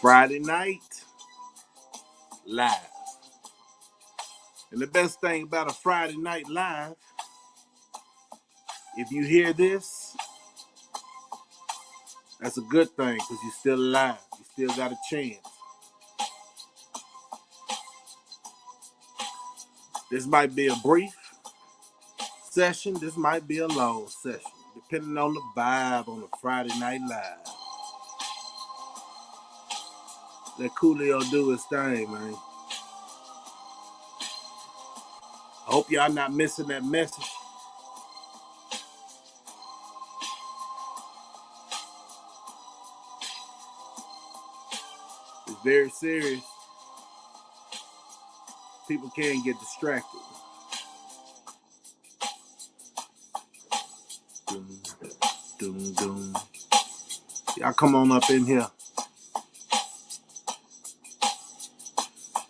Friday night live. And the best thing about a Friday night live, if you hear this, that's a good thing because you're still alive. You still got a chance. This might be a brief session. This might be a long session, depending on the vibe on a Friday night live. Let Coolio do his thing, man. I hope y'all not missing that message. It's very serious. People can't get distracted. Doom, doom, doom. Y'all come on up in here.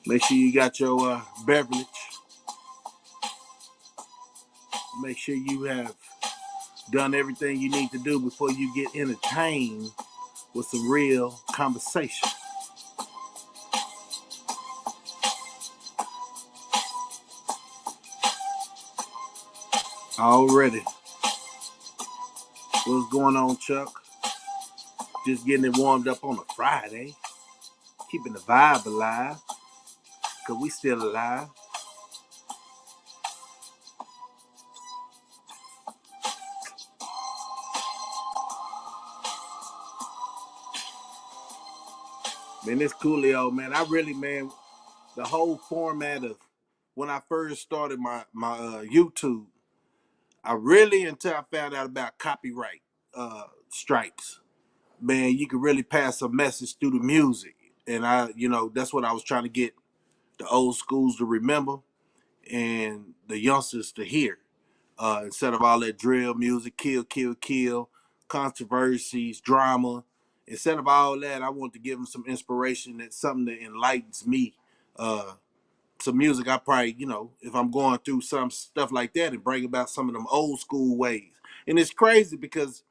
Make sure you got your beverage. Make sure you have done everything you need to do before you get entertained with some real conversation. Already. What's going on, Chuck? Just getting it warmed up on a Friday. Keeping the vibe alive. Because we still alive. Man, this Coolio, man. I really, man, the whole format of when I first started my YouTube, I really, until I found out about copyright strikes, man, you could really pass a message through the music. And that's what I was trying to get the old schools to remember and the youngsters to hear. Instead of all that drill music, kill, kill, kill, controversies, drama. Instead of all that, I want to give them some inspiration, that's something that enlightens me. Some music I probably, if I'm going through some stuff like that and bring about some of them old school ways. And it's crazy because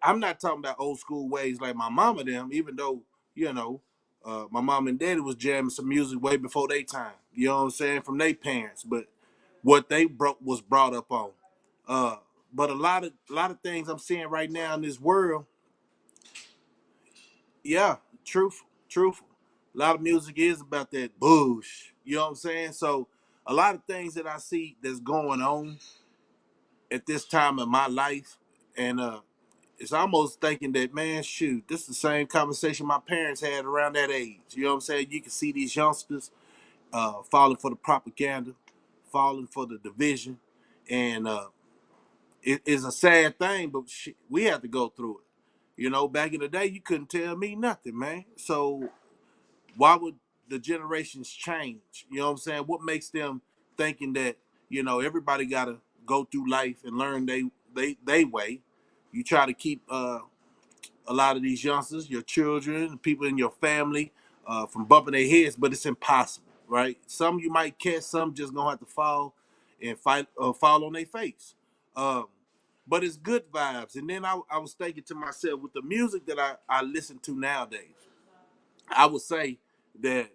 I'm not talking about old school ways like my mama them, even though, my mom and daddy was jamming some music way before their time. You know what I'm saying? From their parents. But what they was brought up on. Uh, but a lot of things I'm seeing right now in this world, yeah, truthful. A lot of music is about that bush. You know what I'm saying? So a lot of things that I see that's going on at this time of my life, and it's almost thinking that, man, shoot, this is the same conversation my parents had around that age. You know what I'm saying? You can see these youngsters falling for the propaganda, falling for the division, and it is a sad thing, but we have to go through it. Back in the day, you couldn't tell me nothing, man. So why would the generations change? You know what I'm saying? What makes them thinking that everybody got to go through life and learn they way? You try to keep a lot of these youngsters, your children, people in your family, from bumping their heads, but it's impossible, right? Some you might catch, some just gonna have to fall and fight, fall on their face. Um, but it's good vibes. And then I was thinking to myself, with the music that I listen to nowadays, I would say that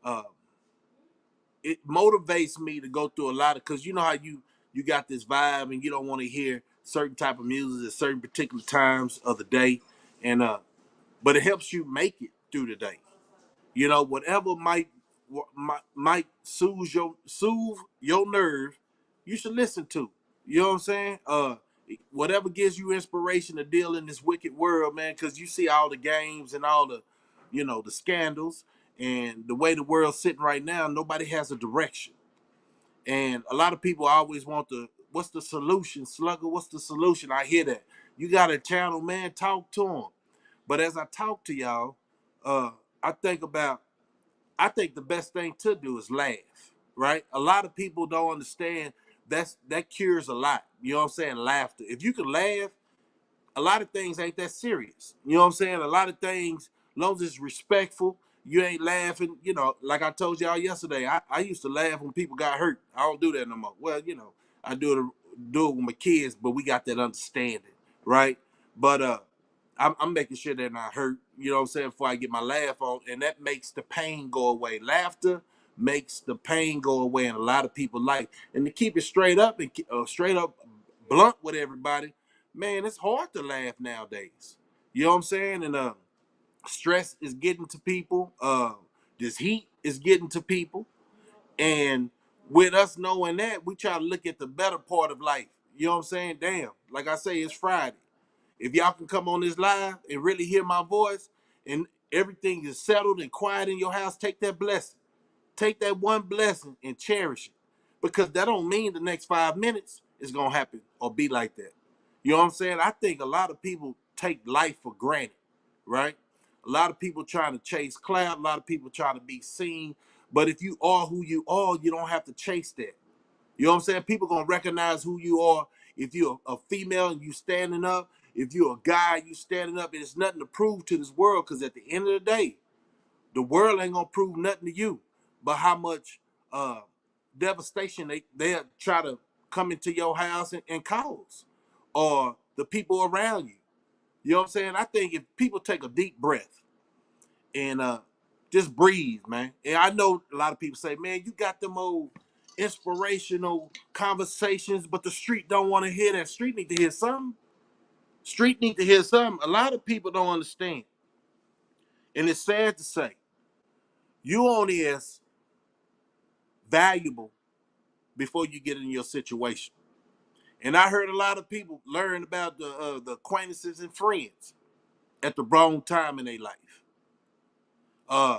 uh, it motivates me to go through a lot of, because you know how you got this vibe and you don't want to hear certain type of music at certain particular times of the day, and but it helps you make it through the day. Whatever might soothe your nerve, you should listen to. You know what I'm saying? Whatever gives you inspiration to deal in this wicked world, man, because you see all the games and all the scandals and the way the world's sitting right now. Nobody has a direction, and a lot of people always want what's the solution, Slugger? What's the solution? I hear that. You got a channel, man. Talk to them. But as I talk to y'all, uh, I think the best thing to do is laugh, right? A lot of people don't understand that cures a lot. You know what I'm saying? Laughter. If you can laugh, a lot of things ain't that serious. You know what I'm saying? A lot of things, as long as it's respectful, you ain't laughing. Like I told y'all yesterday, I used to laugh when people got hurt. I don't do that no more. Well, I do it with my kids, but we got that understanding, right? But I'm making sure they're not hurt. You know what I'm saying? Before I get my laugh on, and that makes the pain go away. Laughter makes the pain go away in a lot of people's life. And to keep it straight up and straight up blunt with everybody, man, it's hard to laugh nowadays. You know what I'm saying? And stress is getting to people. This heat is getting to people. And with us knowing that, we try to look at the better part of life. You know what I'm saying? Damn, like I say, it's Friday. If y'all can come on this live and really hear my voice and everything is settled and quiet in your house, take that blessing. Take that one blessing and cherish it. Because that don't mean the next 5 minutes is going to happen or be like that. You know what I'm saying? I think a lot of people take life for granted, right? A lot of people trying to chase clout. A lot of people trying to be seen. But if you are who you are, you don't have to chase that. You know what I'm saying? People gonna recognize who you are if you're a female and you standing up. If you're a guy, you standing up. There's nothing to prove to this world because at the end of the day, the world ain't gonna prove nothing to you, but how much uh, devastation they try to come into your house and cause, or the people around you. You know what I'm saying? I think if people take a deep breath and just breathe, man. And I know a lot of people say, man, you got them old inspirational conversations, but the street don't want to hear that. Street need to hear something. Street need to hear something. A lot of people don't understand. And it's sad to say, you only as valuable before you get in your situation. And I heard a lot of people learn about the acquaintances and friends at the wrong time in their life. Uh,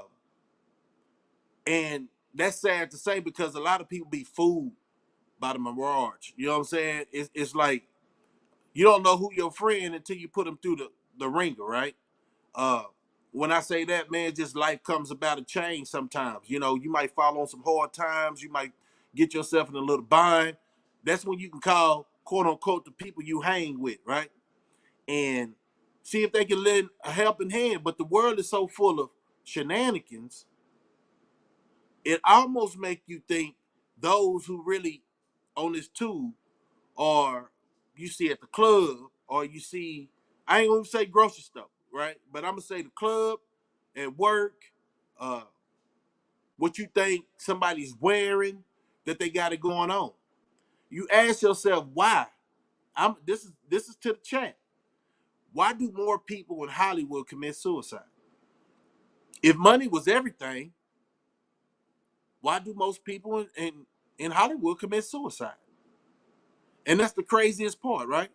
and that's sad to say because a lot of people be fooled by the mirage. You know what I'm saying? It's like you don't know who your friend until you put them through the ringer, right? Uh, when I say that, man, just life comes about a change sometimes. You know, you might fall on some hard times. You might get yourself in a little bind. That's when you can call, quote unquote, the people you hang with, right? And see if they can lend a helping hand. But the world is so full of shenanigans, it almost make you think those who really on this tube or you see at the club, or you see, I ain't gonna say grocery store, right? But I'm gonna say the club, at work, uh, what you think somebody's wearing that they got it going on. You ask yourself why. This is to the chat. Why do more people in Hollywood commit suicide? If money was everything, why do most people in Hollywood commit suicide? And that's the craziest part, right?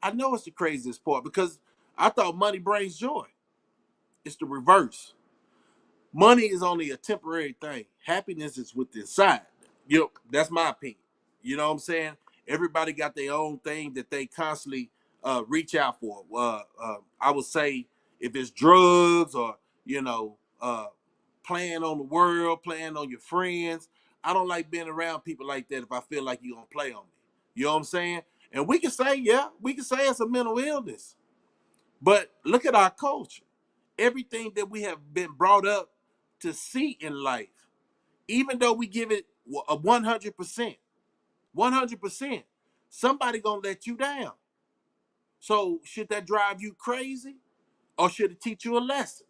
I know it's the craziest part because I thought money brings joy. It's the reverse. Money is only a temporary thing. Happiness is within inside. You know, that's my opinion. You know what I'm saying? Everybody got their own thing that they constantly reach out for. I would say if it's drugs or you know playing on the world, playing on your friends. I don't like being around people like that if I feel like you're gonna play on me. You know what I'm saying? And we can say, yeah, we can say it's a mental illness. But look at our culture. Everything that we have been brought up to see in life, even though we give it a 100%, 100%, somebody gonna let you down. So should that drive you crazy or should it teach you a lesson?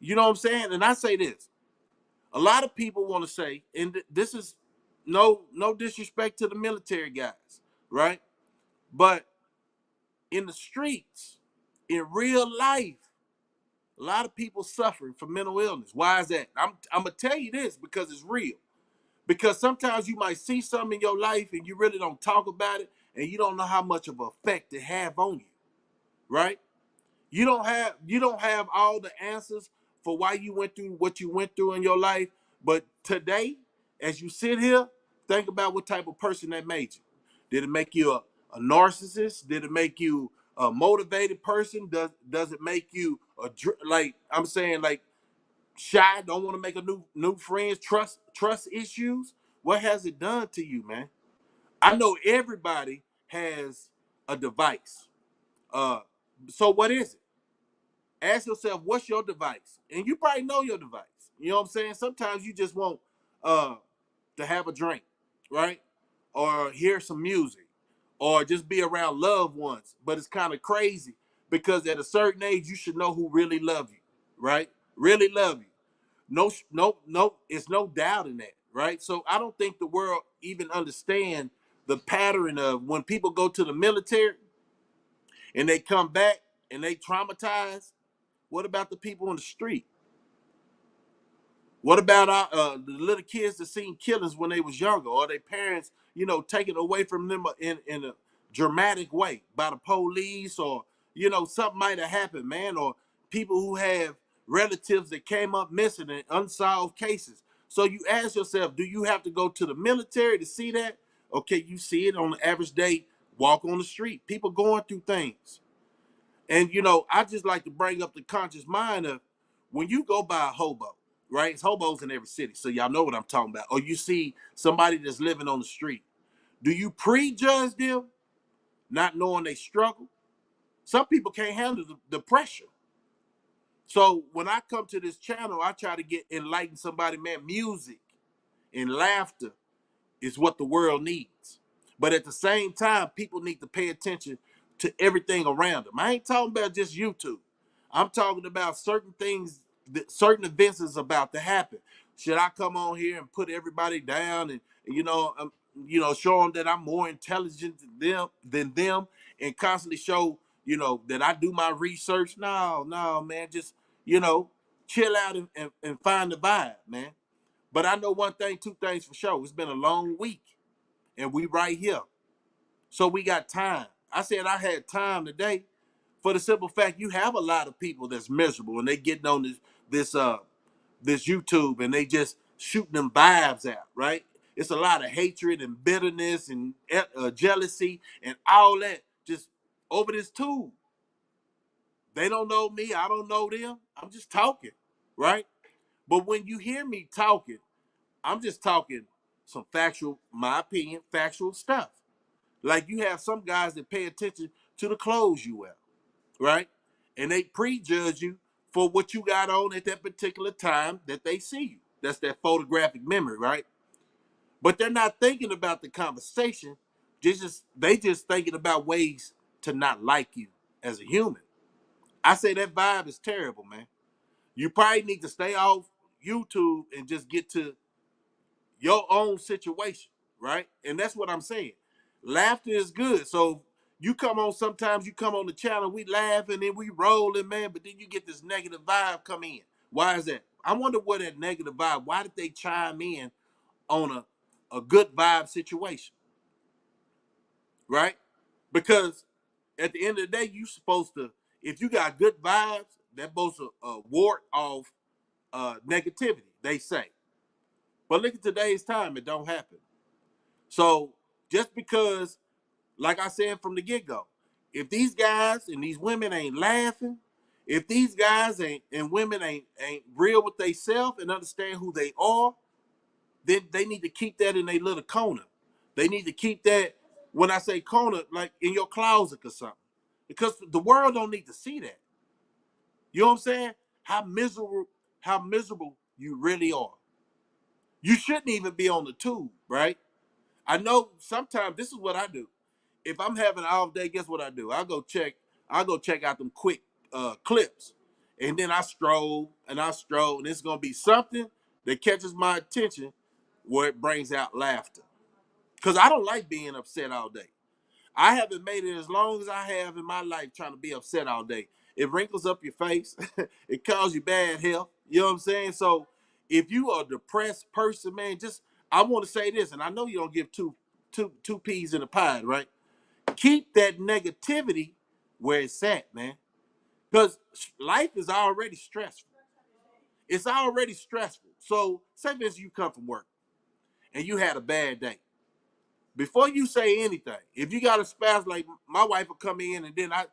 You know what I'm saying? And I say this, a lot of people want to say, and this is no disrespect to the military guys, right? But in the streets, in real life, a lot of people suffering from mental illness. Why is that? I'm gonna tell you this because it's real. Because sometimes you might see something in your life and you really don't talk about it, and you don't know how much of an effect it have on you, right? You don't have all the answers for why you went through what you went through in your life. But today, as you sit here, think about what type of person that made you. Did it make you a narcissist? Did it make you a motivated person? Does it make you like I'm saying like shy? Don't want to make a new friends? Trust issues? What has it done to you, man? I know everybody has a device. Uh, so what is it? Ask yourself, what's your device? And you probably know your device. You know what I'm saying? Sometimes you just want uh, to have a drink, right? Or hear some music, or just be around loved ones. But it's kind of crazy because at a certain age, you should know who really love you. right? Really love you. No, it's no doubt in that, right? So I don't think the world even understand the pattern of when people go to the military and they come back and they traumatized. What about the people on the street? What about the little kids that seen killings when they was younger, or their parents, taken away from them in a dramatic way by the police, or something might have happened, man, or people who have relatives that came up missing in unsolved cases. So you ask yourself, do you have to go to the military to see that? Okay, you see it on the average day, walk on the street, people going through things. And I just like to bring up the conscious mind of when you go by a hobo, right? It's hobos in every city, so y'all know what I'm talking about. Or you see somebody that's living on the street. Do you prejudge them, not knowing they struggle? Some people can't handle the pressure. So when I come to this channel, I try to enlighten somebody, man. Music and laughter is what the world needs. But at the same time, people need to pay attention to everything around them. I ain't talking about just YouTube. I'm talking about certain things, certain events is about to happen. Should I come on here and put everybody down and show them that I'm more intelligent than them, and constantly show that I do my research? No, no, man. Just you know, chill out and find the vibe, man. But I know one thing, two things for sure. It's been a long week, and we right here. So we got time. I said I had time today for the simple fact you have a lot of people that's miserable and they getting on this YouTube and they just shooting them vibes out, right? It's a lot of hatred and bitterness and jealousy and all that just over this tool. They don't know me. I don't know them. I'm just talking, right? But when you hear me talking, I'm just talking some factual, my opinion, factual stuff. Like you have some guys that pay attention to the clothes you wear, right? And they prejudge you for what you got on at that particular time that they see you. That's that photographic memory, right? But they're not thinking about the conversation. They just thinking about ways to not like you as a human. I say that vibe is terrible, man. You probably need to stay off YouTube and just get to your own situation, right? And that's what I'm saying. Laughter is good. So sometimes you come on the channel, we laugh and then we rolling, man, but then you get this negative vibe come in. Why is that? I wonder what that negative vibe, why did they chime in on a good vibe situation, right? Because at the end of the day, you supposed to, if you got good vibes, that's supposed to ward off negativity, they say. But look at today's time, it don't happen. So just because, like I said from the get-go, if these guys and these women ain't laughing, if these guys and women ain't real with themselves and understand who they are, then they need to keep that in their little corner. They need to keep that, when I say corner, like in your closet or something. Because the world don't need to see that. You know what I'm saying? How miserable you really are. You shouldn't even be on the tube, right? I know sometimes this is what I do. If I'm having an off day, guess what I do? I'll go check out them quick clips. And then I stroll, and it's gonna be something that catches my attention where it brings out laughter. Because I don't like being upset all day. I haven't made it as long as I have in my life trying to be upset all day. It wrinkles up your face. It causes you bad health. You know what I'm saying? So if you are a depressed person, man, I want to say this, and I know you don't give two peas in a pod, right? Keep that negativity where it's at, man. Because life is already stressful. It's already stressful. So say this, you come from work and you had a bad day. Before you say anything, if you got a spouse, like my wife will come in and then I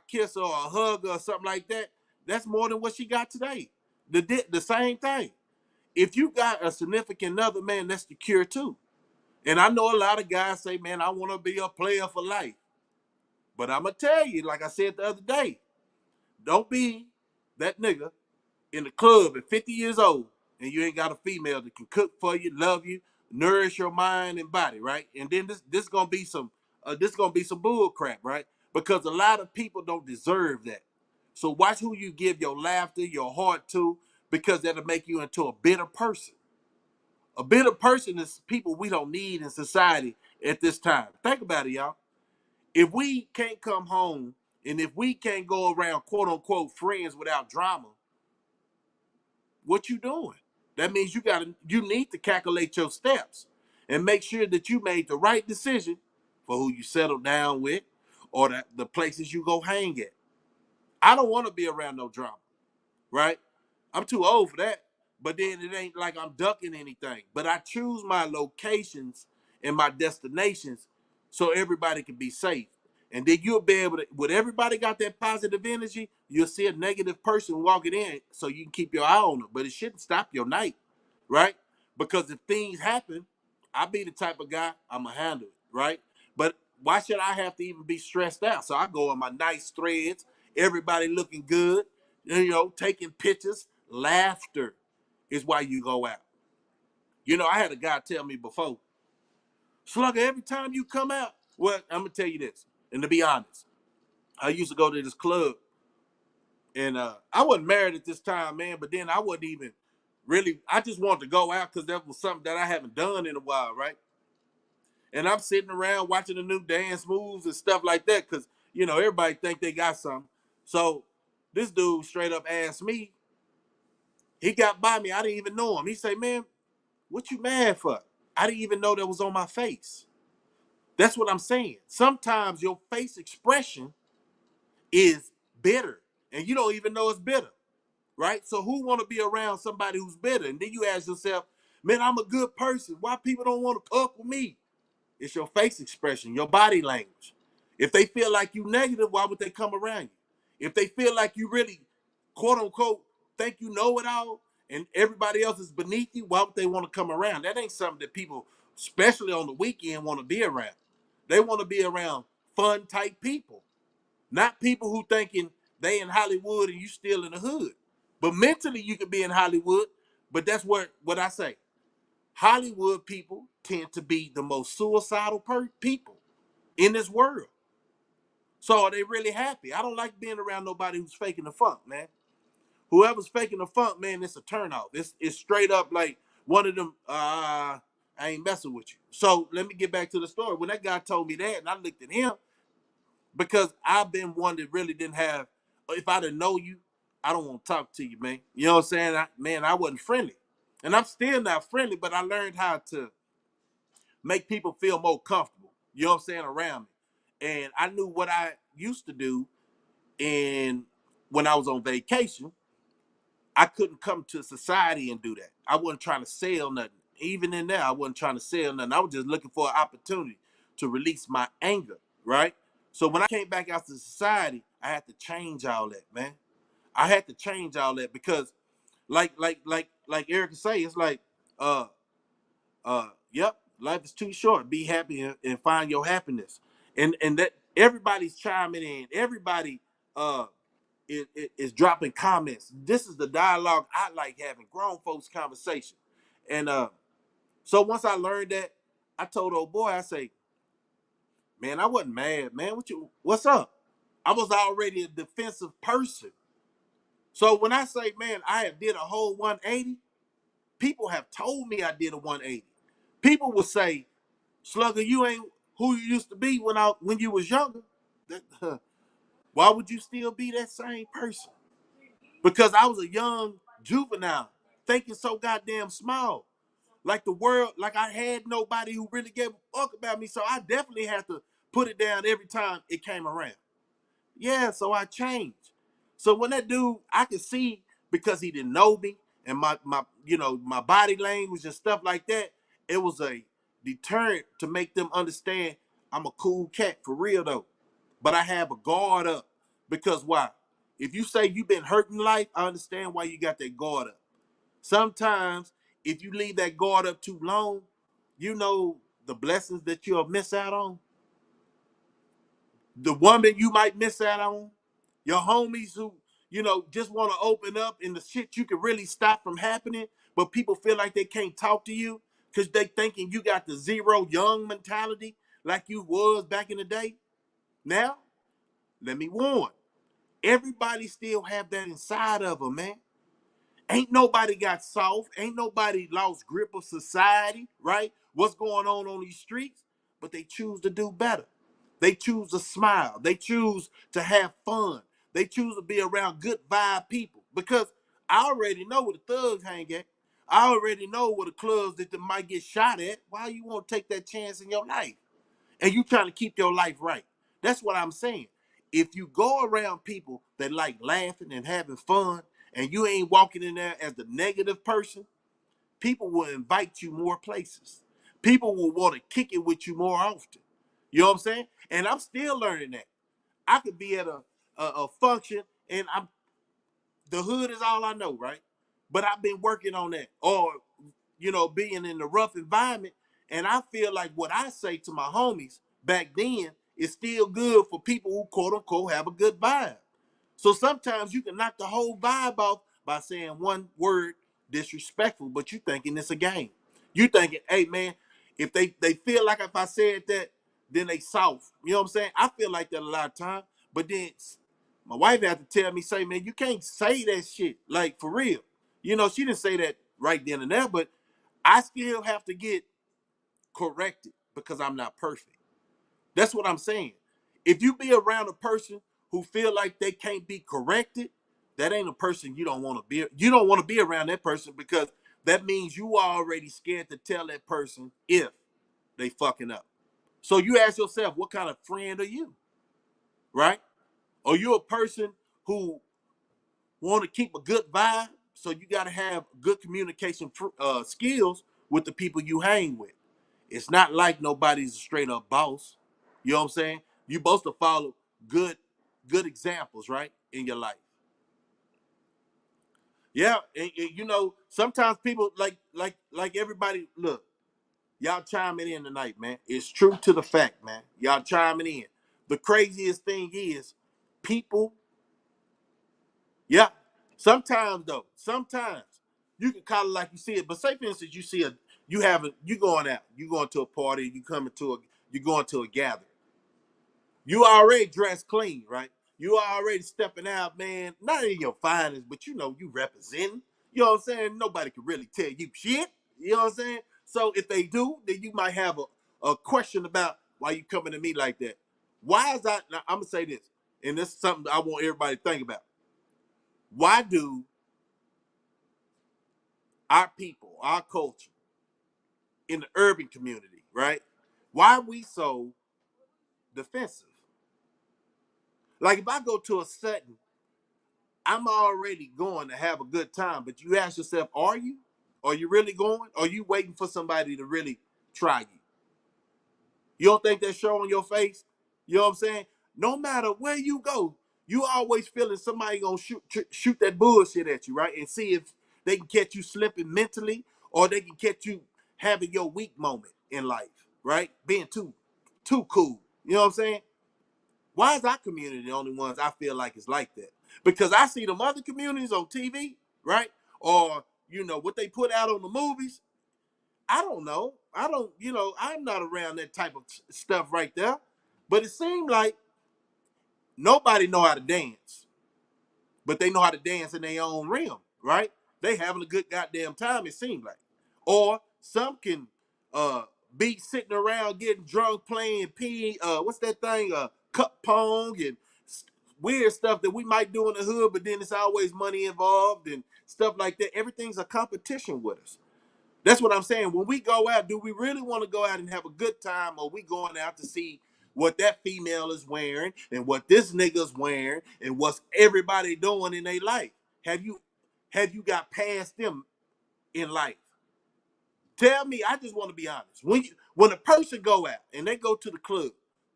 kiss her or hug her or something like that, that's more than what she got today. The same thing. If you got a significant other, man, that's the cure too. And I know a lot of guys say, man, I want to be a player for life. But I'm going to tell you, like I said the other day, don't be that nigga in the club at 50 years old and you ain't got a female that can cook for you, love you, nourish your mind and body, right? And then this gonna be some bull crap, right? Because a lot of people don't deserve that. So watch who you give your laughter, your heart to, because that'll make you into a bitter person. A bitter person is people we don't need in society at this time. Think about it, y'all. If we can't come home and if we can't go around quote unquote friends without drama, what you doing? That means you need to calculate your steps and make sure that you made the right decision for who you settle down with or the places you go hang at. I don't want to be around no drama, right? I'm too old for that. But then it ain't like I'm ducking anything. But I choose my locations and my destinations so everybody can be safe. And then you'll be able to, when everybody got that positive energy, you'll see a negative person walking in so you can keep your eye on them. But it shouldn't stop your night, right? Because if things happen, I be the type of guy, I'm going to handle it, right? But why should I have to even be stressed out? So I go on my nice threads, everybody looking good, taking pictures. Laughter is why you go out. I had a guy tell me before, Slugger, every time you come out, well, I'm gonna tell you this, and to be honest, I used to go to this club, and I wasn't married at this time, man, but then I wasn't even really, I just wanted to go out because that was something that I haven't done in a while, right? And I'm sitting around watching the new dance moves and stuff like that, because, everybody think they got something. So this dude straight up asked me, he got by me, I didn't even know him. He say, man, what you mad for? I didn't even know that was on my face. That's what I'm saying. Sometimes your face expression is bitter, and you don't even know it's bitter, right? So who want to be around somebody who's bitter? And then you ask yourself, man, I'm a good person. Why people don't want to talk with me? It's your face expression, your body language. If they feel like you negative, why would they come around you? If they feel like you really, quote unquote, think you know it all and everybody else is beneath you, why would they want to come around? That ain't something that people, especially on the weekend, want to be around. They want to be around fun type people, not people who thinking they in Hollywood and you still in the hood. But mentally you could be in Hollywood, but that's what I say. Hollywood people tend to be the most suicidal people in this world. So are they really happy? I don't like being around nobody who's faking the funk, man. Whoever's faking the funk, man, it's a turnoff. It's straight up like one of them, I ain't messing with you. So let me get back to the story. When that guy told me that, and I looked at him, because I've been one that really didn't have, if I didn't know you, I don't want to talk to you, man. You know what I'm saying? I wasn't friendly. And I'm still not friendly, but I learned how to make people feel more comfortable, you know what I'm saying, around me. And I knew what I used to do. And when I was on vacation, I couldn't come to society and do that. I wasn't trying to sell nothing. Even in there, I wasn't trying to sell nothing. I was just looking for an opportunity to release my anger, right? So when I came back out to society, I had to change all that, man. I had to change all that because like Erica say, it's like uh yep, life is too short. Be happy and find your happiness. And that everybody's chiming in. Everybody uh is dropping comments. This is the dialogue I like having, grown folks conversation. And so once I learned that, I told old boy, I say, man, I wasn't mad, man. What's up? I was already a defensive person. So when I say, man, I have did a whole 180, people have told me I did a 180. People will say, Slugger, you ain't who you used to be when you was younger. Why would you still be that same person? Because I was a young juvenile, thinking so goddamn small. Like the world, like I had nobody who really gave a fuck about me. So I definitely had to put it down every time it came around. Yeah, so I changed. So when that dude, I could see because he didn't know me and my body language and stuff like that, it was a deterrent to make them understand I'm a cool cat for real though. But I have a guard up because why? If you say you've been hurt in life, I understand why you got that guard up. Sometimes if you leave that guard up too long, you know the blessings that you'll miss out on, the woman you might miss out on, your homies who, just want to open up and the shit you can really stop from happening, but people feel like they can't talk to you because they thinking you got the zero young mentality like you was back in the day. Now, let me warn. Everybody still have that inside of them, man. Ain't nobody got soft. Ain't nobody lost grip of society, right? What's going on these streets? But they choose to do better. They choose to smile. They choose to have fun. They choose to be around good vibe people because I already know where the thugs hang at. I already know where the clubs that they might get shot at. Why you won't take that chance in your life? And you trying to keep your life right. That's what I'm saying. If you go around people that like laughing and having fun, and you ain't walking in there as the negative person, people will invite you more places. People will want to kick it with you more often. You know what I'm saying? And I'm still learning that. I could be at a function and I'm the hood is all I know, right? But I've been working on that. Or, being in the rough environment. And I feel like what I say to my homies back then is still good for people who quote unquote have a good vibe. So sometimes you can knock the whole vibe off by saying one word disrespectful, but you thinking it's a game. You thinking, hey man, if they feel like if I said that, then they soft. You know what I'm saying? I feel like that a lot of time, but then my wife had to tell me, say, man, you can't say that shit. Like for real. She didn't say that right then and there, but I still have to get corrected because I'm not perfect. That's what I'm saying. If you be around a person who feel like they can't be corrected, that ain't a person you don't want to be. You don't want to be around that person because that means you are already scared to tell that person if they fucking up. So you ask yourself, what kind of friend are you? Right? Are you a person who want to keep a good vibe? So you got to have good communication skills with the people you hang with. It's not like nobody's a straight up boss. You know what I'm saying? You supposed to follow good good examples, right, in your life. Yeah, and sometimes people like everybody. Look, y'all chiming in tonight, man. It's true to the fact, man. Y'all chiming in. The craziest thing is people. Yeah, sometimes you can call it like you see it. But say for instance, you going out, you going to a party, you going to a gathering. You already dressed clean, right? You already stepping out, man. Not in your finest, but you representing. You know what I'm saying? Nobody can really tell you shit. You know what I'm saying? So if they do, then you might have a question about why you coming to me like that. Why is that? Now, I'm gonna say this, and this is something I want everybody to think about. Why do our people, our culture, in the urban community, right? Why are we so defensive? Like if I go to a setting, I'm already going to have a good time. But you ask yourself, are you? Are you really going? Or are you waiting for somebody to really try you? You don't think that show on your face? You know what I'm saying? No matter where you go, you always feeling somebody gonna shoot that bullshit at you, right? And see if they can catch you slipping mentally, or they can catch you having your weak moment in life, right? Being too cool. You know what I'm saying? Why is our community the only ones I feel like is like that? Because I see them other communities on TV, right? Or what they put out on the movies. I don't know. I'm not around that type of stuff right there. But it seemed like nobody know how to dance, but they know how to dance in their own realm, right? They having a good goddamn time, it seems like. Or some can uh be sitting around getting drunk playing what's that thing? Cup pong and weird stuff that we might do in the hood, but then it's always money involved and stuff like that. Everything's a competition with us. That's what I'm saying. When we go out, do we really want to go out and have a good time, or we going out to see what that female is wearing and what this nigga's wearing and what's everybody doing in their life? Have you got past them in life? Tell me. I just want to be honest. When a person go out and they go to the club,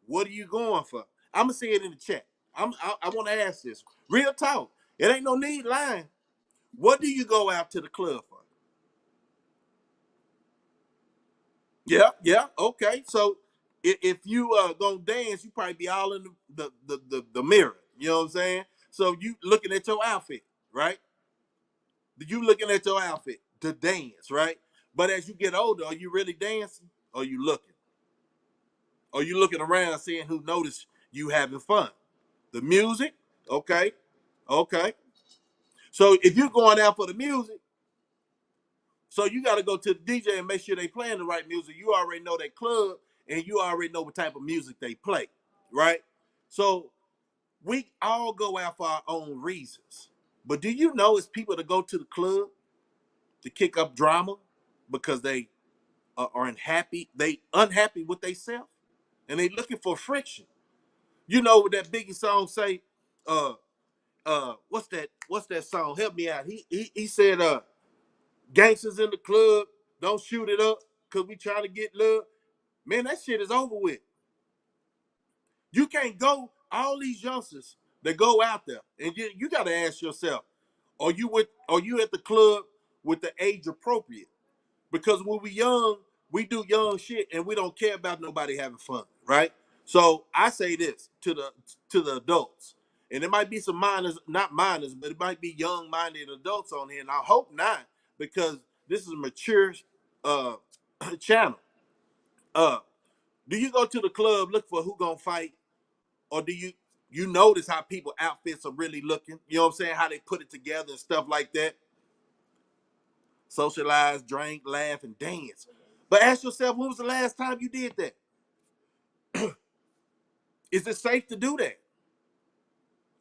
what are you going for? I'm gonna say it in the chat. I want to ask this real talk. It ain't no need lying. What do you go out to the club for? Yeah, yeah, okay. So if you gonna dance, you probably be all in the mirror. You know what I'm saying? So you looking at your outfit, right? You looking at your outfit to dance, right? But as you get older, are you really dancing? Or are you looking? Are you looking around seeing who noticed you having fun? The music, Okay. Okay. So if you're going out for the music, so you got to go to the DJ and make sure they playing the right music. You already know that club, and you already know what type of music they play, right? So we all go out for our own reasons. But do you know it's people that go to the club to kick up drama because they are unhappy? They unhappy with themselves, and they looking for friction. You know what that Biggie song say? Uh, what's that song? Help me out. He said, gangsters in the club, don't shoot it up because we trying to get love. Man, that shit is over with. You can't go, all these youngsters that go out there, and you got to ask yourself, are you at the club with the age appropriate? Because when we young, we do young shit and we don't care about nobody having fun, right? So I say this to the adults, and it might be some minors, not minors, but it might be young-minded adults on here, and I hope not, because this is a mature uh, channel. Uh, do you go to the club look for who gonna fight, or do you notice how people outfits are really looking? You know what I'm saying? How they put it together and stuff like that. Socialize, drink, laugh, and dance. But ask yourself, when was the last time you did that? Is it safe to do that?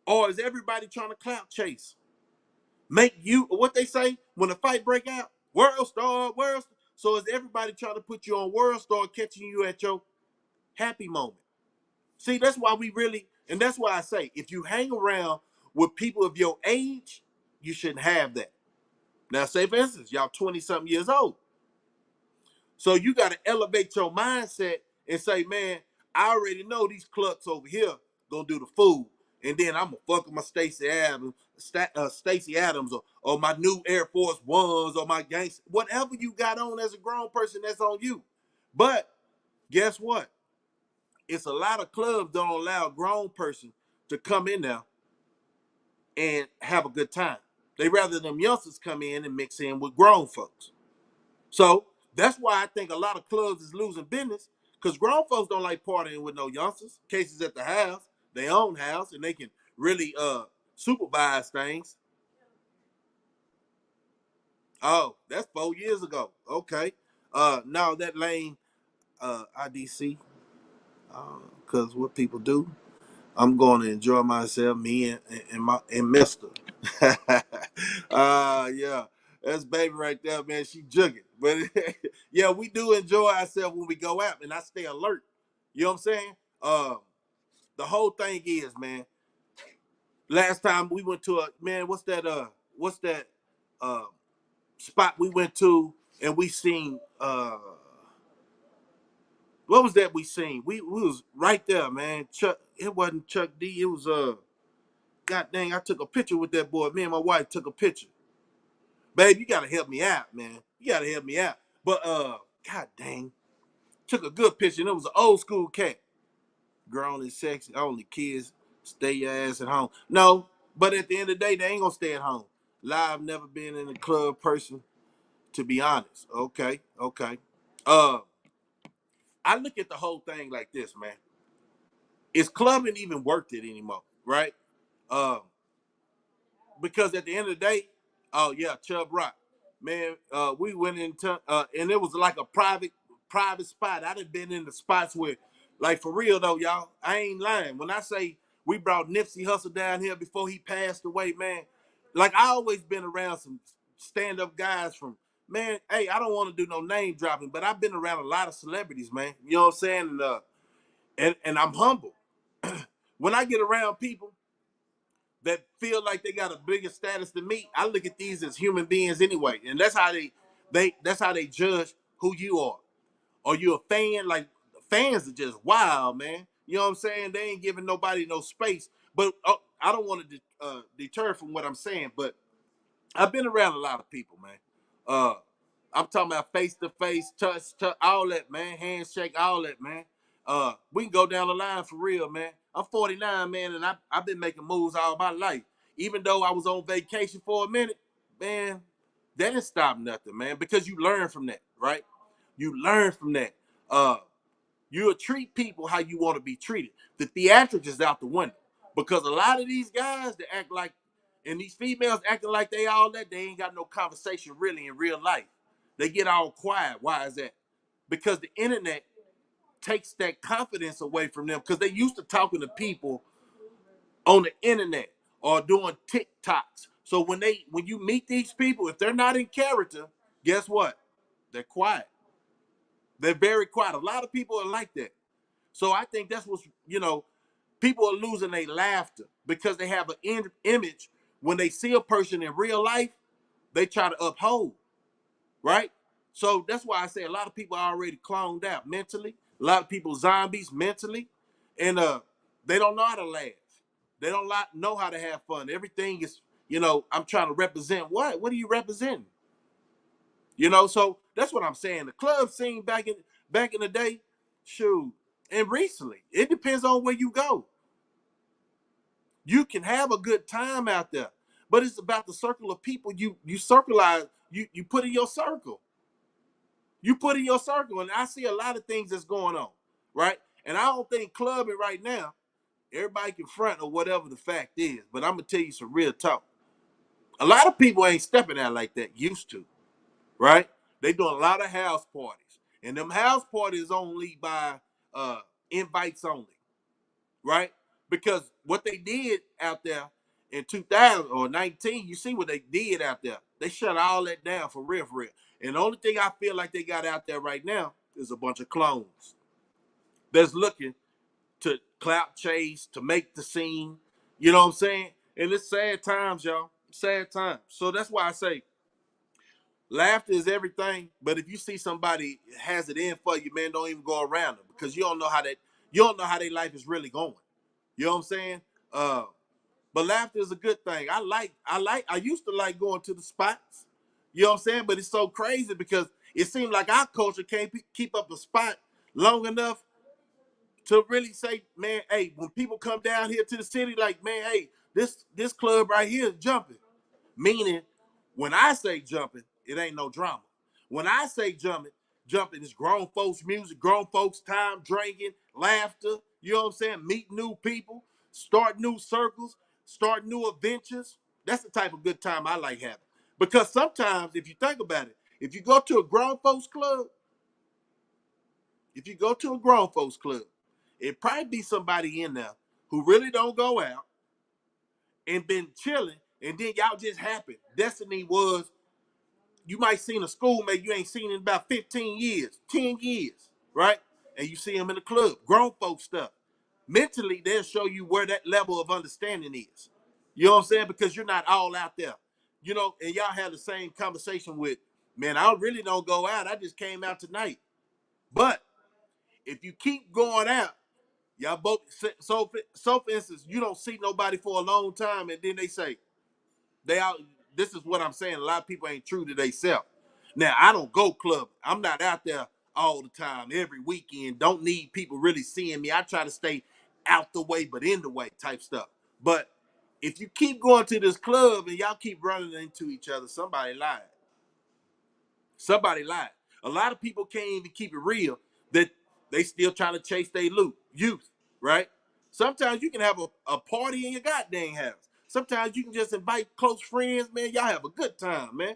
Or is everybody trying to clout chase? Make you, what they say, when a fight break out, world star, world star. So is everybody trying to put you on world star, catching you at your happy moment? See, that's why we really, and that's why I say, if you hang around with people of your age, you shouldn't have that. Now, say for instance, y'all 20-something years old. So you got to elevate your mindset and say, man, I already know these clucks over here gonna do the food, and then I'm gonna fuck with my Stacey Adams, or my new Air Force Ones, or my gangster, whatever you got on as a grown person, that's on you. But guess what? It's a lot of clubs don't allow a grown person to come in there and have a good time. They rather them youngsters come in and mix in with grown folks. So that's why I think a lot of clubs is losing business, because grown folks don't like partying with no youngsters. Cases at the house, their own house, and they can really supervise things. Oh, that's 4 years ago. Okay. Now that lane IDC, because what people do, I'm going to enjoy myself, me and Mister. Yeah, that's baby right there, man. She jugging, but yeah, we do enjoy ourselves when we go out, and I stay alert. You know what I'm saying? The whole thing is, man. Last time we went to a man, what's that uh spot we went to, and we seen what was that we seen? We was right there, man. Chuck, it wasn't Chuck D. It was God dang, I took a picture with that boy. Me and my wife took a picture. Babe, you gotta help me out, man. You gotta help me out. But God dang, took a good picture, and it was an old school cat. Grown and sexy, only kids, stay your ass at home. No, but at the end of the day, they ain't gonna stay at home. Live, never been in a club person, to be honest. Okay, okay. Uh, I look at the whole thing like this, man. Is clubbing even worth it anymore? Right? Um, because at the end of the day, oh yeah, Chubb Rock, man, we went into and it was like a private spot. I done been in the spots where, like for real though, y'all, I ain't lying. When I say we brought Nipsey Hussle down here before he passed away, man, like I always been around some stand up guys from. Man, hey, I don't want to do no name dropping, but I've been around a lot of celebrities, man. You know what I'm saying? And I'm humble. When I get around people that feel like they got a bigger status than me, I look at these as human beings anyway, and that's how they judge who you are. Are you a fan? Like fans are just wild, man. You know what I'm saying? They ain't giving nobody no space. But I don't want to deter from what I'm saying, but I've been around a lot of people, man. Uh, I'm talking about face to face, touch, all that, man. Handshake, all that, man. We can go down the line for real, man. I'm 49, man, and I've been making moves all my life. Even though I was on vacation for a minute, man, that didn't stop nothing, man, because you learn from that, right? You learn from that. You'll treat people how you want to be treated. The theatrics is out the window. Because a lot of these guys that act like, and these females acting like they all that, they ain't got no conversation really in real life. They get all quiet. Why is that? Because the internet takes that confidence away from them because they used to talking to people on the internet or doing TikToks. So when you meet these people, if they're not in character, guess what? They're quiet. They're very quiet. A lot of people are like that. So I think that's what's, people are losing their laughter because they have an image. When they see a person in real life, they try to uphold, right? So that's why I say a lot of people are already cloned out mentally. A lot of people zombies mentally, and they don't know how to laugh. They don't know how to have fun. Everything is, I'm trying to represent what? What are you representing? So that's what I'm saying. The club scene back in the day, shoot, and recently, it depends on where you go. You can have a good time out there, but it's about the circle of people you circleize, you put in your circle. You put in your circle, and I see a lot of things that's going on, right? And I don't think clubbing right now, everybody can front or whatever the fact is, but I'm gonna tell you some real talk. A lot of people ain't stepping out like that used to, right? They doing a lot of house parties, and them house parties only by invites only, right? Because what they did out there in 2000 or 19, you see what they did out there. They shut all that down for real, for real. And the only thing I feel like they got out there right now is a bunch of clones that's looking to clout chase, to make the scene. You know what I'm saying? And it's sad times, y'all. Sad times. So that's why I say laughter is everything. But if you see somebody has it in for you, man, don't even go around them because you don't know how their life is really going. You know what I'm saying? But laughter is a good thing. I used to like going to the spots. You know what I'm saying? But it's so crazy because it seems like our culture can't keep up a spot long enough to really say, man, hey, when people come down here to the city, like, man, hey, this club right here is jumping. Meaning, when I say jumping, it ain't no drama. When I say jumping is grown folks music, grown folks time, drinking, laughter, you know what I'm saying? Meet new people, start new circles, start new adventures. That's the type of good time I like having. Because sometimes, if you think about it, if you go to a grown folks club, if you go to a grown folks club, it probably be somebody in there who really don't go out and been chilling, and then y'all just happened. Destiny was you might seen a schoolmate you ain't seen in about 15 years, 10 years, right? And you see him in the club, grown folk stuff. Mentally, they'll show you where that level of understanding is. You know what I'm saying? Because you're not all out there. And y'all have the same conversation with, man, I really don't go out. I just came out tonight. But if you keep going out, y'all both, so for instance, you don't see nobody for a long time, and then they say, they out. This is what I'm saying. A lot of people ain't true to themselves. Now, I don't go clubbing. I'm not out there all the time, every weekend. Don't need people really seeing me. I try to stay out the way, but in the way type stuff. But if you keep going to this club and y'all keep running into each other, somebody lied. Somebody lied. A lot of people can't even keep it real that they still trying to chase their youth, right? Sometimes you can have a party in your goddamn house. Sometimes you can just invite close friends, man. Y'all have a good time, man.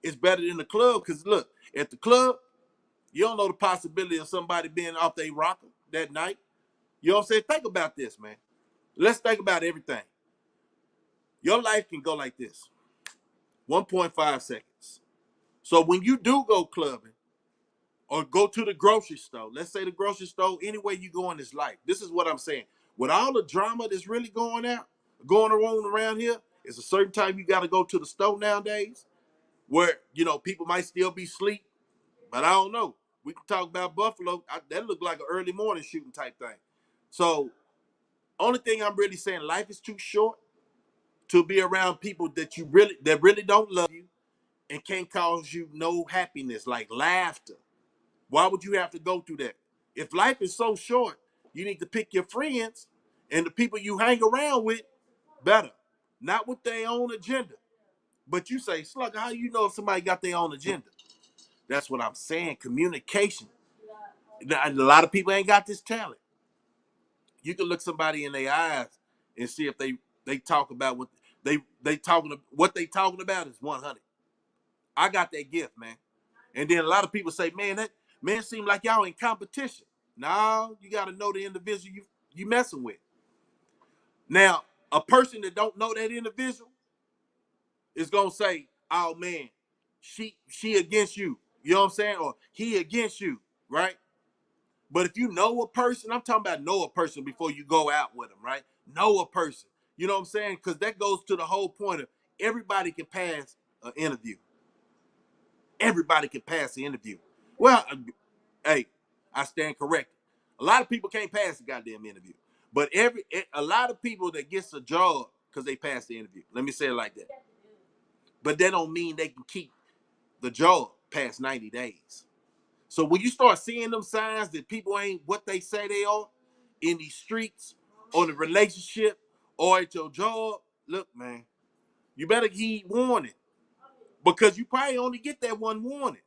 It's better than the club because look, at the club, you don't know the possibility of somebody being off their rocker that night. You know what I'm saying? Think about this, man. Let's think about everything. Your life can go like this 1.5 seconds. So when you do go clubbing, or go to the grocery store. Let's say the grocery store, anywhere you go in this life. This is what I'm saying. With all the drama that's really going on around here, it's a certain time you got to go to the store nowadays where, people might still be asleep, but I don't know. We can talk about Buffalo. That looked like an early morning shooting type thing. So, only thing I'm really saying, life is too short to be around people that really don't love you and can't cause you no happiness, like laughter. Why would you have to go through that? If life is so short, you need to pick your friends and the people you hang around with better. Not with their own agenda. But you say, Slugger, how you know if somebody got their own agenda? That's what I'm saying. Communication. A lot of people ain't got this talent. You can look somebody in their eyes and see if they talk about what they talking about is 100. I got that gift, man. And then a lot of people say, man, that man seem like y'all in competition. No, you got to know the individual you messing with. Now, a person that don't know that individual is gonna say, "Oh man, she against you." You know what I'm saying? Or he against you, right? But if you know a person, I'm talking about know a person before you go out with them, right? Know a person. You know what I'm saying? Because that goes to the whole point of everybody can pass an interview. Everybody can pass the interview. Well, hey, I stand corrected. A lot of people can't pass the goddamn interview, but a lot of people that gets a job because they pass the interview. Let me say it like that. But that don't mean they can keep the job past 90 days. So when you start seeing them signs that people ain't what they say they are in these streets, or the relationship, or at your job, look, man, you better heed warning, because you probably only get that one warning,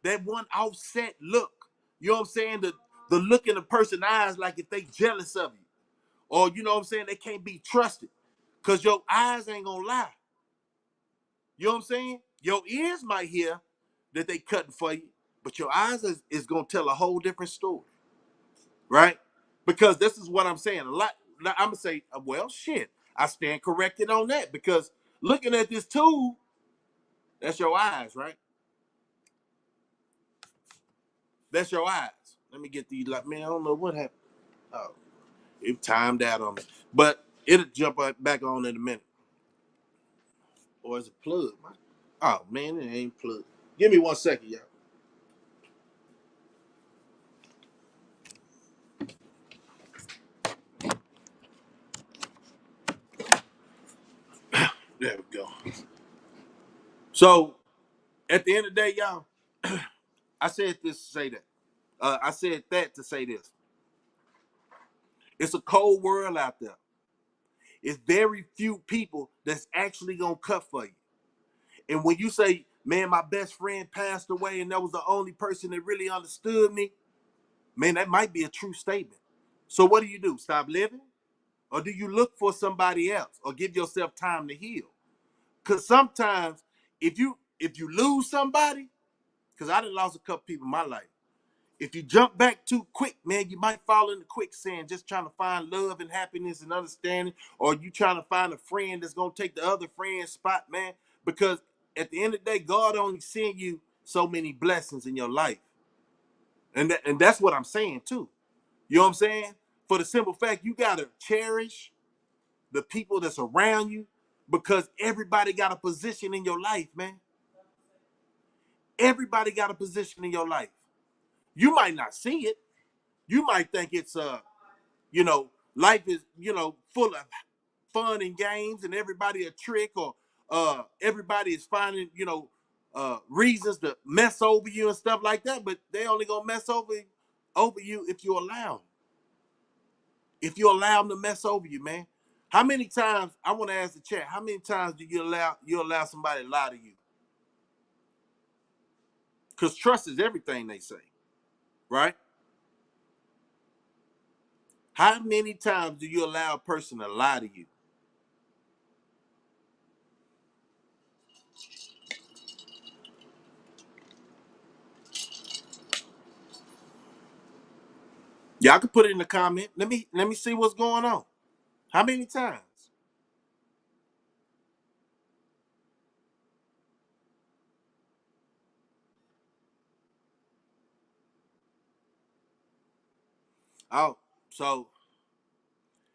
that one offset look. You know what I'm saying? The look in the person's eyes, like if they jealous of you, or you know what I'm saying, they can't be trusted, because your eyes ain't gonna lie. You know what I'm saying? Your ears might hear that they cutting for you, but your eyes is gonna tell a whole different story, right? Because this is what I'm saying. A lot, I'm gonna say, well, shit, I stand corrected on that, because looking at this tool, that's your eyes, right? That's your eyes. Let me get these. Like, man, I don't know what happened. Oh, it timed out on me, but it'll jump back on in a minute. Or is it plugged? Oh man, it ain't plugged. Give me 1 second, y'all. There we go. So at the end of the day, y'all, I said this to say that. I said that to say this. It's a cold world out there. It's very few people that's actually gonna cut for you. And when you say, man, my best friend passed away and that was the only person that really understood me, man, that might be a true statement. So what do? Stop living? Or do you look for somebody else, or give yourself time to heal? Because sometimes if you lose somebody, because I done lost a couple people in my life. If you jump back too quick, man, you might fall into quicksand just trying to find love and happiness and understanding, or you trying to find a friend that's gonna take the other friend's spot, man. Because at the end of the day, God only send you so many blessings in your life, and that's what I'm saying too. You know what I'm saying? For the simple fact, you gotta cherish the people that's around you, because everybody got a position in your life, man. Everybody got a position in your life. You might not see it. You might think it's you know, life is, full of fun and games and everybody a trick, or everybody is finding, reasons to mess over you and stuff like that, but they only gonna mess over you if you allow them. If you allow them to mess over you, man. How many times, I want to ask the chat, how many times do you allow somebody to lie to you? Because trust is everything, they say, right? How many times do you allow a person to lie to you? Y'all can put it in the comment. Let me see what's going on. How many times? Oh, so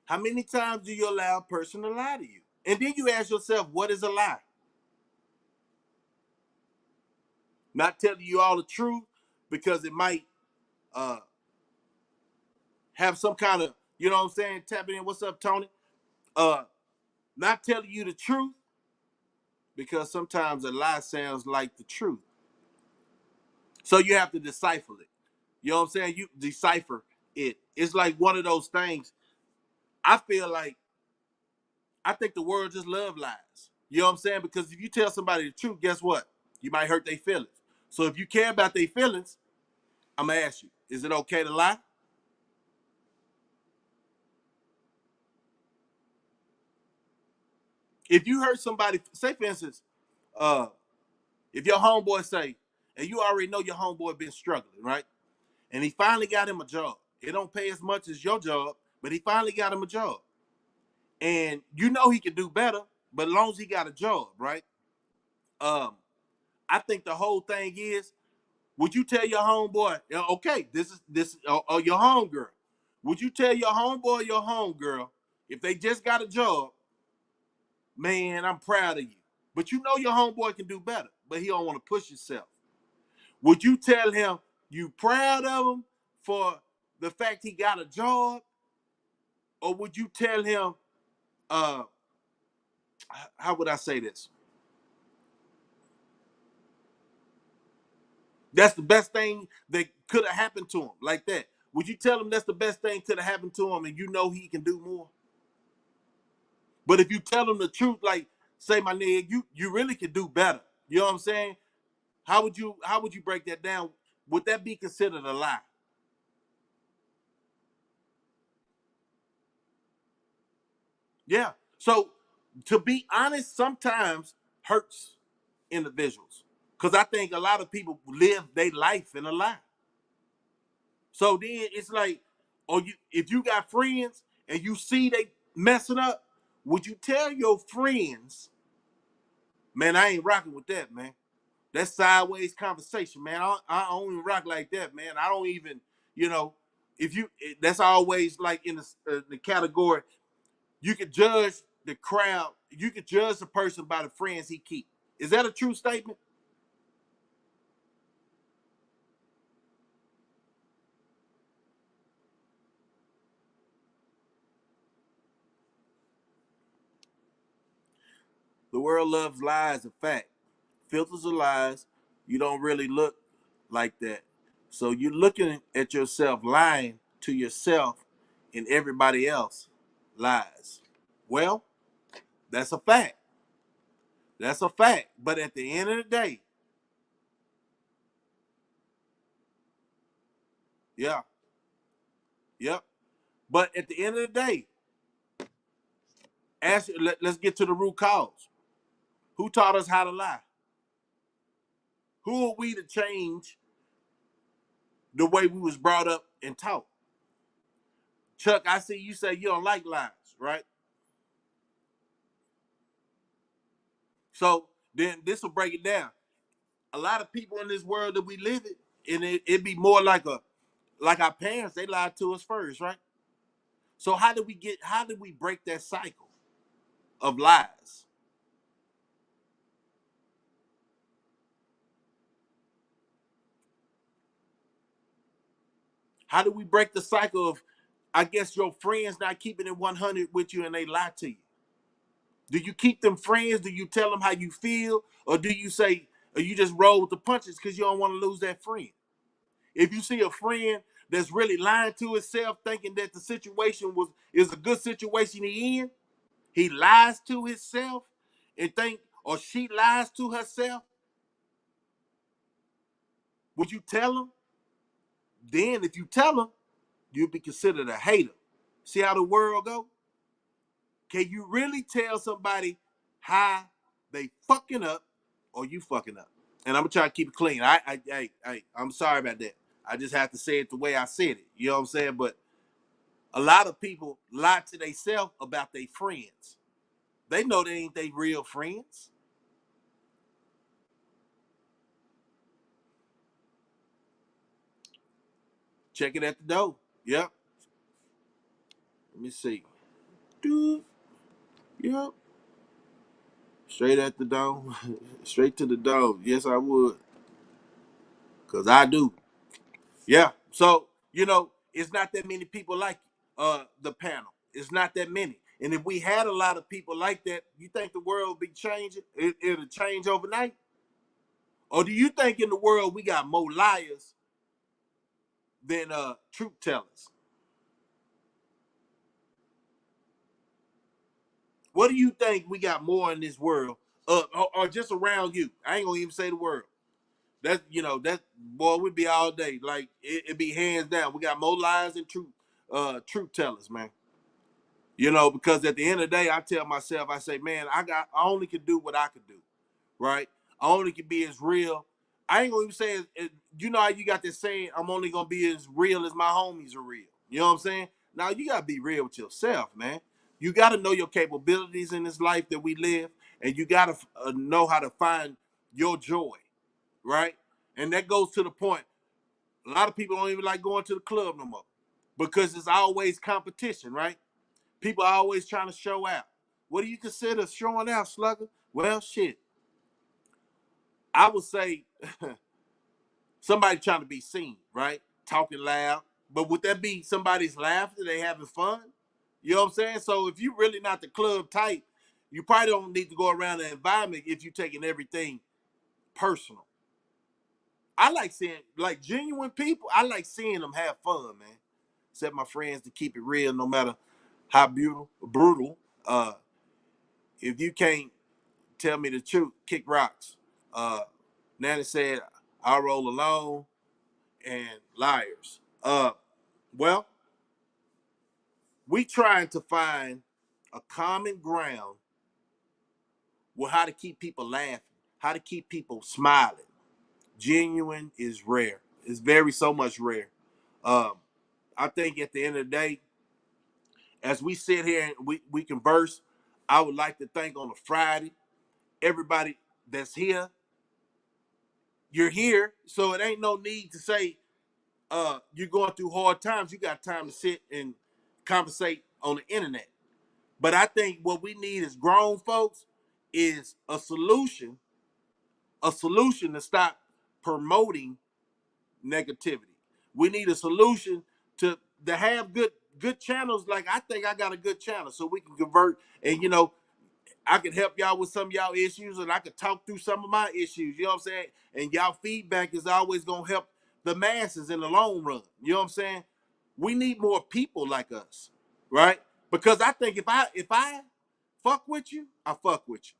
how many times do you allow a person to lie to you? And then you ask yourself, what is a lie? Not telling you all the truth because it might uh have some kind of, you know what I'm saying, tapping in. What's up, Tony? Uh, Not telling you the truth because sometimes a lie sounds like the truth. So you have to decipher it. You know what I'm saying? You decipher it. It's like one of those things. I feel like I think the world just love lies. You know what I'm saying? Because if you tell somebody the truth, guess what? You might hurt their feelings. So if you care about their feelings, I'm gonna ask you, is it okay to lie? If you heard somebody say, for instance, uh, if your homeboy say, and you already know your homeboy been struggling, right? And he finally got him a job. It don't pay as much as your job, but he finally got him a job. And you know he can do better, but as long as he got a job, right? Um, I think the whole thing is, would you tell your homeboy, okay, this or your homegirl, would you tell your homeboy or your homegirl if they just got a job, man, I'm proud of you. But you know your homeboy can do better, but he don't want to push himself. Would you tell him you proud of him for the fact he got a job, or would you tell him, uh, how would I say this? That's the best thing that could have happened to him, like that. Would you tell him that's the best thing could have happened to him, and you know he can do more? But if you tell him the truth, like, say, my nigga, you really could do better. You know what I'm saying? How would you break that down? Would that be considered a lie? Yeah. So to be honest, sometimes hurts individuals. Cause I think a lot of people live their life in a lie. So then it's like, or you if you got friends and you see they messing up, would you tell your friends, man, I ain't rocking with that, man. That's sideways conversation, man. I don't even rock like that, man. I don't even, you know, if you, that's always like in the category, you could judge the crowd, you could judge the person by the friends he keep. Is that a true statement? The world loves lies, a fact. Filters of lies. You don't really look like that. So you're looking at yourself lying to yourself, and everybody else lies. Well, that's a fact. That's a fact. But at the end of the day, yeah, yep. But at the end of the day, let's get to the root cause. Who taught us how to lie? Who are we to change the way we was brought up and taught? Chuck, I see you say you don't like lies, right? So then this will break it down. A lot of people in this world that we live in, and it be more like our parents, they lied to us first, right? So how do we break that cycle of lies? How do we break the cycle of, I guess, your friends not keeping it 100 with you and they lie to you? Do you keep them friends? Do you tell them how you feel? Or do you say, or you just roll with the punches because you don't want to lose that friend? If you see a friend that's really lying to himself, thinking that the situation is a good situation he lies to himself and think, or she lies to herself, would you tell him? Then if you tell him, you'll be considered a hater. See how the world go? Can you really tell somebody how they fucking up or you fucking up? And I'm gonna try to keep it clean. I'm sorry about that. I just have to say it the way I said it. You know what I'm saying? But a lot of people lie to themselves about their friends. They know they ain't their real friends. Check it at the door. Yep. Let me see. Dude. Yep. Straight at the door. Straight to the door. Yes, I would. Cause I do. Yeah. So, it's not that many people like the panel. It's not that many. And if we had a lot of people like that, you think the world would be changing? It'll change overnight? Or do you think in the world we got more liars than truth tellers? What do you think we got more in this world? Or just around you? I ain't gonna even say the world. That boy, we'd be all day. Like it'd be hands down. We got more liars than truth tellers, man. You know, because at the end of the day, I tell myself, I say, man, I only can do what I can do, right? I only can be as real. I ain't gonna even say you know how you got this saying, I'm only gonna be as real as my homies are real. You know what I'm saying? Now you gotta be real with yourself, man. You gotta know your capabilities in this life that we live, and you gotta know how to find your joy, right? And that goes to the point. A lot of people don't even like going to the club no more because it's always competition, right? People are always trying to show out. What do you consider showing out, Slugger? Well, shit. I would say somebody trying to be seen, right? Talking loud. But would that be somebody's laughter? They having fun? You know what I'm saying? So if you really not the club type, you probably don't need to go around the environment if you're taking everything personal. I like seeing like genuine people. I like seeing them have fun, man. Except my friends to keep it real, no matter how brutal. If you can't tell me the truth, kick rocks. Nanny said, "I'll roll alone," and liars. Well, we trying to find a common ground with how to keep people laughing, how to keep people smiling. Genuine is rare. It's very so much rare. Um, I think at the end of the day, as we sit here and we converse, I would like to thank on a Friday, everybody that's here. You're here, so it ain't no need to say you're going through hard times. You got time to sit and conversate on the internet. But I think what we need as grown folks is a solution to stop promoting negativity. We need a solution to have good channels. Like I think I got a good channel, so we can convert, and I can help y'all with some of y'all issues, and I can talk through some of my issues. You know what I'm saying? And y'all feedback is always gonna help the masses in the long run. You know what I'm saying? We need more people like us, right? Because I think if I fuck with you, I fuck with you.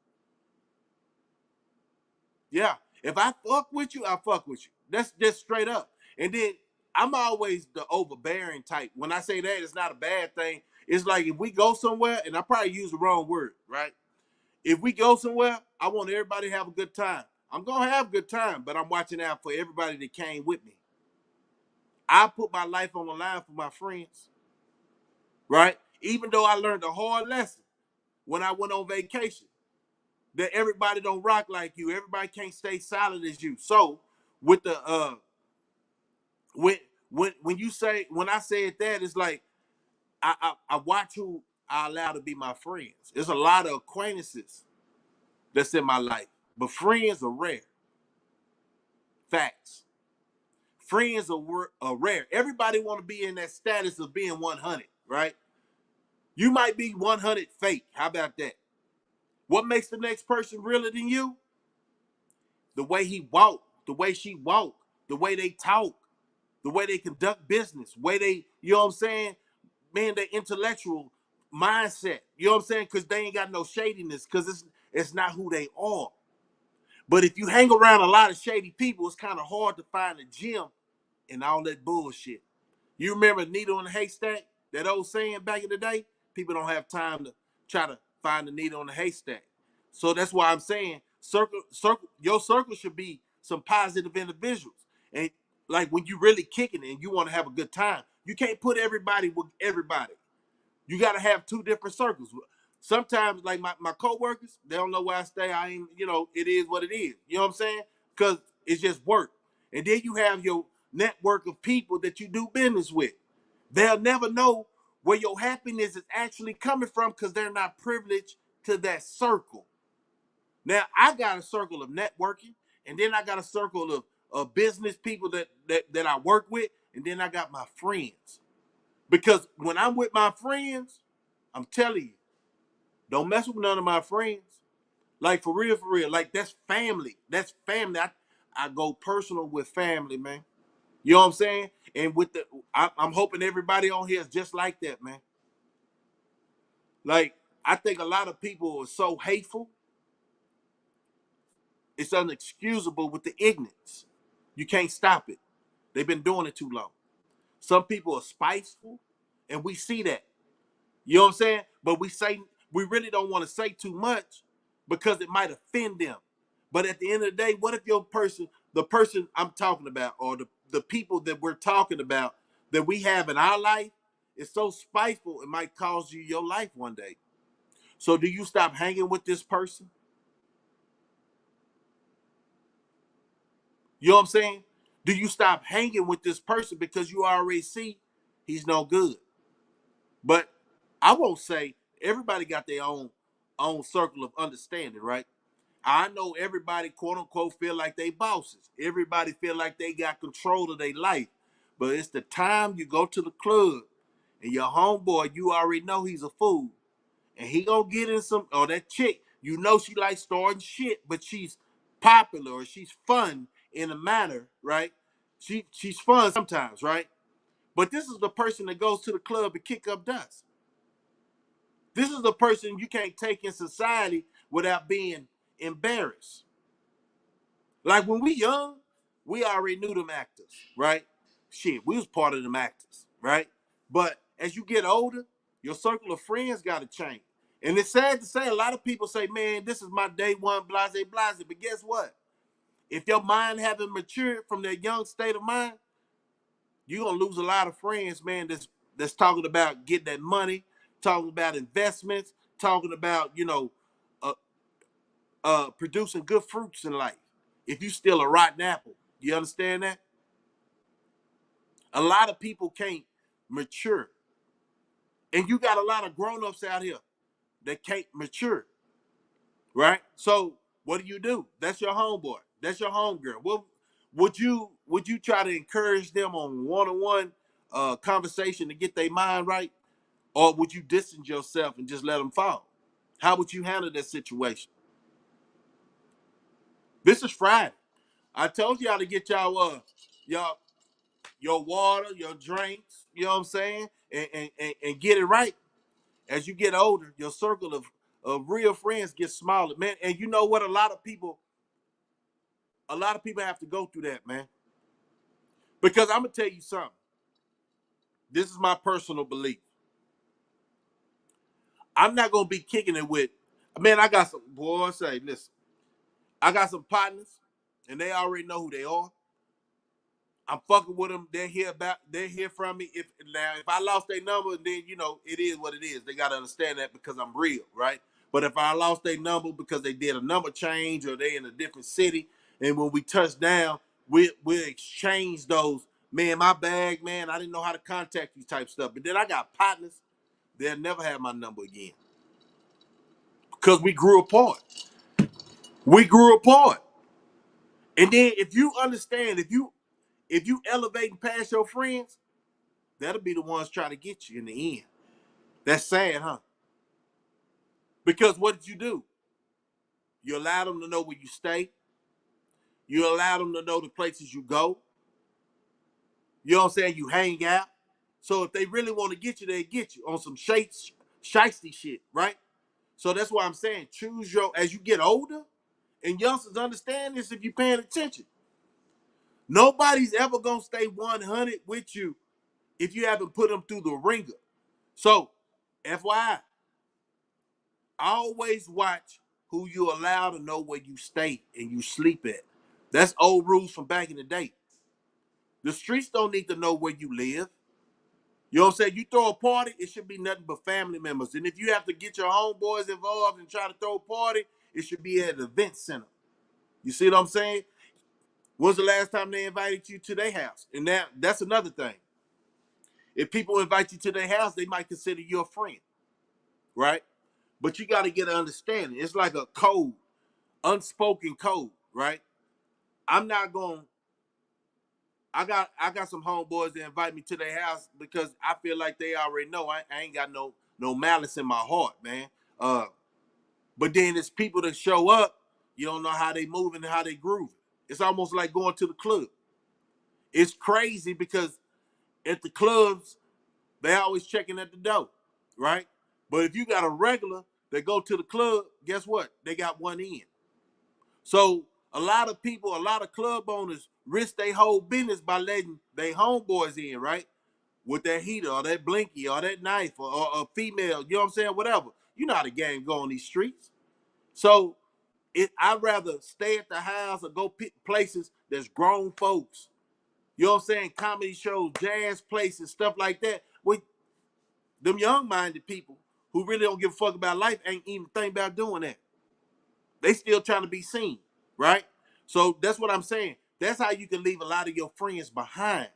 Yeah. If I fuck with you, I fuck with you. That's just straight up. And then I'm always the overbearing type. When I say that, it's not a bad thing. It's like if we go somewhere, and I probably use the wrong word, right? If we go somewhere, I want everybody to have a good time. I'm gonna have a good time, but I'm watching out for everybody that came with me. I put my life on the line for my friends, right? Even though I learned a hard lesson when I went on vacation, that everybody don't rock like you. Everybody can't stay solid as you. So with the when when I said that, it's like I watch who I allow to be my friends. There's a lot of acquaintances that's in my life, but friends are rare. Facts. Friends are rare. Everybody want to be in that status of being 100, right? You might be 100 fake. How about that? What makes the next person realer than you? The way he walk, the way she walk, the way they talk, the way they conduct business, way they, you know what I'm saying? Man, their intellectual mindset. You know what I'm saying? Because they ain't got no shadiness, because it's not who they are. But if you hang around a lot of shady people, it's kind of hard to find a gem in all that bullshit. You remember needle in the haystack? That old saying back in the day? People don't have time to try to find the needle in the haystack. So that's why I'm saying your circle should be some positive individuals. And like when you really kicking it and you want to have a good time, you can't put everybody with everybody. You got to have two different circles. Sometimes, like my coworkers, they don't know where I stay. I ain't, it is what it is. You know what I'm saying? Because it's just work. And then you have your network of people that you do business with. They'll never know where your happiness is actually coming from because they're not privileged to that circle. Now, I got a circle of networking, and then I got a circle of business people that I work with, and then I got my friends. Because when I'm with my friends, I'm telling you, don't mess with none of my friends. Like for real. Like that's family. That's family. I go personal with family, man. You know what I'm saying? And I'm hoping everybody on here is just like that, man. Like I think a lot of people are so hateful. It's unexcusable with the ignorance. You can't stop it. They've been doing it too long. Some people are spiteful, and we see that. You know what I'm saying? But we really don't want to say too much because it might offend them. But at the end of the day, what if the person I'm talking about, or the people that we're talking about that we have in our life is so spiteful, it might cause you your life one day. So do you stop hanging with this person? You know what I'm saying? Do you stop hanging with this person because you already see he's no good? But I won't say everybody got their own circle of understanding, right? I know everybody, quote unquote, feel like they bosses. Everybody feel like they got control of their life. But it's the time you go to the club and your homeboy, you already know he's a fool. And he gonna get in some, or that chick, you know she likes starting shit, but she's popular or she's fun in a manner, right? She's fun sometimes, right? But this is the person that goes to the club and kick up dust. This is the person you can't take in society without being embarrassed. Like when we young, we already knew them actors, right? Shit, we was part of them actors, right? But as you get older, your circle of friends got to change. And it's sad to say, a lot of people say, man, this is my day one, blase, blase. But guess what? If your mind haven't matured from that young state of mind, you're gonna lose a lot of friends, man, that's talking about getting that money, talking about investments, talking about, uh, producing good fruits in life. If you still a rotten apple, you understand that? A lot of people can't mature. And you got a lot of grown-ups out here that can't mature, right? So what do? That's your homeboy. That's your homegirl. Well, would you try to encourage them on one-on-one conversation to get their mind right? Or would you distance yourself and just let them fall? How would you handle that situation? This is Friday. I told y'all to get y'all your water, your drinks, you know what I'm saying? And get it right. As you get older, your circle of real friends gets smaller, man. And you know what? A lot of people have to go through that, man. Because I'm gonna tell you something. This is my personal belief. I'm not gonna be kicking it with, man. I got some boys. Say, listen, I got some partners, and they already know who they are. I'm fucking with them. They're here from me. If I lost their number, then it is what it is. They gotta understand that because I'm real, right? But if I lost their number because they did a number change or they in a different city, and when we touch down, we'll exchange those. Man, my bag, man, I didn't know how to contact you type stuff. But then I got partners, they'll never have my number again. Because we grew apart. We grew apart. And then if you understand, if you elevating past your friends, that'll be the ones trying to get you in the end. That's sad, huh? Because what did you do? You allowed them to know where you stay. You allowed them to know the places you go. You know what I'm saying? You hang out. So if they really want to get you, they get you on some shiesty shit, right? So that's why I'm saying as you get older, and youngsters understand this if you're paying attention. Nobody's ever gonna stay 100 with you if you haven't put them through the ringer. So, FYI, always watch who you allow to know where you stay and you sleep at. That's old rules from back in the day. The streets don't need to know where you live. You know what I'm saying? You throw a party, it should be nothing but family members. And if you have to get your homeboys involved and try to throw a party, it should be at an event center. You see what I'm saying? When's the last time they invited you to their house? And that's another thing. If people invite you to their house, they might consider you a friend, right? But you got to get an understanding. It's like a code, unspoken code, right? I'm not going. I got some homeboys that invite me to their house because I feel like they already know I ain't got no malice in my heart, man. But then it's people that show up, you don't know how they moving and how they grooving. It's almost like going to the club. It's crazy because at the clubs they always checking at the door, right? But if you got a regular that go to the club, guess what? They got one in. So a lot of people, a lot of club owners risk their whole business by letting their homeboys in, right? with that heater or that blinky or that knife or a female, you know what I'm saying? Whatever. You know how the game go on these streets. So I'd rather stay at the house or go pick places that's grown folks. You know what I'm saying? Comedy shows, jazz places, stuff like that. With them young-minded people who really don't give a fuck about life ain't even think about doing that. They still trying to be seen, right? So that's what I'm saying. That's how you can leave a lot of your friends behind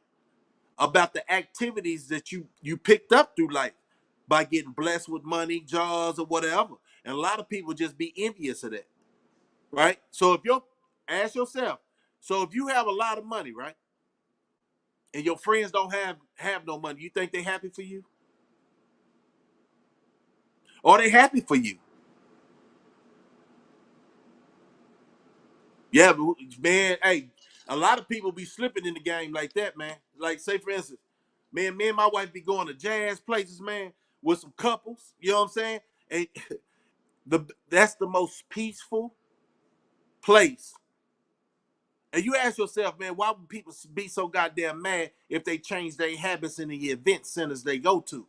about the activities that you picked up through life by getting blessed with money, jobs, or whatever. And a lot of people just be envious of that, right? So if you ask yourself, so if you have a lot of money, right, and your friends don't have no money, you think they happy for you? Or they happy for you? Yeah, but man, hey, a lot of people be slipping in the game like that, man. Like, say for instance, man, me and my wife be going to jazz places, man, with some couples. You know what I'm saying? And that's the most peaceful place. And you ask yourself, man, why would people be so goddamn mad if they change their habits in the event centers they go to?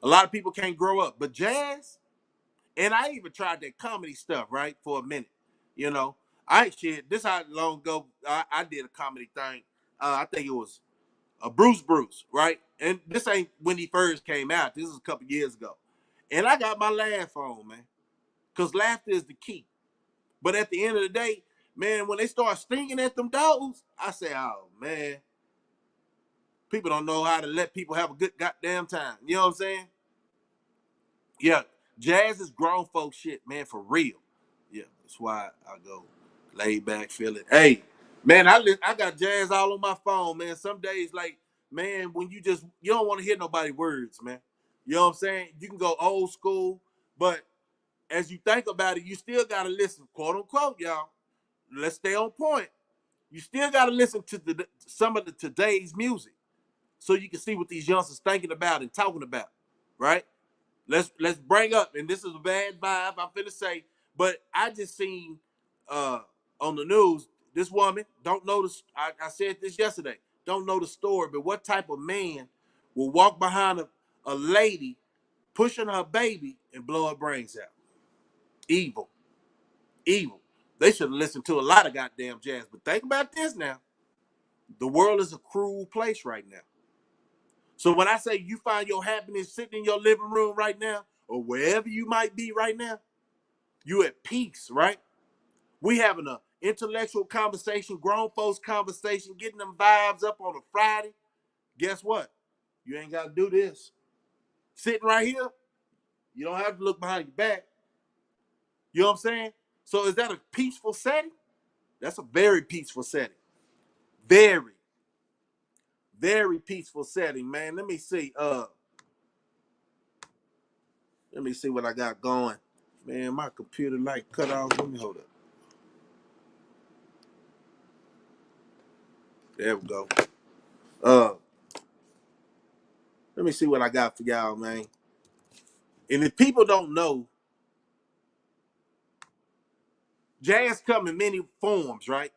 A lot of people can't grow up, but jazz, and I even tried that comedy stuff, right, for a minute. You know, I ain't shit. This how long ago I did a comedy thing. I think it was a Bruce, right? And this ain't when he first came out. This is a couple years ago. And I got my laugh on, man, because laughter is the key. But at the end of the day, man, when they start stinging at them dogs, I say, oh, man, people don't know how to let people have a good goddamn time. You know what I'm saying? Yeah, jazz is grown folk shit, man, for real. Yeah, that's why I go laid back, feeling. Hey, man, I got jazz all on my phone, man. Some days, like, man, when you don't want to hear nobody words, man. You know what I'm saying? You can go old school, but as you think about it, you still gotta listen, quote unquote, y'all. Let's stay on point. You still gotta listen to some of the today's music so you can see what these youngsters thinking about and talking about, right? Let's bring up, and this is a bad vibe I'm finna say, but I just seen on the news this woman don't know the. I said this yesterday. Don't know the story, but what type of man will walk behind a lady pushing her baby and blow her brains out? Evil, evil. They should have listened to a lot of goddamn jazz. But think about this now. The world is a cruel place right now. So when I say you find your happiness sitting in your living room right now, or wherever you might be right now, you at peace, right? We having an intellectual conversation, grown folks conversation, getting them vibes up on a Friday. Guess what? You ain't got to do this. Sitting right here, you don't have to look behind your back. You know what I'm saying? So is that a peaceful setting? That's a very peaceful setting. Very, very peaceful setting, man. Let me see. Let me see what I got going. Man, my computer light cut off. Let me hold up. There we go. Uh, Let me see what I got for y'all, man. And if people don't know, jazz comes in many forms, right?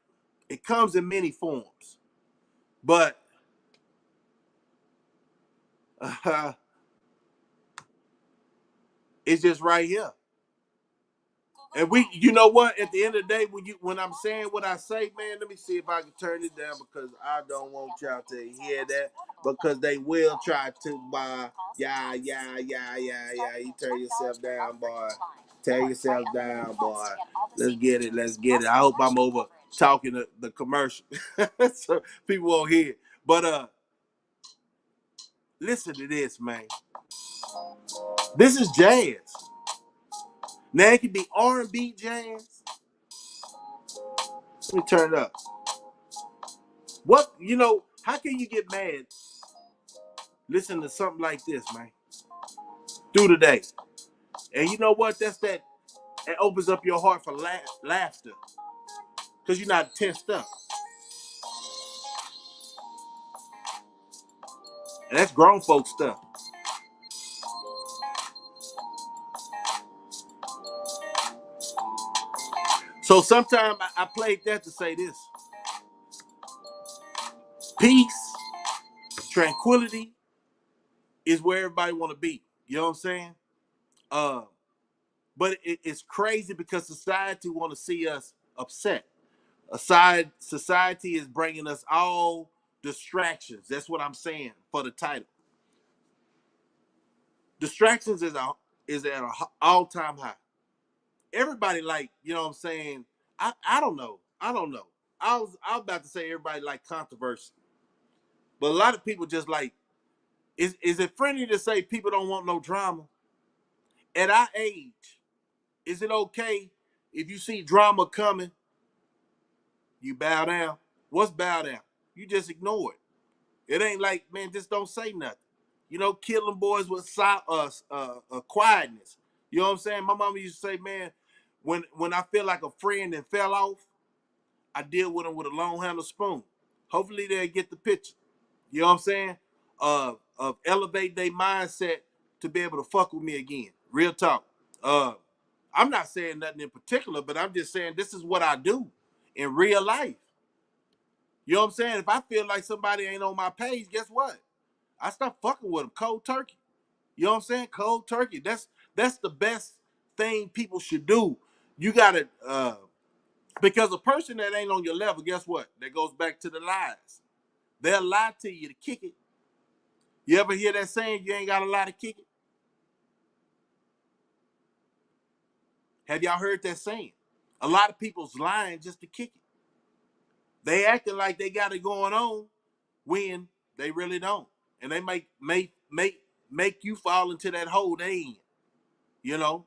It comes in many forms, but it's just right here. And you know what? At the end of the day, when I'm saying what I say, man, let me see if I can turn it down because I don't want y'all to hear that because they will try to buy. Yeah. You turn yourself down, boy. Tear yourself down, boy. Let's get it. I hope I'm over talking the commercial so people won't hear it. But listen to this, man. This is jazz. Now it can be R&B jazz. Let me turn it up. What how can you get mad listening to something like this, man? Through the day. And you know what? It opens up your heart for laughter. Because you're not tensed up. And that's grown folk stuff. So sometimes I played that to say this. Peace Tranquility is where everybody want to be. You know what I'm saying? Uh, but it's crazy because society want to see us upset. Society is bringing us all distractions. That's what I'm saying for the title. Distractions is at an all-time high. Everybody like, you know what I'm saying? I don't know. I don't know. I was about to say everybody like controversy, but a lot of people just like. Is it friendly to say people don't want no drama? At our age, is it okay if you see drama coming, you bow down? What's bow down? You just ignore it. It ain't like, man, just don't say nothing. You know, killing boys with quietness. You know what I'm saying? My mama used to say, man, when I feel like a friend and fell off, I deal with them with a long handle spoon. Hopefully they'll get the picture. You know what I'm saying? Of elevate their mindset to be able to fuck with me again. Real talk. I'm not saying nothing in particular, but I'm just saying this is what I do in real life. You know what I'm saying? If I feel like somebody ain't on my page, guess what? I start fucking with them cold turkey. You know what I'm saying? Cold turkey. That's the best thing people should do. You gotta because a person that ain't on your level, guess what? That goes back to the lies. They'll lie to you to kick it. You ever hear that saying, you ain't got a lie to kick it? Have y'all heard that saying? A lot of people's lying just to kick it. They acting like they got it going on when they really don't. And they make you fall into that hole they in. You know?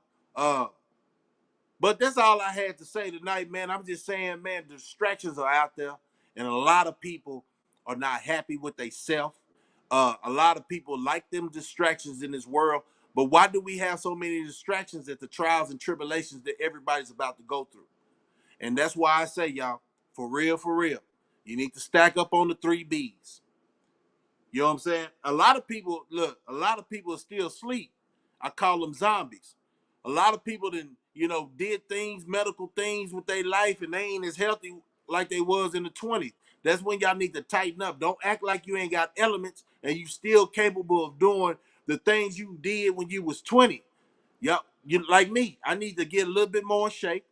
But that's all I had to say tonight, man. I'm just saying, man, distractions are out there, and a lot of people are not happy with themselves. A lot of people like them distractions in this world, but why do we have so many distractions at the trials and tribulations that everybody's about to go through? And that's why I say, y'all, for real, you need to stack up on the 3 B's. You know what I'm saying? A lot of people, look, a lot of people are still asleep. I call them zombies. A lot of people did things, medical things with their life, and they ain't as healthy like they was in the 20s. That's when y'all need to tighten up. Don't act like you ain't got elements and you still capable of doing the things you did when you was 20. Yep, you like me. I need to get a little bit more in shape.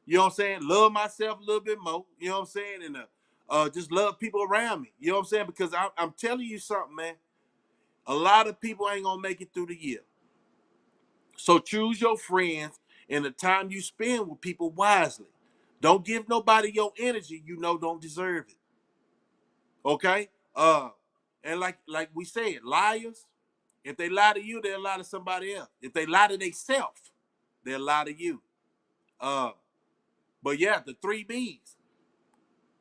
You know what I'm saying? Love myself a little bit more. You know what I'm saying? And just love people around me. You know what I'm saying? Because I'm telling you something, man. A lot of people ain't gonna make it through the year. So choose your friends and the time you spend with people wisely. Don't give nobody your energy you know don't deserve it. Okay? And like we said, liars, if they lie to you, they'll lie to somebody else. If they lie to themselves, they'll lie to you. Uh, but yeah, the 3 B's.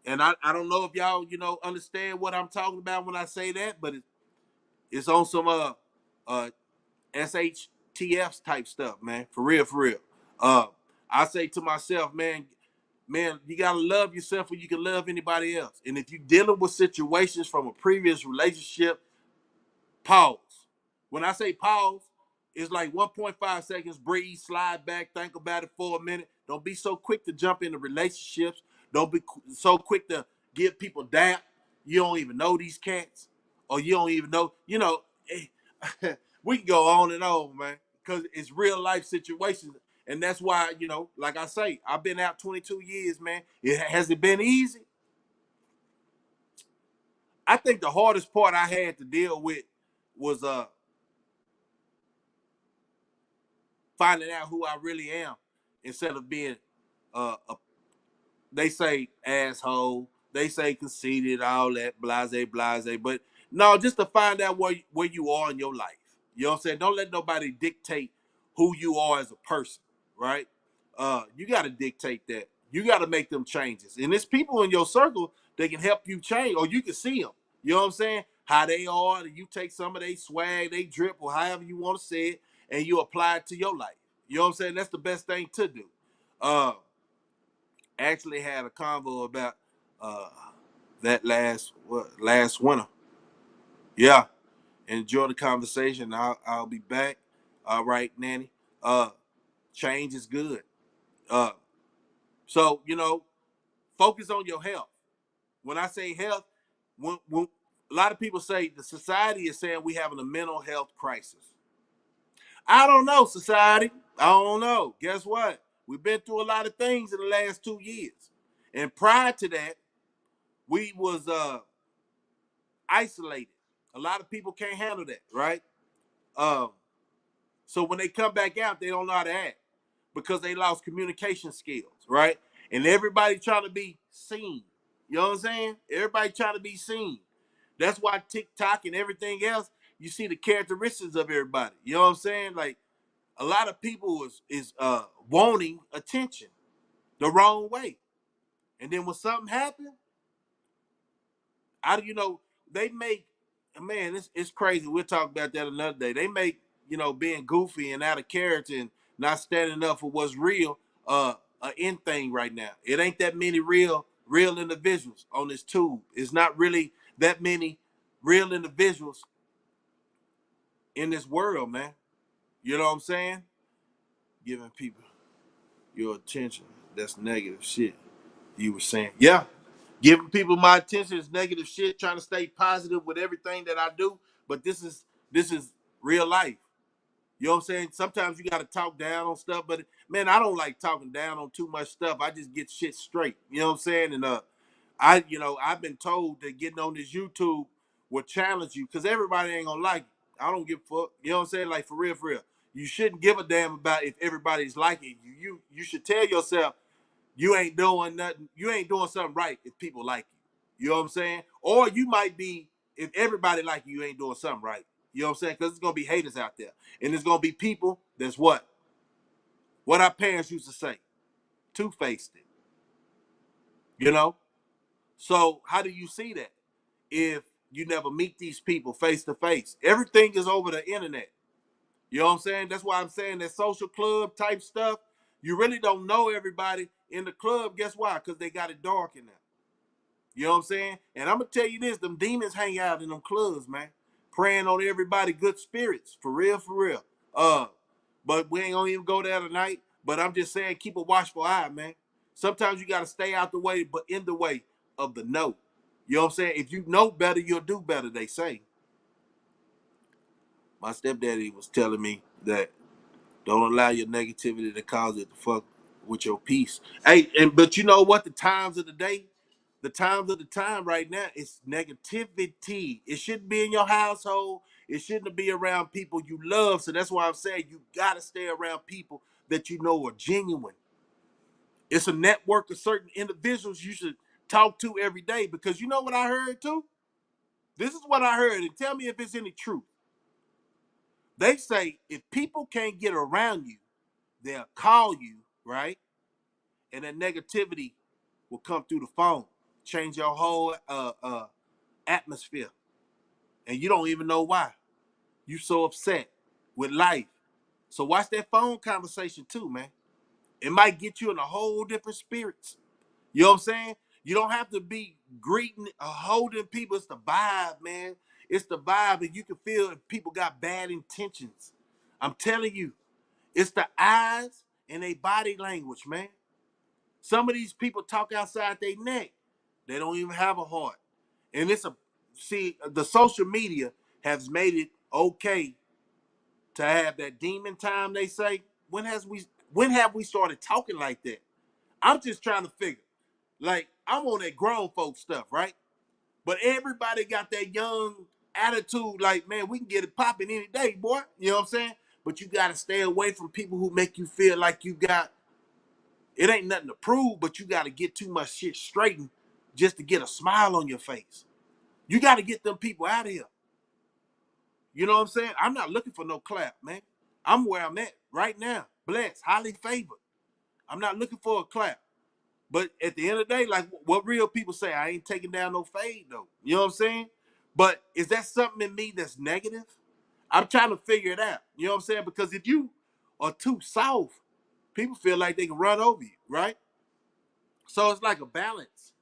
And I don't know if y'all, understand what I'm talking about when I say that, but it's on some SHTFs type stuff, man. For real, for real. Uh, I say to myself, man, you gotta love yourself or you can love anybody else. And if you're dealing with situations from a previous relationship, pause. When I say pause, it's like 1.5 seconds, breathe, slide back, think about it for a minute. Don't be so quick to jump into relationships. Don't be so quick to give people dap. You don't even know these cats, or you don't even know, we can go on and on, man, because it's real life situations. And that's why, like I say, I've been out 22 years, man. Has it been easy? I think the hardest part I had to deal with was finding out who I really am instead of being they say asshole, they say conceited, all that blase. But no, just to find out where you are in your life. You know what I'm saying? Don't let nobody dictate who you are as a person, right? You got to dictate that. You got to make them changes. And there's people in your circle that can help you change, or you can see them. You know what I'm saying? How they are, and you take some of their swag, they drip, or however you want to say it, and you apply it to your life. You know what I'm saying? That's the best thing to do. Uh, actually had a convo about uh, that last winter. Yeah, enjoy the conversation. I'll be back. All right, Nanny. Change is good. Uh, so focus on your health. When I say health, when A lot of people say the society is saying we having a mental health crisis. I don't know, society. I don't know. Guess what? We've been through a lot of things in the last 2 years. And prior to that, we was isolated. A lot of people can't handle that, right? Um, so when they come back out, they don't know how to act because they lost communication skills, right? And everybody trying to be seen. You know what I'm saying? Everybody trying to be seen. That's why TikTok and everything else, you see the characteristics of everybody. You know what I'm saying? Like a lot of people is wanting attention the wrong way. And then when something happens, I you know, they make man, it's crazy. We'll talk about that another day. They make, being goofy and out of character and not standing up for what's real, a in thing right now. It ain't that many real individuals on this tube. It's not really that many real individuals in this world, man. You know what I'm saying? Giving people your attention. That's negative shit. You were saying. Yeah. Giving people my attention is negative shit, trying to stay positive with everything that I do. But this is real life. You know what I'm saying? Sometimes you gotta talk down on stuff, but man, I don't like talking down on too much stuff. I just get shit straight. You know what I'm saying? And I've been told that getting on this YouTube will challenge you because everybody ain't gonna like it. I don't give a fuck. You know what I'm saying? Like for real, for real. You shouldn't give a damn about if everybody's liking you. You should tell yourself you ain't doing nothing. You ain't doing something right if people like you. You know what I'm saying? Or you might be, if everybody like you ain't doing something right. You know what I'm saying? Because there's going to be haters out there. And there's going to be people that's what? What our parents used to say. Two-faced it. You know? So how do you see that? If you never meet these people face to face. Everything is over the internet. You know what I'm saying? That's why I'm saying that social club type stuff, you really don't know everybody in the club. Guess why? Because they got it dark in there. You know what I'm saying? And I'm gonna tell you this: them demons hang out in them clubs, man. Praying on everybody good spirits, for real, for real. But we ain't gonna even go there tonight. But I'm just saying, keep a watchful eye, man. Sometimes you gotta stay out the way, but in the way of the know. You know what I'm saying? If you know better, you'll do better, they say. My stepdaddy was telling me that don't allow your negativity to cause it to fuck with your peace. Hey, but you know what? The times of the time right now, it's negativity. It shouldn't be in your household. It shouldn't be around people you love. So that's why I'm saying you gotta stay around people that you know are genuine. It's a network of certain individuals you should talk to every day because you know what I heard too? This is what I heard, and tell me if it's any truth. They say if people can't get around you, they'll call you, right? And that negativity will come through the phone, change your whole atmosphere, and you don't even know why. You so upset with life. So watch that phone conversation too, man. It might get you in a whole different spirits. You know what I'm saying? You don't have to be greeting, holding people. It's the vibe, man. It's the vibe, and you can feel if people got bad intentions. I'm telling you, it's the eyes and their body language, man. Some of these people talk outside their neck. They don't even have a heart. And the social media has made it okay to have that demon time, they say. When have we started talking like that? I'm just trying to figure. Like, I'm on that grown folk stuff, right? But everybody got that young attitude, like, man, we can get it popping any day, boy. You know what I'm saying? But you gotta stay away from people who make you feel like you got it ain't nothing to prove, but you gotta get too much shit straightened just to get a smile on your face. You gotta get them people out of here. You know what I'm saying? I'm not looking for no clap, man. I'm where I'm at right now. Blessed, highly favored. I'm not looking for a clap. But at the end of the day, like what real people say, I ain't taking down no fade though. You know what I'm saying? But is that something in me that's negative? I'm trying to figure it out. You know what I'm saying? Because if you are too soft, people feel like they can run over you, right? So it's like a balanced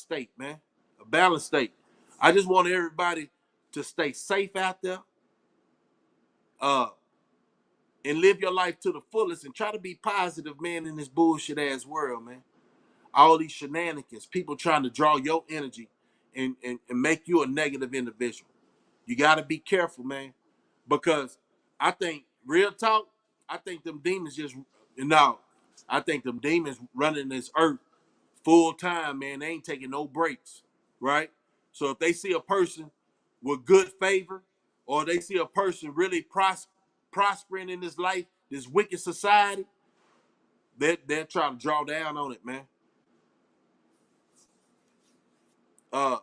state, man. A balanced state. I just want everybody to stay safe out there, uh, and live your life to the fullest and try to be positive, man, in this bullshit ass world, man. All these shenanigans, people trying to draw your energy and make you a negative individual. You got to be careful, man, because I think real talk. I think them demons just I think them demons running this earth full time, man. They ain't taking no breaks, right? So if they see a person with good favor, or they see a person really prospering in this life, this wicked society, they're trying to draw down on it, man. Uh,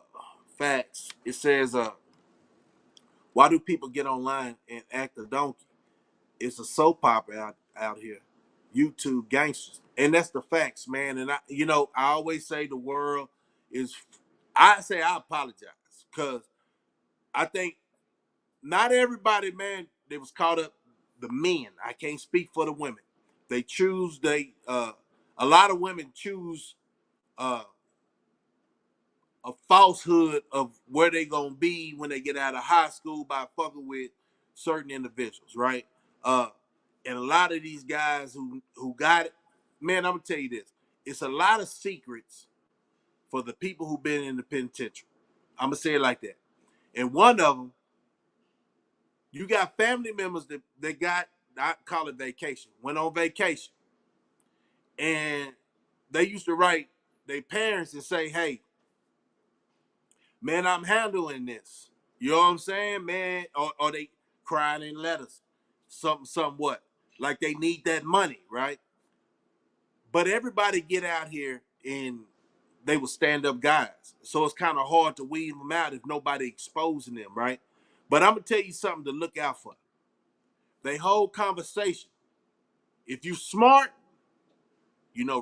Facts. It says, why do people get online and act a donkey? It's a soap opera out here. YouTube gangsters. And that's the facts, man. And I always say the world is I apologize because I think not everybody, man, they was caught up the men. I can't speak for the women. They choose a lot of women choose uh a falsehood of where they gonna be when they get out of high school by fucking with certain individuals, right? Uh, and a lot of these guys who got it, man, I'm gonna tell you this: it's a lot of secrets for the people who've been in the penitentiary. I'm gonna say it like that. And one of them, you got family members that got, I call it vacation, went on vacation, and they used to write their parents and say, "Hey, man, I'm handling this." You know what I'm saying, man? Or they crying in letters, somewhat. Like they need that money, right? But everybody get out here and they were stand-up guys. So it's kind of hard to weed them out if nobody exposing them, right? But I'm gonna tell you something to look out for. They whole conversation. If you smart,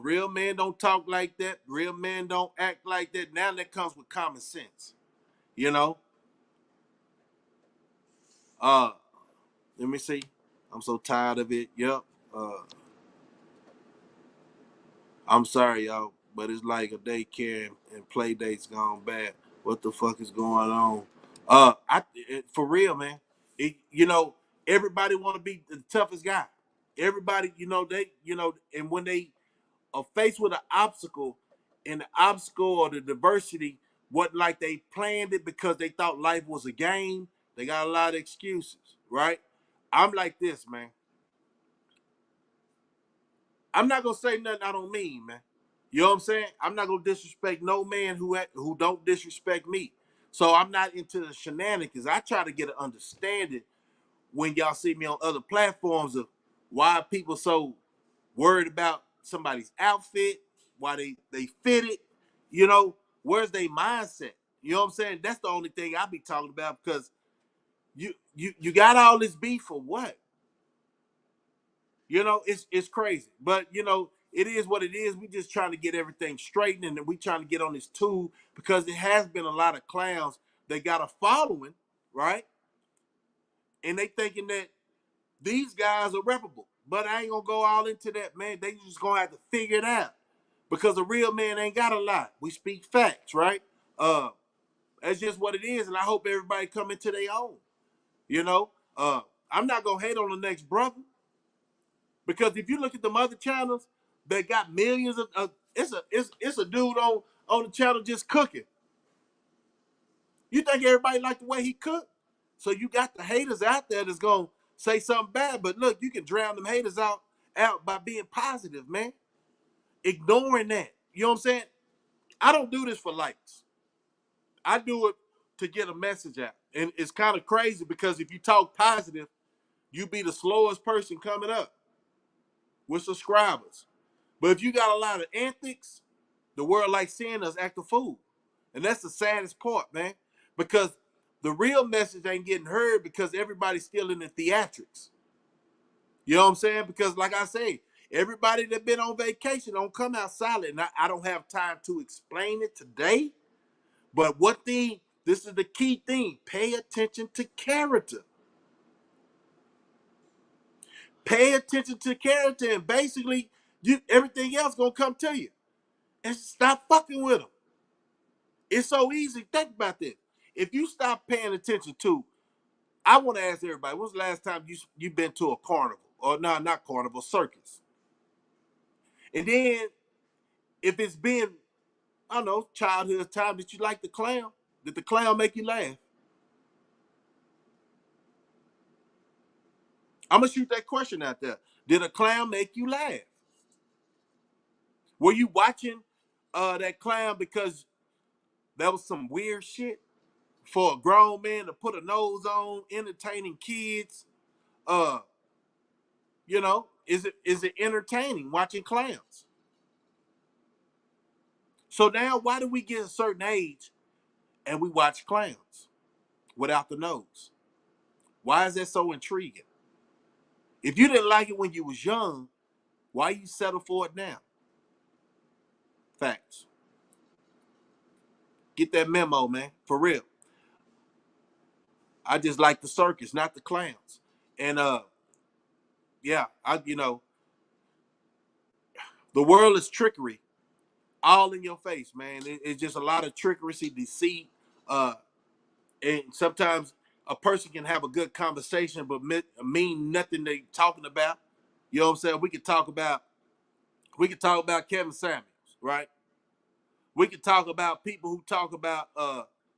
real men don't talk like that. Real men don't act like that. Now that comes with common sense. You know? Uh Let me see. I'm so tired of it. Yep. Uh, I'm sorry, y'all, but it's like a daycare and play dates gone bad. What the fuck is going on? For real, man. Everybody want to be the toughest guy. Everybody, and when they are faced with an obstacle, and the obstacle or the diversity, what like they planned it because they thought life was a game. They got a lot of excuses, right? I'm like this, man. I'm not gonna say nothing I don't mean, man. You know what I'm saying? I'm not gonna disrespect no man who don't disrespect me. So I'm not into the shenanigans. I try to get an understanding when y'all see me on other platforms of why people so worried about somebody's outfit, why they fit it. Where's their mindset? You know what I'm saying? That's the only thing I be talking about because you got all this beef for what? It's crazy, but it is what it is. We just trying to get everything straightened, and we trying to get on this tool because it has been a lot of clowns that got a following, right? And they thinking that these guys are reputable, but I ain't gonna go all into that, man. They just gonna have to figure it out because a real man ain't got a lot. We speak facts, right? That's just what it is, and I hope everybody come into their own. You know, I'm not gonna hate on the next brother. Because if you look at them other channels that got millions of it's a dude on the channel just cooking. You think everybody like the way he cook? So you got the haters out there that's gonna say something bad, but look, you can drown them haters out by being positive, man. Ignoring that. You know what I'm saying? I don't do this for likes. I do it to get a message out. And it's kind of crazy because if you talk positive, you be the slowest person coming up with subscribers. But if you got a lot of ethics, the world likes seeing us act a fool. And that's the saddest part, man. Because the real message ain't getting heard because everybody's still in the theatrics. You know what I'm saying? Because like I say, everybody that been on vacation don't come out solid. And I don't have time to explain it today. But this is the key thing. Pay attention to character. Pay attention to character, and basically everything else gonna come to you. And stop fucking with them. It's so easy. Think about this. If you stop paying attention to, I want to ask everybody, when's the last time you been to a carnival? Or no, not carnival, circus. And then if it's been, I don't know, childhood time that you like the clown, Did the clown make you laugh? I'm gonna shoot that question out there. Did a clown make you laugh? Were you watching that clown because that was some weird shit for a grown man to put a nose on, entertaining kids? Uh, is it entertaining watching clowns? So now, why do we get a certain age and we watch clowns without the nose? Why is that so intriguing? If you didn't like it when you was young, why you settle for it now? Facts. Get that memo, man. For real. I just like the circus, not the clowns. And yeah, the world is trickery, all in your face, man. It's just a lot of trickery, deceit, uh, and sometimes a person can have a good conversation but mean nothing they talking about. You know what I'm saying? We could talk about Kevin Samuels, right? We could talk about people who talk about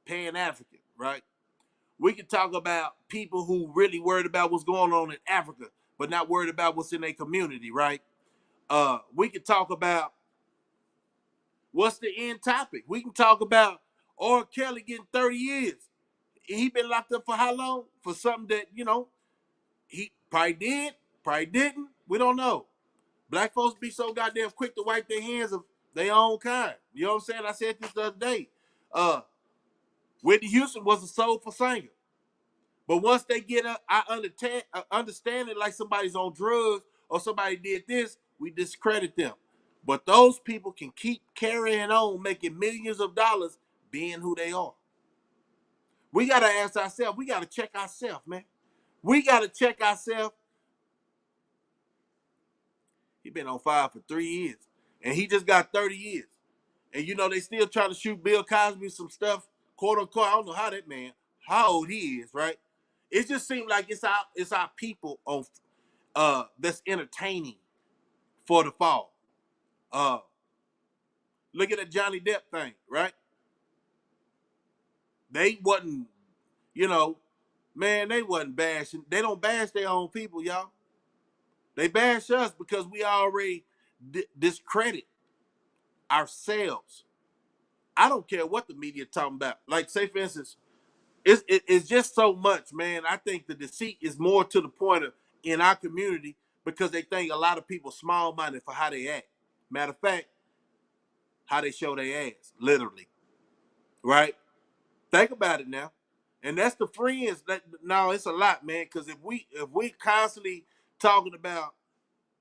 Pan African, right? We could talk about people who really worried about what's going on in Africa, but not worried about what's in their community, right? We could talk about what's the end topic. We can talk about R. Kelly getting 30 years. He been locked up for how long? For something that, he probably did, probably didn't. We don't know. Black folks be so goddamn quick to wipe their hands of their own kind. You know what I'm saying? I said this the other day. Whitney Houston was a soulful singer. But once they get understand it like somebody's on drugs or somebody did this, we discredit them. But those people can keep carrying on, making millions of dollars, being who they are. We got to ask ourselves. We got to check ourselves, man. We got to check ourselves. He been on fire for 3 years, and he just got 30 years. And they still trying to shoot Bill Cosby some stuff, quote unquote. I don't know how that man, how old he is, right? It just seems like it's our people on that's entertaining for the fall. Uh, Look at the Johnny Depp thing, right? They wasn't, you know, man, they wasn't bashing. They don't bash their own people, y'all. They bash us because we already discredit ourselves. I don't care what the media talking about. Like, say for instance, it's just so much, man. I think the deceit is more to the point of in our community because they think a lot of people small minded for how they act. Matter of fact, how they show their ass, literally, right? Think about it now, and that's the friends. That now it's a lot, man. Because if we constantly talking about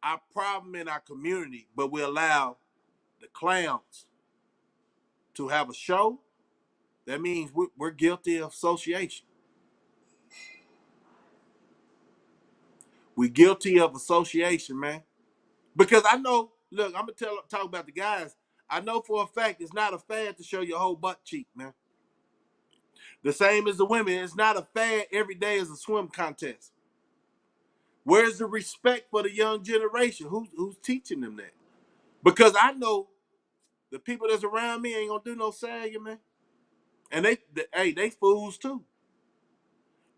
our problem in our community, but we allow the clowns to have a show, that means we're guilty of association. We're guilty of association, man. Because I know, look, I'm gonna talk about the guys. I know for a fact it's not a fad to show your whole butt cheek, man. The same as the women. It's not a fad every day as a swim contest. Where's the respect for the young generation? Who's teaching them that? Because I know the people that's around me ain't gonna do no sagging, man. And they fools too.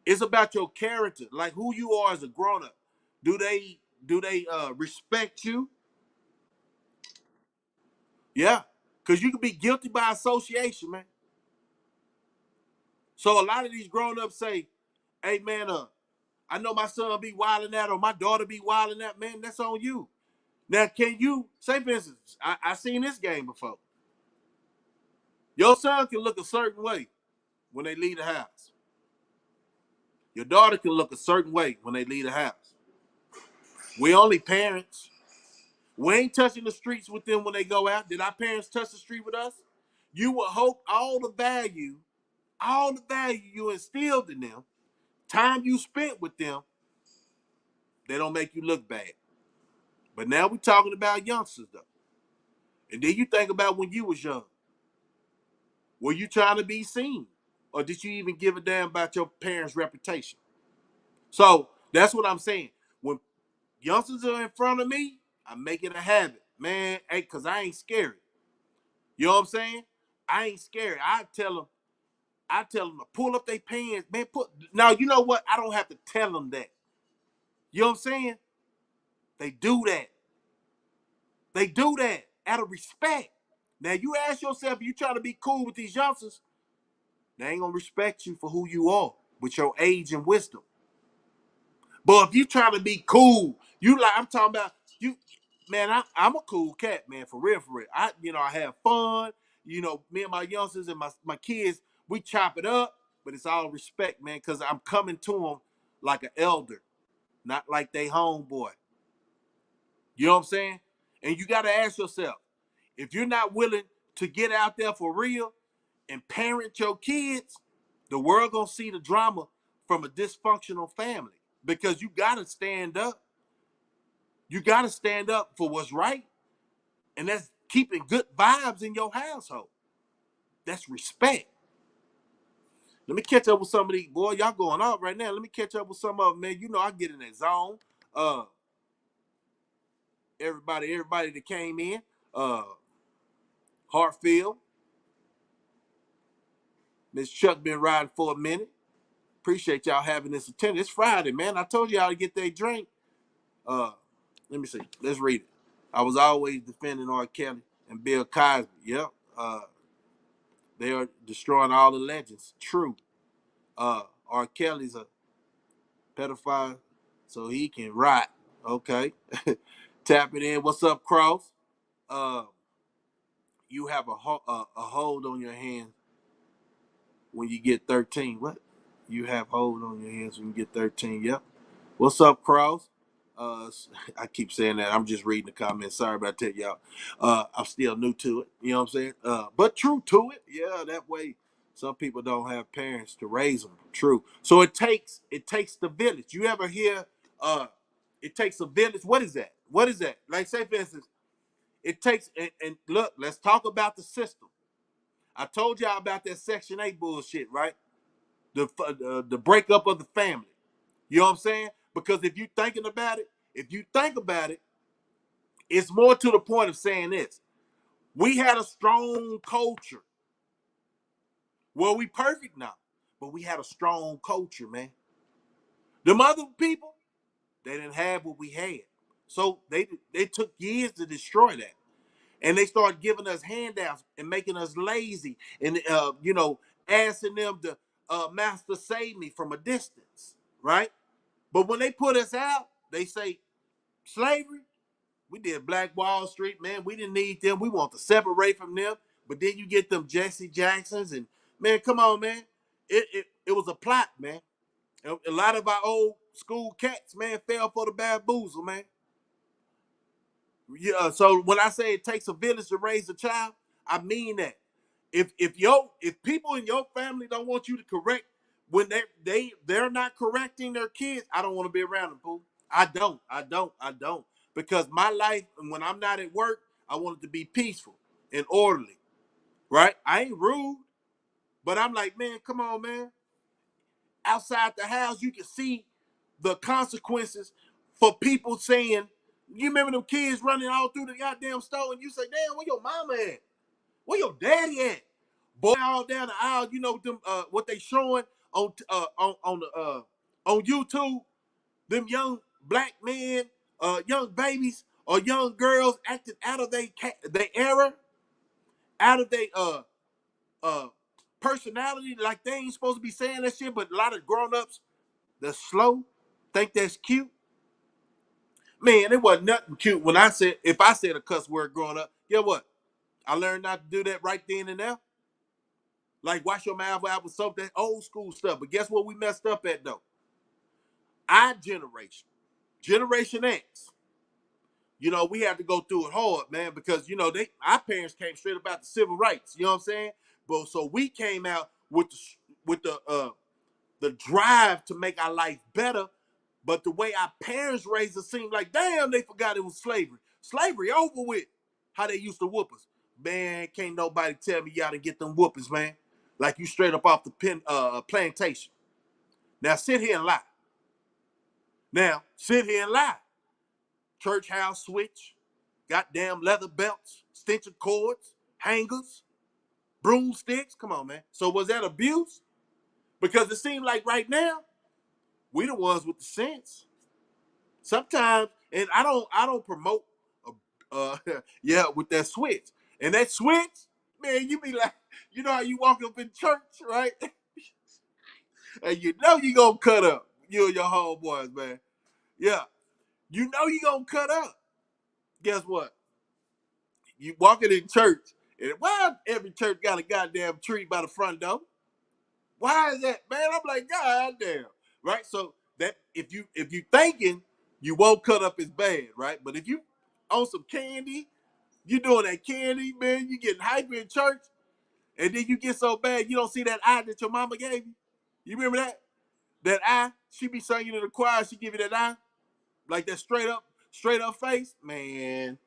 It's about your character, like who you are as a grown up. Do they respect you? Yeah, because you can be guilty by association, man. So a lot of these grown ups say, "Hey, man, I know my son be wilding out or my daughter be wilding out, man. That's on you." Now, can you say, for instance, I seen this game before. Your son can look a certain way when they leave the house. Your daughter can look a certain way when they leave the house. We only parents. We ain't touching the streets with them when they go out. Did our parents touch the street with us? You would hope all the value you instilled in them, time you spent with them, they don't make you look bad. But now we're talking about youngsters though. And then you think about when you was young. Were you trying to be seen? Or did you even give a damn about your parents' reputation? So that's what I'm saying. When youngsters are in front of me, I make it a habit. Man, hey, cause I ain't scary. You know what I'm saying? I ain't scary. I tell them, I tell them to pull up their pants, man. Now you know what? I don't have to tell them that. You know what I'm saying? They do that. They do that out of respect. Now you ask yourself, you trying to be cool with these youngsters, they ain't gonna respect you for who you are with your age and wisdom. But if you trying to be cool, you like I'm talking about you, man. I'm a cool cat, man, for real, for real. I have fun. Me and my youngsters and my kids, we chop it up, but it's all respect, man, because I'm coming to them like an elder, not like they homeboy. You know what I'm saying? And you got to ask yourself, if you're not willing to get out there for real and parent your kids, the world gonna see the drama from a dysfunctional family because you gotta stand up. You gotta stand up for what's right, and that's keeping good vibes in your household. That's respect. Let me catch up with some of these boy. Y'all going off right now. Let me catch up with some of them, man. I get in that zone. Uh, everybody that came in. Hartfield. Miss Chuck been riding for a minute. Appreciate y'all having this attendance. It's Friday, man. I told y'all to get that drink. Uh, Let me see. Let's read it. I was always defending R. Kelly and Bill Cosby. Yep. They are destroying all the legends. True. R. Kelly's a pedophile, so he can rot. Okay. Tap it in. What's up, Cross? Uh, you have a hold on your hands when you get 13. What? You have hold on your hands when you get 13. Yep. What's up, Cross? Uh, I keep saying that. I'm just reading the comments. Sorry, but I tell y'all, I'm still new to it. You know what I'm saying? But true to it. Yeah, that way. Some people don't have parents to raise them. True. So it takes the village. You ever hear? It takes a village. What is that? What is that? Like say for instance, it takes and look. Let's talk about the system. I told y'all about that Section 8 bullshit, right? The breakup of the family. You know what I'm saying? Because if you think about it, it's more to the point of saying this. We had a strong culture. Well, we perfect now, but we had a strong culture, man. Them other people, they didn't have what we had. So they took years to destroy that. And they started giving us handouts and making us lazy and asking them to master save me from a distance, right? But when they put us out, they say slavery. We did Black Wall Street, man. We didn't need them. We want to separate from them. But then you get them Jesse Jacksons and man, come on, man. It was a plot, man. A lot of our old school cats, man, fell for the bamboozle, man. Yeah. So when I say it takes a village to raise a child, I mean that. If people in your family don't want you to correct when they're not correcting their kids, I don't want to be around them, fool. I don't. Because my life, when I'm not at work, I want it to be peaceful and orderly, right? I ain't rude, but I'm like, man, come on, man. Outside the house, you can see the consequences for people saying, you remember them kids running all through the goddamn store, and you say, damn, where your mama at? Where your daddy at? Boy, all down the aisle, them what they showing on YouTube, them young black men, young babies or young girls acting out of their era, out of their uh personality, like they ain't supposed to be saying that shit, but a lot of grown-ups that's slow think that's cute. Man, it wasn't nothing cute when if I said a cuss word growing up, guess what? I learned not to do that right then and there. Like wash your mouth out with soap, that old school stuff. But guess what we messed up at though? Our generation, Generation X. We had to go through it hard, man, because our parents came straight about the civil rights. You know what I'm saying? But so we came out with the drive to make our life better. But the way our parents raised us seemed like, damn, they forgot it was slavery. Slavery over with. How they used to whoop us. Man, can't nobody tell me y'all to get them whoopings, man. Like you straight up off the plantation. Now sit here and lie. Now sit here and lie. Church house switch, goddamn leather belts, extension cords, hangers. broomsticks. Come on, man. So was that abuse? Because it seems like right now we the ones with the sense. Sometimes, and I don't promote, yeah, with that switch. And that switch, man, you be like, you know how you walk up in church, right? And you know you gonna cut up. You and your homeboys, man. Yeah, you know you gonna cut up. Guess what? You walking in church, and why every church got a goddamn tree by the front door? Why is that, man? I'm like, God damn, right? So that if you thinking you won't cut up as bad, right? But if you on some candy, you doing that candy, man, you getting hyper in church, and then you get so bad you don't see that eye that your mama gave you. You remember that? That eye, she be singing in the choir, she give you that eye, like that straight up face, man.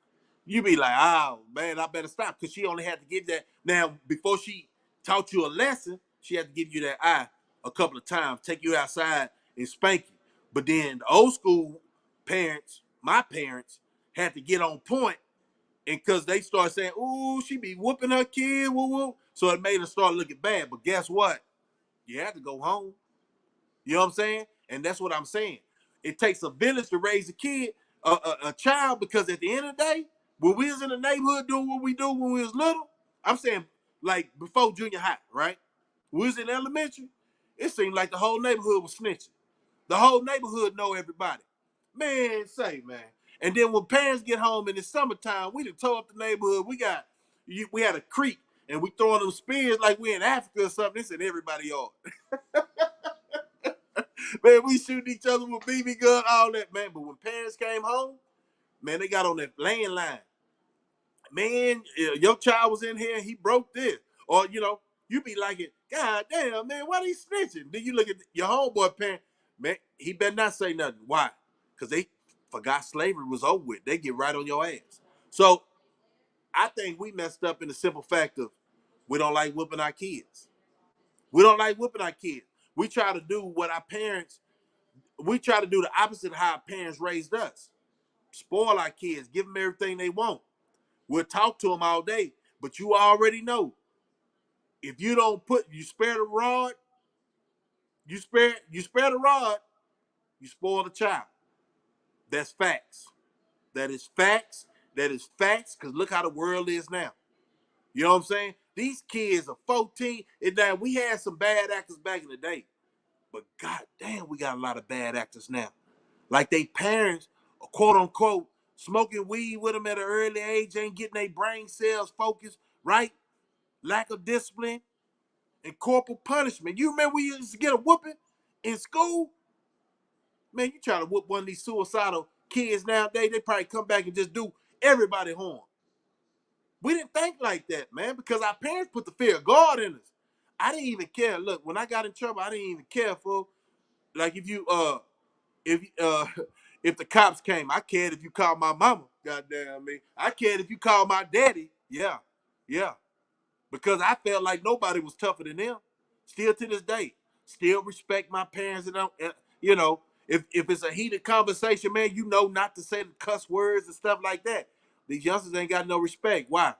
You be like, oh man, I better stop, because she only had to give that. Now, before she taught you a lesson, she had to give you that eye a couple of times, take you outside and spank you. But then the old school parents, my parents, had to get on point, and because they started saying, "Ooh, she be whooping her kid," woo woo, so it made her start looking bad. But guess what? You had to go home. You know what I'm saying? And that's what I'm saying. It takes a village to raise a kid, a child, because at the end of the day, when we was in the neighborhood doing what we do when we was little, I'm saying like before junior high, right? We was in elementary, it seemed like the whole neighborhood was snitching. The whole neighborhood know everybody. Man, say, man. And then when parents get home in the summertime, we done tore up the neighborhood. We had a creek, and we throwing them spears like we in Africa or something. This and everybody yard. Man, we shooting each other with BB gun, all that, man. But when parents came home, man, they got on that landline. Man, your child was in here, he broke this. Or, you be like, it, God damn, man, why they snitching? Then you look at your homeboy parent, man, he better not say nothing. Why? Because they forgot slavery was over with. They get right on your ass. So I think we messed up in the simple fact of we don't like whooping our kids. We don't like whooping our kids. We try to do what our parents we try to do the opposite of how our parents raised us. Spoil our kids, give them everything they want. We'll talk to them all day, but you already know if you don't you spare the rod, you spare the rod, you spoil the child. That's facts. That is facts. That is facts. Cause look how the world is now. You know what I'm saying? These kids are 14, and now we had some bad actors back in the day, but god damn, we got a lot of bad actors now. Like they parents, quote unquote, smoking weed with them at an early age, ain't getting their brain cells focused, right? Lack of discipline and corporal punishment. You remember we used to get a whooping in school? Man, you try to whoop one of these suicidal kids nowadays, they probably come back and just do everybody harm. We didn't think like that, man, because our parents put the fear of God in us. I didn't even care. Look, when I got in trouble, I didn't even care for, like, if if the cops came, I cared if you called my mama. Goddamn me, I cared if you called my daddy. Yeah, yeah, because I felt like nobody was tougher than them. Still to this day, still respect my parents. And you know, if it's a heated conversation, man, you know not to say the cuss words and stuff like that. These youngsters ain't got no respect. Why?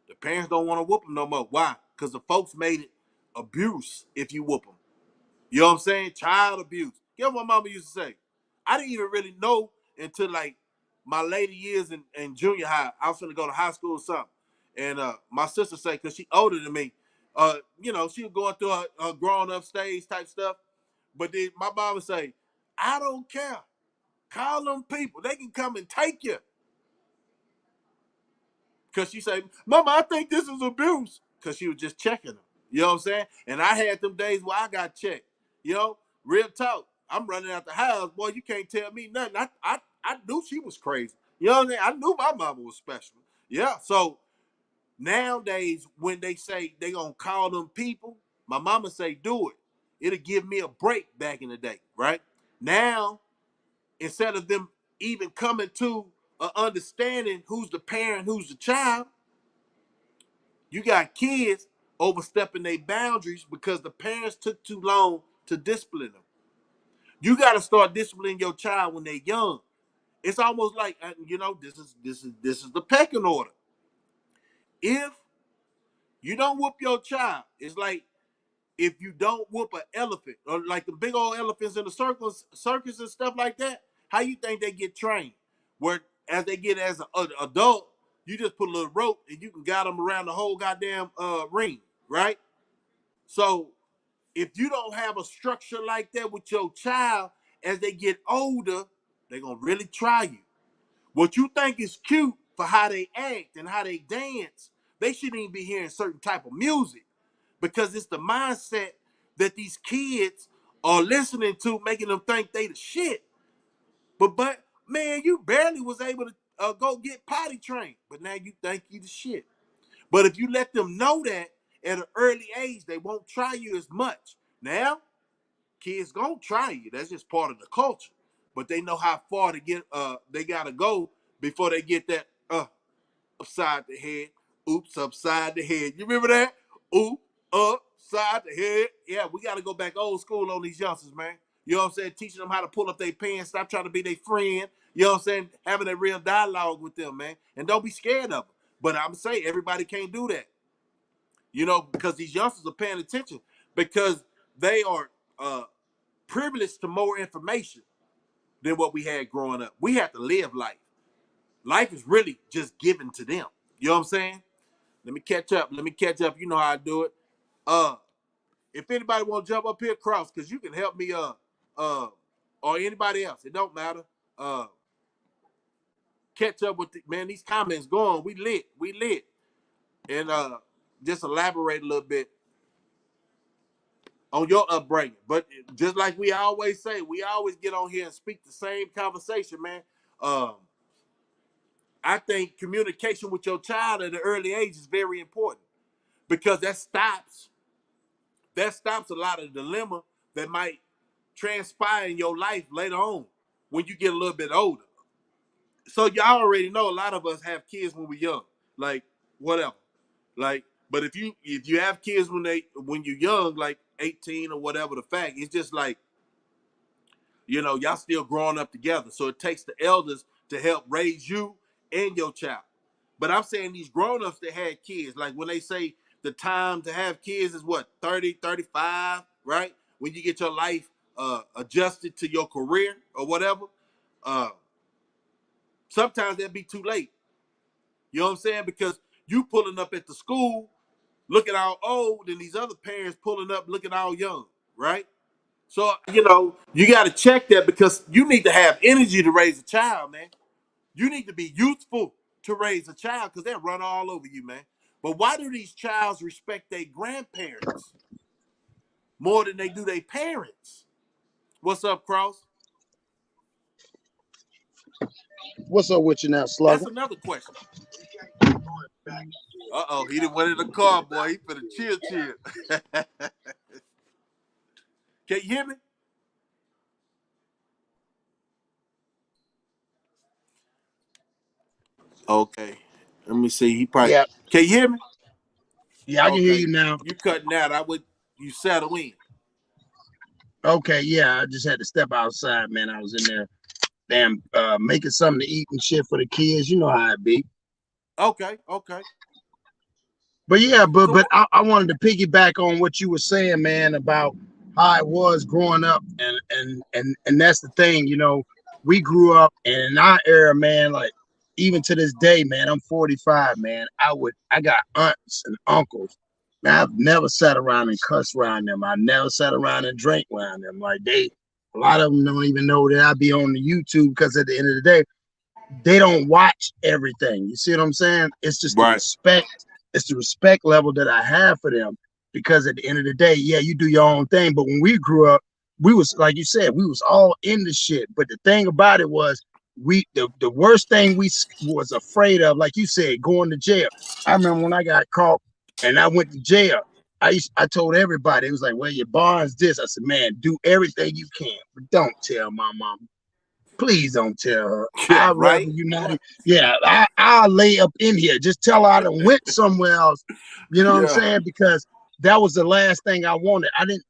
The parents don't want to whoop them no more. Why? Because the folks made it abuse if you whoop them. You know what I'm saying? Child abuse. Guess what my mama used to say? I didn't even really know until like my later years in junior high. I was going to go to high school or something. And my sister say, because she older than me, she was going through her growing up stage type stuff. But then my mom would say, I don't care. Call them people. They can come and take you. Because she said, Mama, I think this is abuse. Because she was just checking them. You know what I'm saying? And I had them days where I got checked. You know, real talk. I'm running out the house. Boy, you can't tell me nothing. I knew she was crazy. You know what I'm saying? I knew my mama was special. Yeah. So nowadays, when they say they going to call them people, my mama say, do it. It'll give me a break back in the day, right? Now, instead of them even coming to understanding who's the parent, who's the child, you got kids overstepping their boundaries because the parents took too long to discipline them. You got to start disciplining your child when they're young. It's almost like this is the pecking order. If You don't whoop your child. It's like if you don't whoop an elephant or like the big old elephants in the circus and stuff like that. How you think they get trained? Where as they get as an adult, you just put a little rope and you can guide them around the whole goddamn ring, right? So if you don't have a structure like that with your child as they get older, they're gonna really try you. What you think is cute for how they act and how they dance, they shouldn't even be hearing certain type of music because it's the mindset that these kids are listening to, making them think they the shit. But man, you barely was able to go get potty trained, but now you think you the shit. But if you let them know that at an early age, they won't try you as much. Now, kids gonna try you. That's just part of the culture. But they know how far to get. They gotta go before they get that upside the head. Oops, upside the head. You remember that? Oop, upside the head. Yeah, we gotta go back old school on these youngsters, man. You know what I'm saying? Teaching them how to pull up their pants, stop trying to be their friend. You know what I'm saying? Having a real dialogue with them, man. And don't be scared of them. But I'm saying everybody can't do that. You know, because these youngsters are paying attention because they are privileged to more information than what we had growing up. We have to live life. Life is really just given to them. You know what I'm saying? Let me catch up. Let me catch up. You know how I do it. If anybody want to jump up here, cross, because you can help me or anybody else. It don't matter. Catch up with man, these comments going. We lit. We lit. And just elaborate a little bit on your upbringing. But just like we always say, we always get on here and speak the same conversation, man. I think communication with your child at an early age is very important because that stops a lot of dilemma that might transpire in your life later on when you get a little bit older. So y'all already know a lot of us have kids when we're young, like whatever. Like, but if you have kids when you're young, like 18 or whatever the fact, it's just like, you know, y'all still growing up together. So it takes the elders to help raise you and your child. But I'm saying these grown-ups that had kids, like when they say the time to have kids is what, 30, 35, right? When you get your life adjusted to your career or whatever, uh, sometimes that'd be too late. You know what I'm saying? Because you pulling up at the school looking all old and these other parents pulling up looking all young, right? So, you know, you got to check that because you need to have energy to raise a child, man. You need to be youthful to raise a child because they'll run all over you, man. But why do these childs respect their grandparents more than they do their parents? What's up, Cross? What's up with you now, That's Slugger? another question. Uh-oh, he didn't went in the car, boy. He finna chill. Can you hear me? Okay. Let me see. He probably Yeah, can you hear me? yeah, I can hear Okay. you now. You cutting out. I would you settle in. Okay, yeah, I just had to step outside, man. I was in there, damn, making something to eat and shit for the kids. You know how it be. Okay. But yeah, but So but I wanted to piggyback on what you were saying, man, about how it was growing up, and that's the thing, you know, we grew up, and in our era, man, like even to this day, man, I'm 45, man. I got aunts and uncles. Man, I've never sat around and cussed around them. I never sat around and drank around them. Like a lot of them don't even know that I be on the YouTube because at the end of the day, they don't watch everything. You see what I'm saying? It's just the right. respect. It's the respect level that I have for them because at the end of the day, yeah, you do your own thing. But when we grew up, we was like you said, we was all in the shit. But the thing about it was, the worst thing we was afraid of, like you said, going to jail. I remember when I got caught and I went to jail. I told everybody, it was like, well, your bond's this. I said, man, do everything you can, but don't tell my mom. Please don't tell her. Yeah, I'd rather right. you not. Yeah, I'll lay up in here. Just tell her I done went somewhere else. You know what I'm Yeah. saying? Because that was the last thing I wanted. I didn't.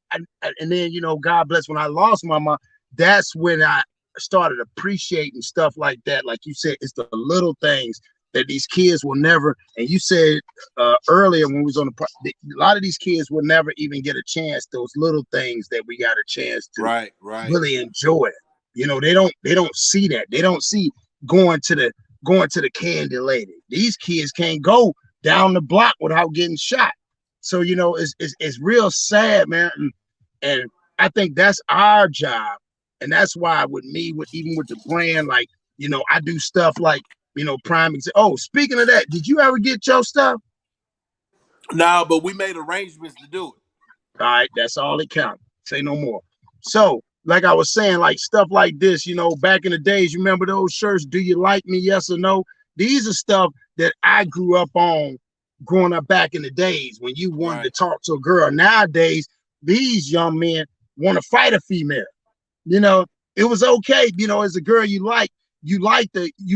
And then God bless. When I lost my mom, that's when I started appreciating stuff like that. Like you said, it's the little things that these kids will never, and you said earlier when we was on a lot of these kids will never even get a chance, those little things that we got a chance to Right. really enjoy. You know, they don't see that. They don't see going to the candy lady. These kids can't go down the block without getting shot. So, you know, it's real sad, man. And I think that's our job. And that's why with me, even with the brand, like, you know, I do stuff like, you know, prime example. Oh, speaking of that, did you ever get your stuff? No, but we made arrangements to do it. All right, that's all that counts. Say no more. So, like I was saying, like stuff like this, you know, back in the days, you remember those shirts? Do you like me? Yes or no? These are stuff that I grew up on growing up back in the days when you wanted to Right. talk to a girl. Nowadays, these young men want to fight a female. You know, it was okay, you know, as a girl you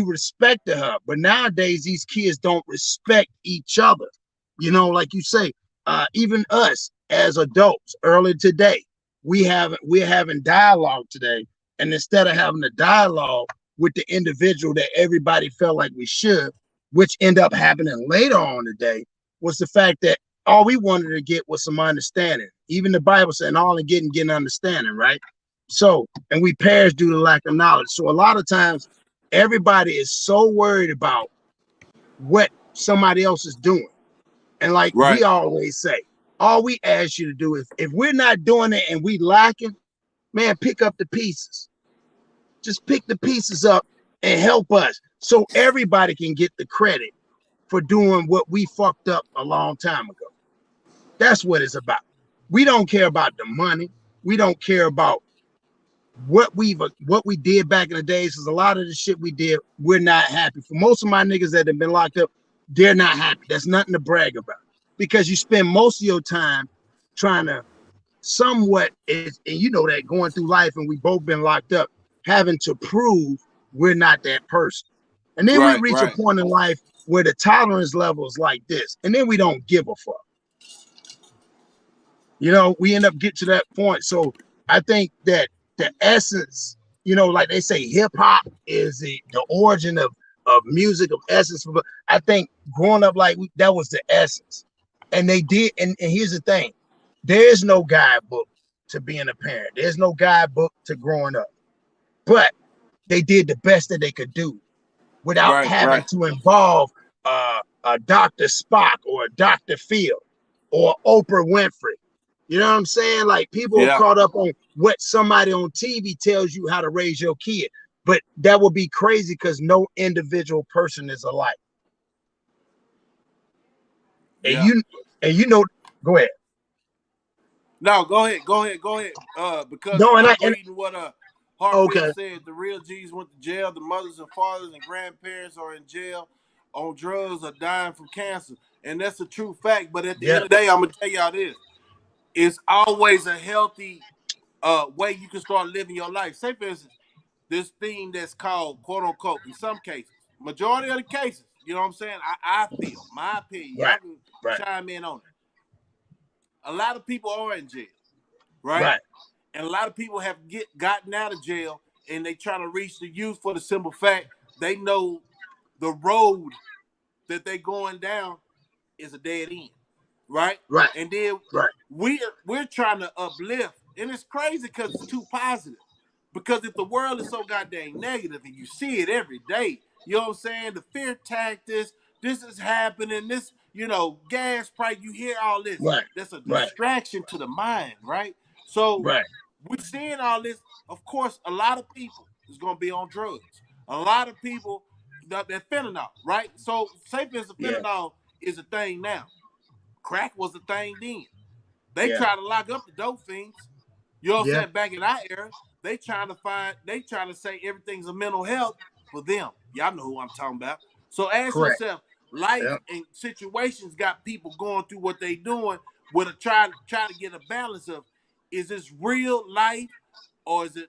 respected her. But nowadays, these kids don't respect each other. You know, like you say, even us as adults earlier today, we're having dialogue today. And instead of having a dialogue with the individual that everybody felt like we should, which end up happening later on today, was the fact that all we wanted to get was some understanding. Even the Bible said all in getting understanding, right? So, and we perish due to lack of knowledge. So a lot of times everybody is so worried about what somebody else is doing. And like we Right. always say, all we ask you to do is if we're not doing it and we lacking, man, pick up the pieces. Just pick the pieces up and help us so everybody can get the credit for doing what we fucked up a long time ago. That's what it's about. We don't care about the money. We don't care about what we did back in the days. Because a lot of the shit we did, we're not happy. For most of my niggas that have been locked up, they're not happy. That's nothing to brag about because you spend most of your time trying to somewhat is, and you know that going through life, and we both been locked up, having to prove we're not that person. And then we Right. reach a Right. point in life where the tolerance level is like this, and then we don't give a fuck. You know, we end up getting to that point. So I think that the essence, you know, like they say, hip hop is the origin of music, of essence. But I think growing up like that was the essence. And they did. And here's the thing: there is no guidebook to being a parent. There's no guidebook to growing up. But they did the best that they could do without Right. having Right. to involve a Dr. Spock or a Dr. Phil or Oprah Winfrey. You know what I'm saying? Like people are Yeah. caught up on what somebody on TV tells you how to raise your kid. But that would be crazy because no individual person is alike. And Yeah. you know, go ahead. No, go ahead. Go ahead. Go ahead. Because No, I'm and reading what Hartfield okay, said. The real G's went to jail. The mothers and fathers and grandparents are in jail on drugs or dying from cancer, and that's a true fact. But at the end yeah, of the day, I'm gonna tell y'all this: it's always a healthy way you can start living your life. Say, for instance, this thing that's called quote unquote, in some cases, majority of the cases, you know what I'm saying? I feel, my opinion, right, y'all can right, chime in on it. A lot of people are in jail, right? right, And a lot of people have gotten out of jail and they try to reach the youth for the simple fact they know the road that they're going down is a dead end, right? right, And then right, we're trying to uplift, and it's crazy because it's too positive. Because if the world is so goddamn negative and you see it every day, you know what I'm saying? The fear tactics, this is happening, this, gas price, you hear all this. right, That's a right, distraction to the mind, right? So right, we're seeing all this. Of course, a lot of people is gonna be on drugs. A lot of people that fentanyl, right? So say for instance, yeah, fentanyl is a thing now. Crack was a thing then. They yeah, try to lock up the dope fiends. You know what I'm yeah, saying? Back in our era, they trying to say everything's a mental health for them. Y'all know who I'm talking about. So ask correct, yourself, life yeah, and situations got people going through what they doing with a try to get a balance of, is this real life or is it,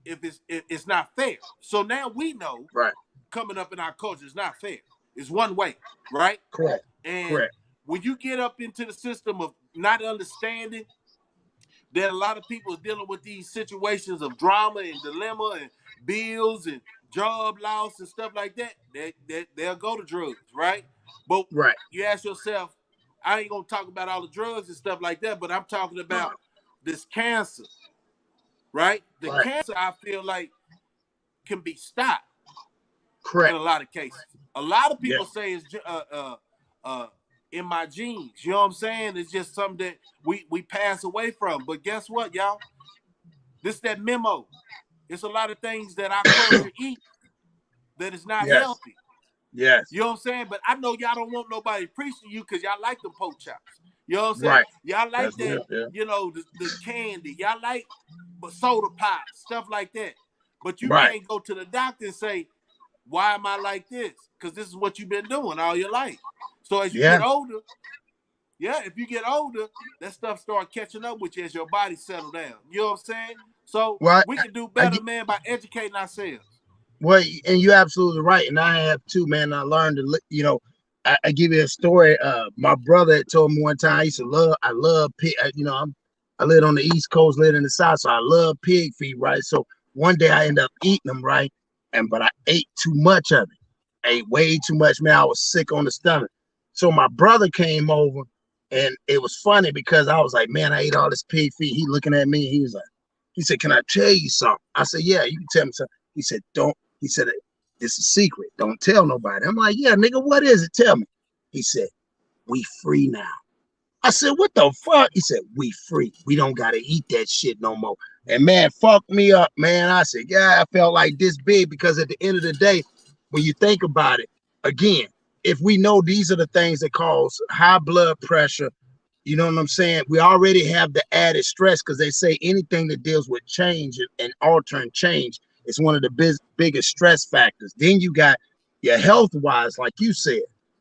if it's not fair. So now we know, right, coming up in our culture, it's not fair. It's one way, right? correct, And correct, when you get up into the system of not understanding that a lot of people are dealing with these situations of drama and dilemma and bills and job loss and stuff like that, they'll go to drugs, right? But Right. you ask yourself, I ain't gonna talk about all the drugs and stuff like that, but I'm talking No. about this cancer, right? The Right. cancer I feel like can be stopped in Correct. a lot of cases. A lot of Yeah. people say it's in my genes. You know what I'm saying? It's just something that we pass away from. But guess what, y'all? This is that memo. It's a lot of things that our culture eat that is not Yes. healthy. Yes. You know what I'm saying? But I know y'all don't want nobody preaching you because y'all like them pork chops. You know what I'm saying? Right. Y'all like That's that, real. Yeah. you know, the candy. Y'all like soda pop, stuff like that. But you Right. can't go to the doctor and say, why am I like this? Because this is what you've been doing all your life. So as you Yeah. get older, if you get older, that stuff start catching up with you as your body settle down. You know what I'm saying? So Well, we can do I better, man, by educating ourselves. well, and you're absolutely right, and I have too, man. I learned to, I give you a story. My brother had told me one time. I love pig. I lived on the East Coast, lived in the South, so I love pig feet, right? So one day I ended up eating them, right? But I ate too much of it. I ate way too much, man. I was sick on the stomach. So my brother came over, and it was funny because I was like, man, I ate all this pig feet. He looking at me, he said, can I tell you something? I said, yeah, you can tell me something. He said, don't. He said, it's a secret. Don't tell nobody. I'm like, yeah, nigga, what is it? Tell me. He said, we free now. I said, what the fuck? He said, we free. We don't got to eat that shit no more. And man, fuck me up, man. I said, yeah, I felt like this big because at the end of the day, when you think about it, again, if we know these are the things that cause high blood pressure, you know what I'm saying? We already have the added stress because they say anything that deals with change and altering change is one of the biggest stress factors. Then you got your health wise, like you said,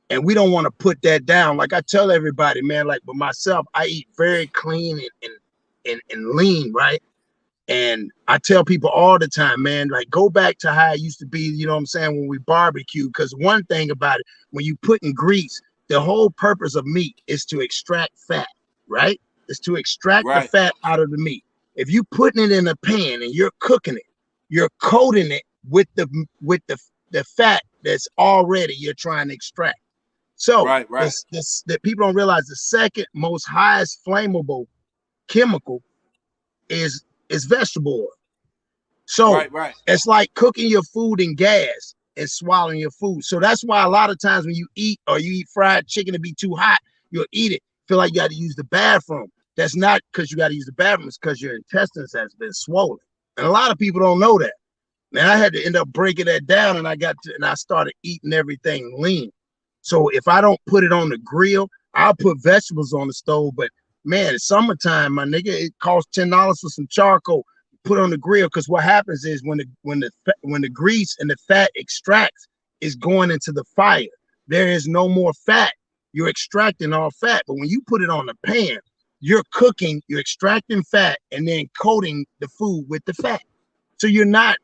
and we don't want to put that down. Like I tell everybody, man, like with myself, I eat very clean and lean, right? And I tell people all the time, man, like go back to how it used to be, you know what I'm saying, when we barbecue. Because one thing about it, when you put in grease, the whole purpose of meat is to extract fat, right? It's to extract the Right. fat out of the meat. If you putting it in a pan and you're cooking it, you're coating it with the fat that's already you're trying to extract. So Right. Right. this that people don't realize the second most highest flammable chemical is vegetable oil. So Right. Right. it's like cooking your food in gas and swallowing your food. So that's why a lot of times when you eat or you eat fried chicken to be too hot, you'll eat it, feel like you got to use the bathroom. That's not because you got to use the bathroom, it's because your intestines has been swollen. And a lot of people don't know that. Man, I had to end up breaking that down and I started eating everything lean. So if I don't put it on the grill, I'll put vegetables on the stove. But man, it's summertime, my nigga. It costs $10 for some charcoal. Put on the grill because what happens is when the grease and the fat extracts is going into the fire. There is no more fat. You're extracting all fat. But when you put it on the pan, you're cooking, you're extracting fat and then coating the food with the fat. So you're not,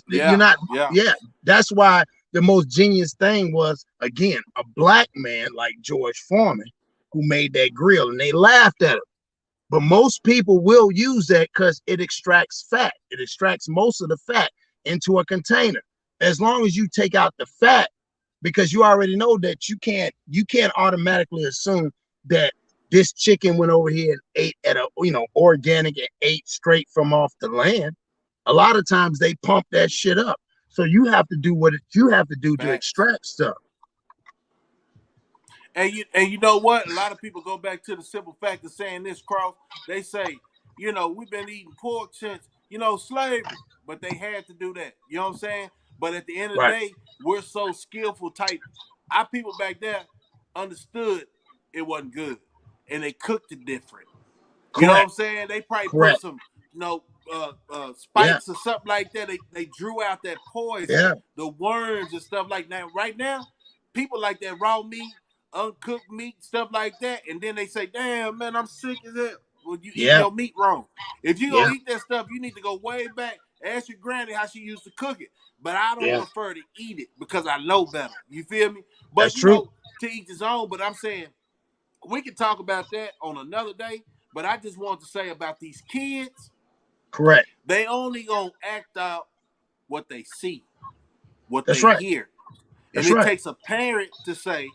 Yeah. Yeah. yeah. That's why the most genius thing was, again, a black man like George Foreman who made that grill and they laughed at him. But most people will use that because it extracts fat. It extracts most of the fat into a container. As long as you take out the fat, because you already know that you can't automatically assume that this chicken went over here and ate at a organic and ate straight from off the land. A lot of times they pump that shit up. So you have to do what you have to do to Facts. extract stuff. And you know what? A lot of people go back to the simple fact of saying this, Cross. They say, we've been eating pork since, slavery, but they had to do that. You know what I'm saying? But at the end of the Right. day, we're so skillful type. Our people back there understood it wasn't good, and they cooked it different. You know what I'm Correct. saying? They probably put Correct. some, Yeah. spikes or something like that. They drew out that poison, Yeah. the worms and stuff like that. Right now, people like that raw meat, uncooked meat, stuff like that, and then they say, "Damn, man, I'm sick as hell." Well, you eating Yeah. your meat wrong. If you Yeah. gonna eat that stuff, you need to go way back. Ask your granny how she used to cook it. But I don't Yeah. prefer to eat it because I know better. You feel me? That's But true. to each his own. But I'm saying we can talk about that on another day. But I just want to say about these kids, Correct. they only gonna act out what they see. what That's they right. hear. And That's it right. takes a parent to say,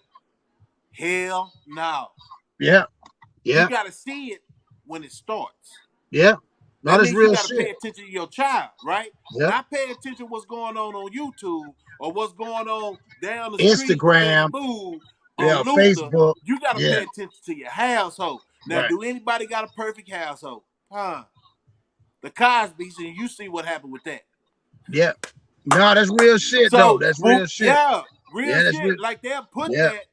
hell no. Yeah. You Yeah. got to see it when it starts. Yeah. No, That that's means you real got to pay shit. attention to your child, right? Yep. Not pay attention to what's going on YouTube or what's going on down the street with Betty Instagram. Boo or Yeah. Luther. Facebook. You got to Yeah. pay attention to your household. Now, Right. do anybody got a perfect household? Huh? The Cosby's, and you see what happened with that. Yeah. No, that's real shit though. So, That's well, real shit. yeah, real Yeah, that's real. shit. Like they'll put Yeah. that.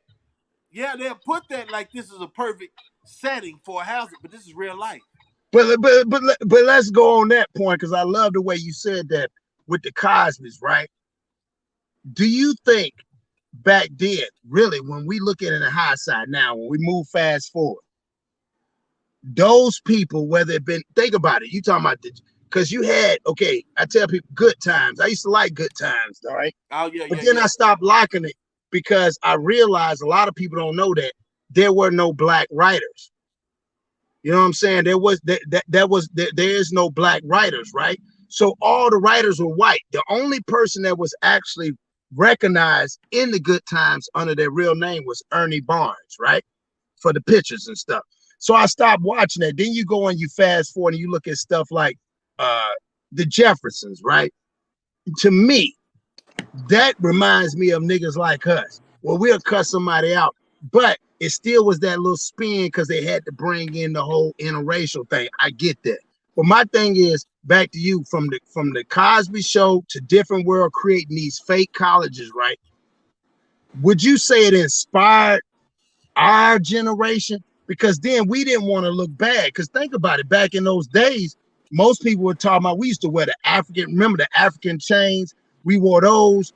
Yeah, they'll put that like this is a perfect setting for a house, but this is real life. But let's go on that point because I love the way you said that with the Cosby's, right? Do you think back then, really, when we look at it in the high side now, when we move fast forward, those people, whether it been, think about it, you talking about the, because you had, okay, I tell people good times. I used to like good times, all right? Oh yeah, But yeah, then yeah. I stopped liking it because I realized a lot of people don't know that there were no black writers. You know what I'm saying? There is no black writers, right? So all the writers were white. The only person that was actually recognized in the good times under their real name was Ernie Barnes, right? For the pictures and stuff. So I stopped watching that. Then you go and you fast forward and you look at stuff like the Jeffersons, right? To me, that reminds me of niggas like us. Well, we'll cut somebody out, but it still was that little spin because they had to bring in the whole interracial thing. I get that. But my thing is back to you from the Cosby Show to Different World creating these fake colleges, right? Would you say it inspired our generation? Because then we didn't want to look bad. Because think about it, back in those days, most people were talking about we used to wear the African, remember the African chains? We wore those.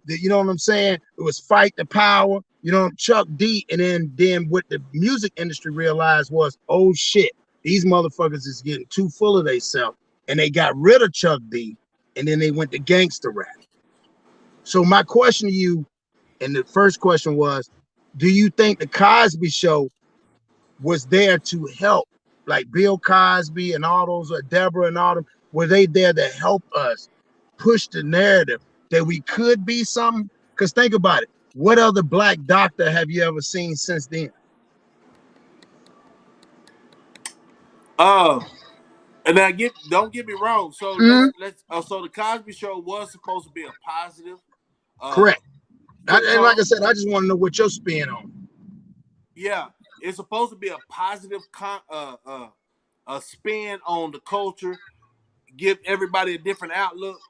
You know what I'm saying? It was fight the power, you know, Chuck D. And then what the music industry realized was, oh shit, these motherfuckers is getting too full of themselves. And they got rid of Chuck D. And then they went to gangster rap. So my question to you, and the first question was, do you think the Cosby Show was there to help, like Bill Cosby and all those, Deborah and all them, were they there to help us push the narrative that we could be something? Because think about it. What other black doctor have you ever seen since then? And now don't get me wrong. So Mm, let's so the Cosby Show was supposed to be a positive. Uh, correct. And like I said, I just want to know what your spin on. Yeah, it's supposed to be a positive a spin on the culture, give everybody a different outlook.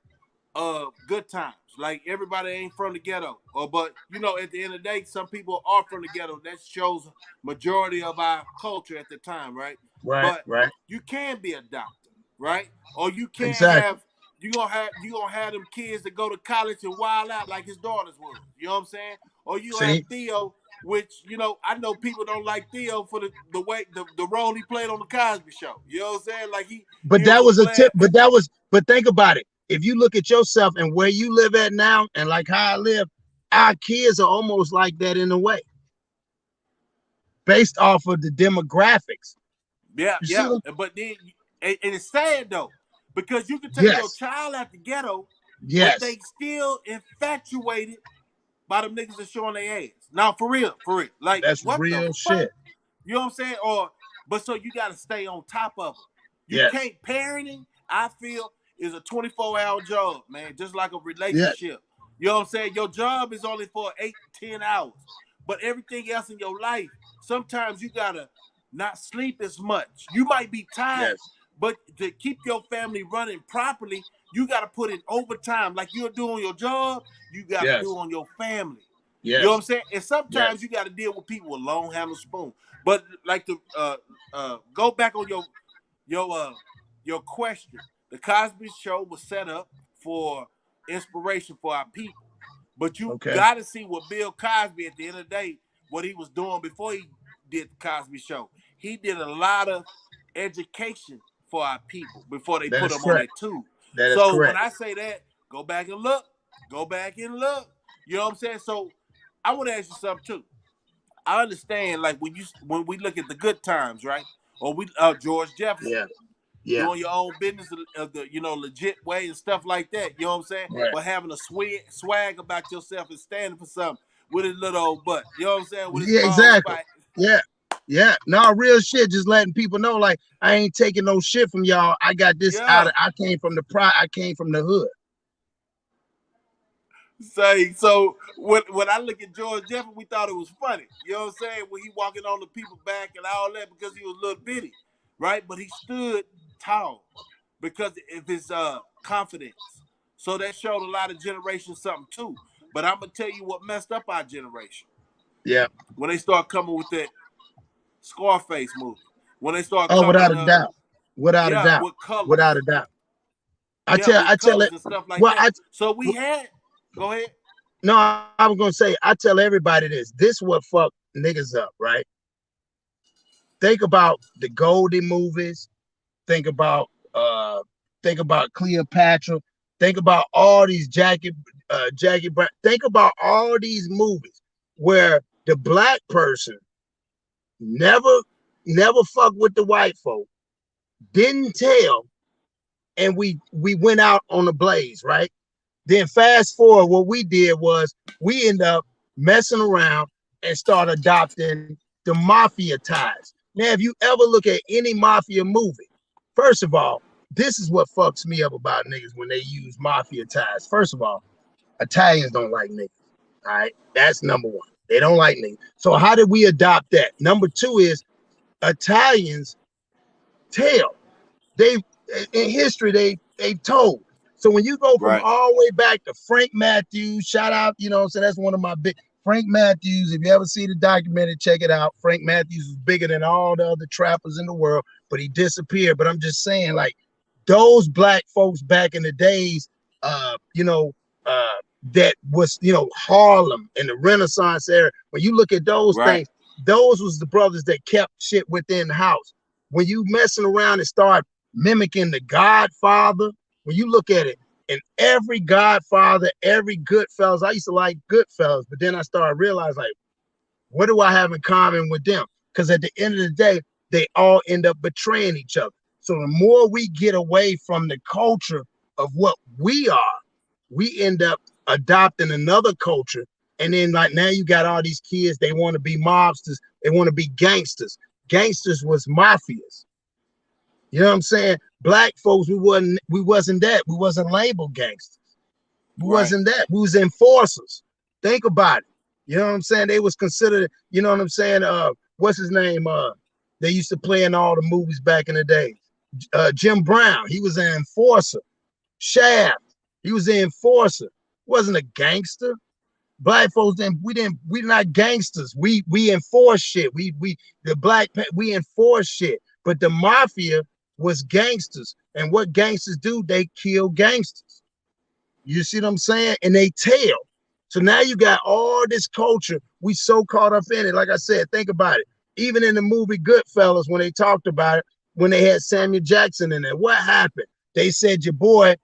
Good times. Like everybody ain't from the ghetto, but you know, at the end of the day, some people are from the ghetto. That shows majority of our culture at the time, right? Right, But right. you can be a doctor, right? Or you can Exactly. have you gonna have them kids that go to college and wild out like his daughters would. You know what I'm saying? Or you have See, Theo, which you know I know people don't like Theo for the way the role he played on the Cosby Show. You know what I'm saying? Like but he was that a was a tip. bland. But think about it. If you look at yourself and where you live at now, and like how I live, our kids are almost like that in a way, based off of the demographics. Yeah, You see yeah. them? But then, and it's sad though, because you can take your Yes, child out the ghetto, but yes. they still infatuated by them niggas that showing their ass. Now, for real, for real. Like, That's what the real fuck? shit. You know what I'm saying? But so you got to stay on top of them. You Yes, can't, parenting, I feel, is a 24-hour job, man, just like a yes, relationship. You know what I'm saying? Your job is only for 8-10 hours, but everything else in your life, sometimes you got to not sleep as much. You might be tired, yes, but to keep your family running properly, you got to put in overtime. Like you're doing your job, you got to yes, do on your family. You know what I'm yes, saying? And sometimes yes. you got to deal with people with long handle spoon. But like to go back on your question, the Cosby Show was set up for inspiration for our people. But you Okay, got to see what Bill Cosby, at the end of the day, what he was doing before he did the Cosby Show. He did a lot of education for our people before they that put is them on correct. that tube. That is So when correct. I say that, go back and look. Go back and look. You know what I'm saying? So I want to ask you something too. I understand, like when we look at the good times, right? Or we George Jefferson. Yeah, doing your own business of the legit way and stuff like that. You know what I'm saying? Right. But having a swag about yourself and standing for something with his little old butt. You know what I'm saying? With his Yeah, ball exactly. spike. Yeah. No, real shit. Just letting people know, like, I ain't taking no shit from y'all. I got this out of. I came from the I came from the hood. So when I look at George Jefferson, we thought it was funny. You know what I'm saying? When he walking on the people back and all that because he was a little bitty, right? But he stood tall because of his confidence. So that showed a lot of generations something too. But I'm gonna tell you what messed up our generation. Yeah. When they start coming with that Scarface movie. When they start Oh, coming without a doubt. Without a doubt. with colors. Without a doubt. I With tell colors it. and stuff like Well, that. So we had. Go ahead. No, I was gonna say. I tell everybody this. This what fuck niggas up, right? Think about the Goldie movies. Think about Cleopatra. Think about all these Jackie Brown. Think about all these movies where the black person never fuck with the white folk, didn't tell, and we went out on a blaze, right? Then fast forward, what we did was we end up messing around and start adopting the mafia ties. Now, if you ever look at any mafia movie, first of all, this is what fucks me up about niggas when they use mafia ties. First of all, Italians don't like niggas. All right, that's number one. They don't like niggas. So how did we adopt that? Number two is Italians tell. They in history they told. So when you go from all the way back to Frank Matthews, shout out, so that's one of my big Frank Matthews. If you ever see the documentary, check it out. Frank Matthews was bigger than all the other trappers in the world, but he disappeared. But I'm just saying, like, those black folks back in the days, that was, Harlem and the Renaissance era. When you look at those things, those was the brothers that kept shit within the house. When you messing around and start mimicking the Godfather, when you look at it, and every Godfather, every Goodfellas, I used to like Goodfellas, but then I started realizing, like, what do I have in common with them? Because at the end of the day, they all end up betraying each other. So the more we get away from the culture of what we are, we end up adopting another culture. And then, like, now you got all these kids, they want to be mobsters, they want to be gangsters. Gangsters was mafias. You know what I'm saying? Black folks, we wasn't that. We wasn't labeled gangsters. We wasn't that. We was enforcers. Think about it. You know what I'm saying? They was considered, you know what I'm saying? What's his name? They used to play in all the movies back in the day. Jim Brown, he was an enforcer. Shaft, he was an enforcer. Wasn't a gangster. Black folks we're not gangsters. We enforce shit. We enforce shit. But the mafia was gangsters. And what gangsters do, they kill gangsters. You see what I'm saying? And they tell. So now you got all this culture. We so caught up in it. Like I said, think about it. Even in the movie Goodfellas, when they talked about it, when they had Samuel Jackson in there, what happened? They said your boy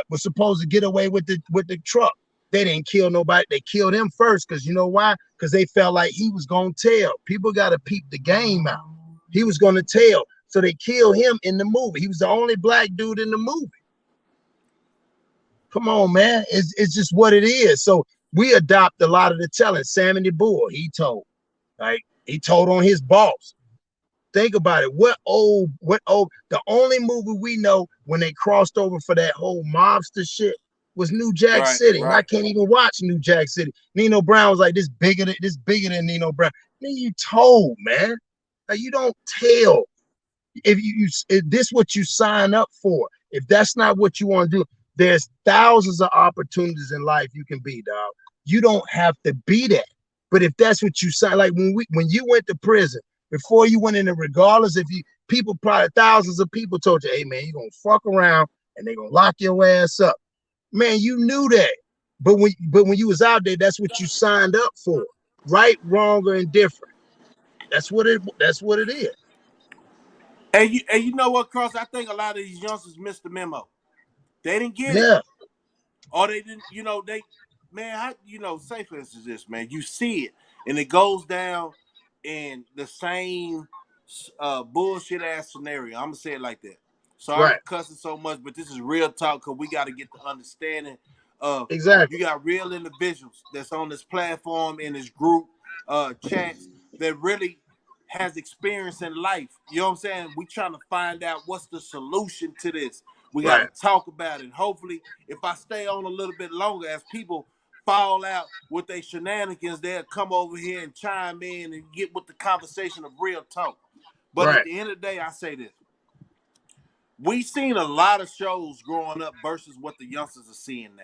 was supposed to get away with the truck. They didn't kill nobody. They killed him first because you know why? Because they felt like he was going to tell. People got to peep the game out. He was going to tell. So they killed him in the movie. He was the only black dude in the movie. Come on, man. It's just what it is. So we adopt a lot of the telling. Sammy the Bull, he told. Right? He told on his boss. Think about it. The only movie we know when they crossed over for that whole mobster shit was New Jack City. And I can't even watch New Jack City. Nino Brown was like, this bigger than Nino Brown. Then you told, man. Like, you don't tell. If this what you sign up for. If that's not what you want to do, there's thousands of opportunities in life you can be, dog. You don't have to be that. But if that's what you sign, like when you went to prison, before you went in there, regardless if probably thousands of people told you, hey man, you're gonna fuck around and they're gonna lock your ass up. Man, you knew that. But when you was out there, that's what you signed up for. Right, wrong, or indifferent. That's what it is. And you know what, Cross? I think a lot of these youngsters missed the memo. They didn't get it. Or they didn't, say for instance this, man, you see it and it goes down in the same bullshit ass scenario. I'm gonna say it like that. Sorry Right. for cussing so much, but this is real talk because we got to get the understanding of Exactly. you got real individuals that's on this platform in this group chats that really has experience in life. You know what I'm saying? We trying to find out what's the solution to this. We got Right. to talk about it. Hopefully, if I stay on a little bit longer, as people fall out with their shenanigans, they'll come over here and chime in and get with the conversation of real talk. But at Right. the end of the day, I say this. We seen a lot of shows growing up versus what the youngsters are seeing now,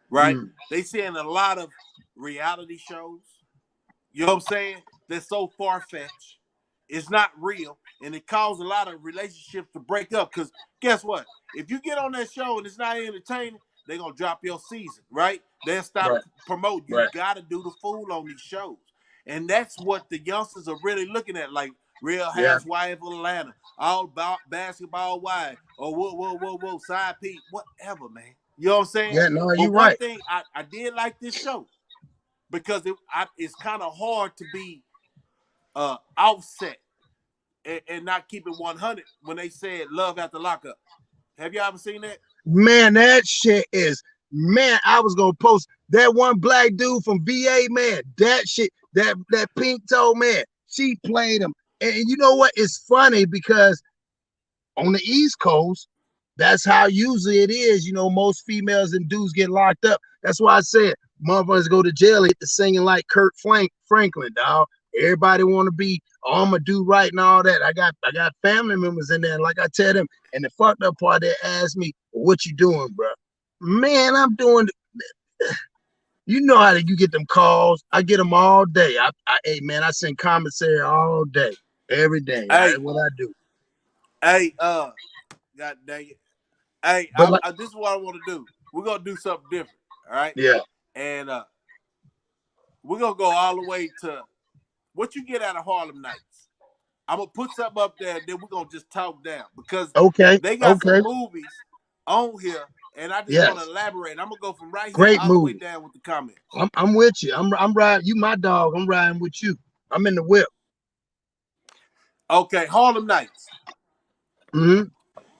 right? Mm. They seeing a lot of reality shows. You know what I'm saying? They're so far fetched. It's not real, and it caused a lot of relationships to break up. Because guess what? If you get on that show and it's not entertaining, they're gonna drop your season, right? They'll stop Right. promoting. You Right. gotta do the fool on these shows, and that's what the youngsters are really looking at, like Real Yeah. Housewife of Atlanta, all about basketball wife, or whoa, side Pete, whatever, man. You know what I'm saying? Yeah. No, But you're one right. thing I did like this show because it's kind of hard to be offset and not keep it 100 when they said love after lockup. Have you ever seen that? Man, that shit is, man, I was gonna post that one black dude from VA, man. That shit, that pink toe man, she played him. And you know what? It's funny because on the East Coast, that's how usually it is. You know, most females and dudes get locked up. That's why I said motherfuckers go to jail at the singing like Kurt Franklin, dog. Everybody want to be, oh, I'm gonna do right and all that. I got family members in there. And like I tell them, and the fucked up part, they ask me, well, what you doing, bro? Man, I'm doing. You know how you get them calls? I get them all day. Hey man, I send commissary all day, every day. That's Hey, what I do. hey, God dang it. Hey, But like, this is what I want to do. We're gonna do something different, all right? yeah, And we're gonna go all the way to what you get out of Harlem Nights. I'm gonna put something up there, then we're gonna just talk down because okay, they got some okay, movies on here, and I just want to yes, elaborate. I'm gonna go from right here great all the way movie. down with the comments. I'm with you. I'm riding. You my dog. I'm riding with you. I'm in the whip. Okay, Harlem Nights. Mm-hmm.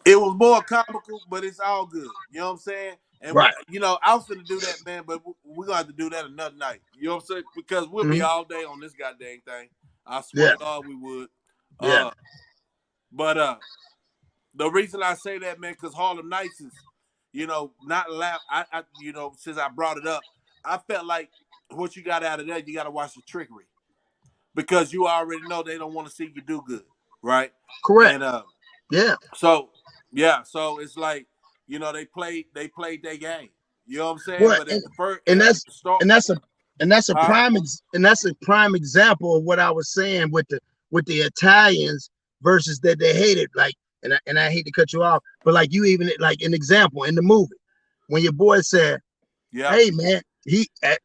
It was more comical, but it's all good. You know what I'm saying? And Right. you know, I was gonna do that, man, but we're gonna have to do that another night. You know what I'm saying? Because we'll be Mm-hmm. all day on this goddamn thing. I swear Yeah. to God, we would. Yeah. But the reason I say that, man, because Harlem Nights is, you know, not allowed. You know, since I brought it up, I felt like what you got out of that, you got to watch the trickery because you already know they don't want to see you do good, right? Correct. And Yeah. so yeah, so it's like, you know, they played their game. You know what I'm saying? Well, But at the first and at that's the start, and that's a and that's a huh? prime and that's a prime example of what I was saying with the Italians versus that they hated. Like, and I hate to cut you off, but like you even like an example in the movie when your boy said, Yeah, hey man,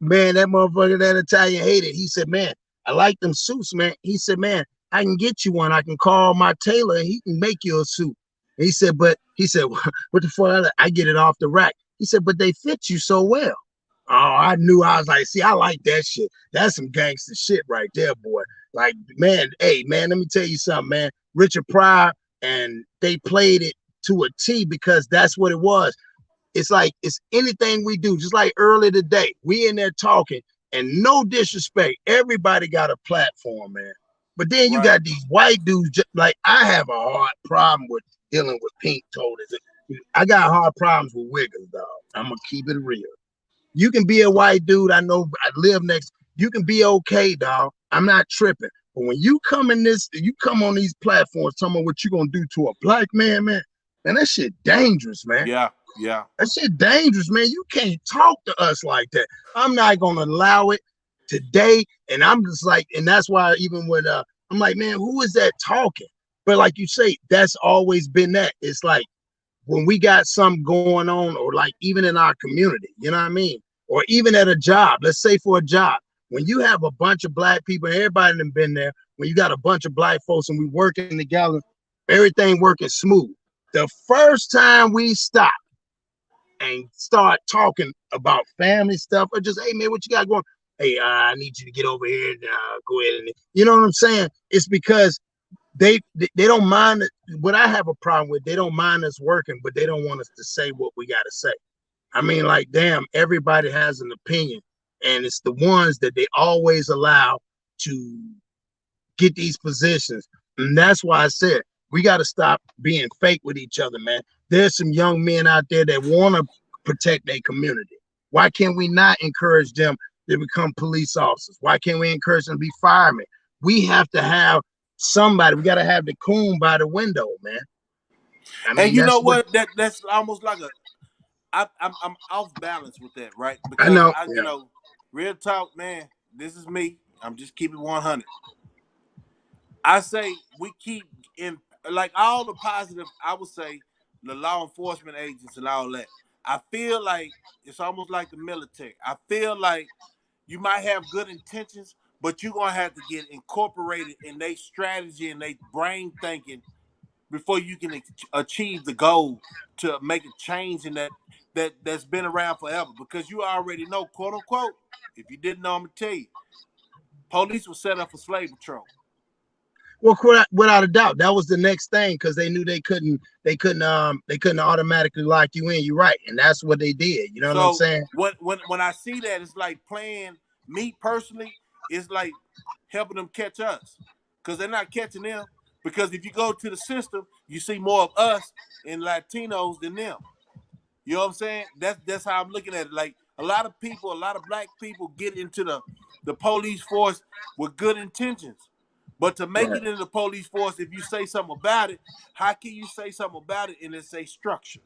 man, that motherfucker, that Italian hated. He said, man, I like them suits, man. He said, man, I can get you one. I can call my tailor and he can make you a suit. He said, but he said, what the fuck? I get it off the rack. He said, but they fit you so well. Oh, I knew. I was like, see, I like that shit. That's some gangster shit right there, boy. Like, man, hey, man, let me tell you something, man. Richard Pryor, and they played it to a T because that's what it was. It's like it's anything we do, just like earlier today, we in there talking, and no disrespect, everybody got a platform, man. But then you right. got these white dudes, like I have a hard problem with dealing with pink toes. I got hard problems with Wiggins, dog. I'm gonna keep it real. You can be a white dude. I know I live next. You can be okay, dog. I'm not tripping. But when you come in this, you come on these platforms, talking about what you gonna do to a black man, man, and that shit dangerous, man. Yeah, yeah. That shit dangerous, man. You can't talk to us like that. I'm not gonna allow it today. And I'm just like, and that's why even when I'm like, man, who is that talking? But like you say, that's always been that. It's like when we got something going on, or like even in our community, you know what I mean? Or even at a job, let's say for a job, when you have a bunch of black people, and everybody done been there, when you got a bunch of black folks and we working together, everything working smooth. The first time we stop and start talking about family stuff, or just, hey man, what you got going? Hey, I need you to get over here and go ahead and, you know what I'm saying? It's because they don't mind it. What I have a problem with, they don't mind us working, but they don't want us to say what we got to say. I mean, like, damn, everybody has an opinion, and it's the ones that they always allow to get these positions. And that's why I said we got to stop being fake with each other, man. There's some young men out there that want to protect their community. Why can't we not encourage them to become police officers? Why can't we encourage them to be firemen? We have to have somebody. We got to have the coon by the window, man. I And mean, you know that's what what? That's almost like a I'm off balance with that, right? I Because know. you Yeah. know, real talk, man. This is me. I'm just keeping 100. I say we keep in like all the positive. I would say the law enforcement agents and all that. I feel like it's almost like the military. I feel like you might have good intentions, but you're gonna have to get incorporated in their strategy and their brain thinking before you can achieve the goal to make a change in that's been around forever. Because you already know, quote unquote. If you didn't know, I'm gonna tell you, police was set up for slave patrol. Well, without a doubt, that was the next thing because they knew they couldn't automatically lock you in. You're right, and that's what they did. You know what I'm So saying? when I see that, it's like playing me personally. It's like helping them catch us because they're not catching them. Because if you go to the system, you see more of us and Latinos than them. You know what I'm saying? That's how I'm looking at it. Like a lot of people, a lot of black people get into the police force with good intentions. But to make Right. it into the police force, if you say something about it, how can you say something about it and it's a structure?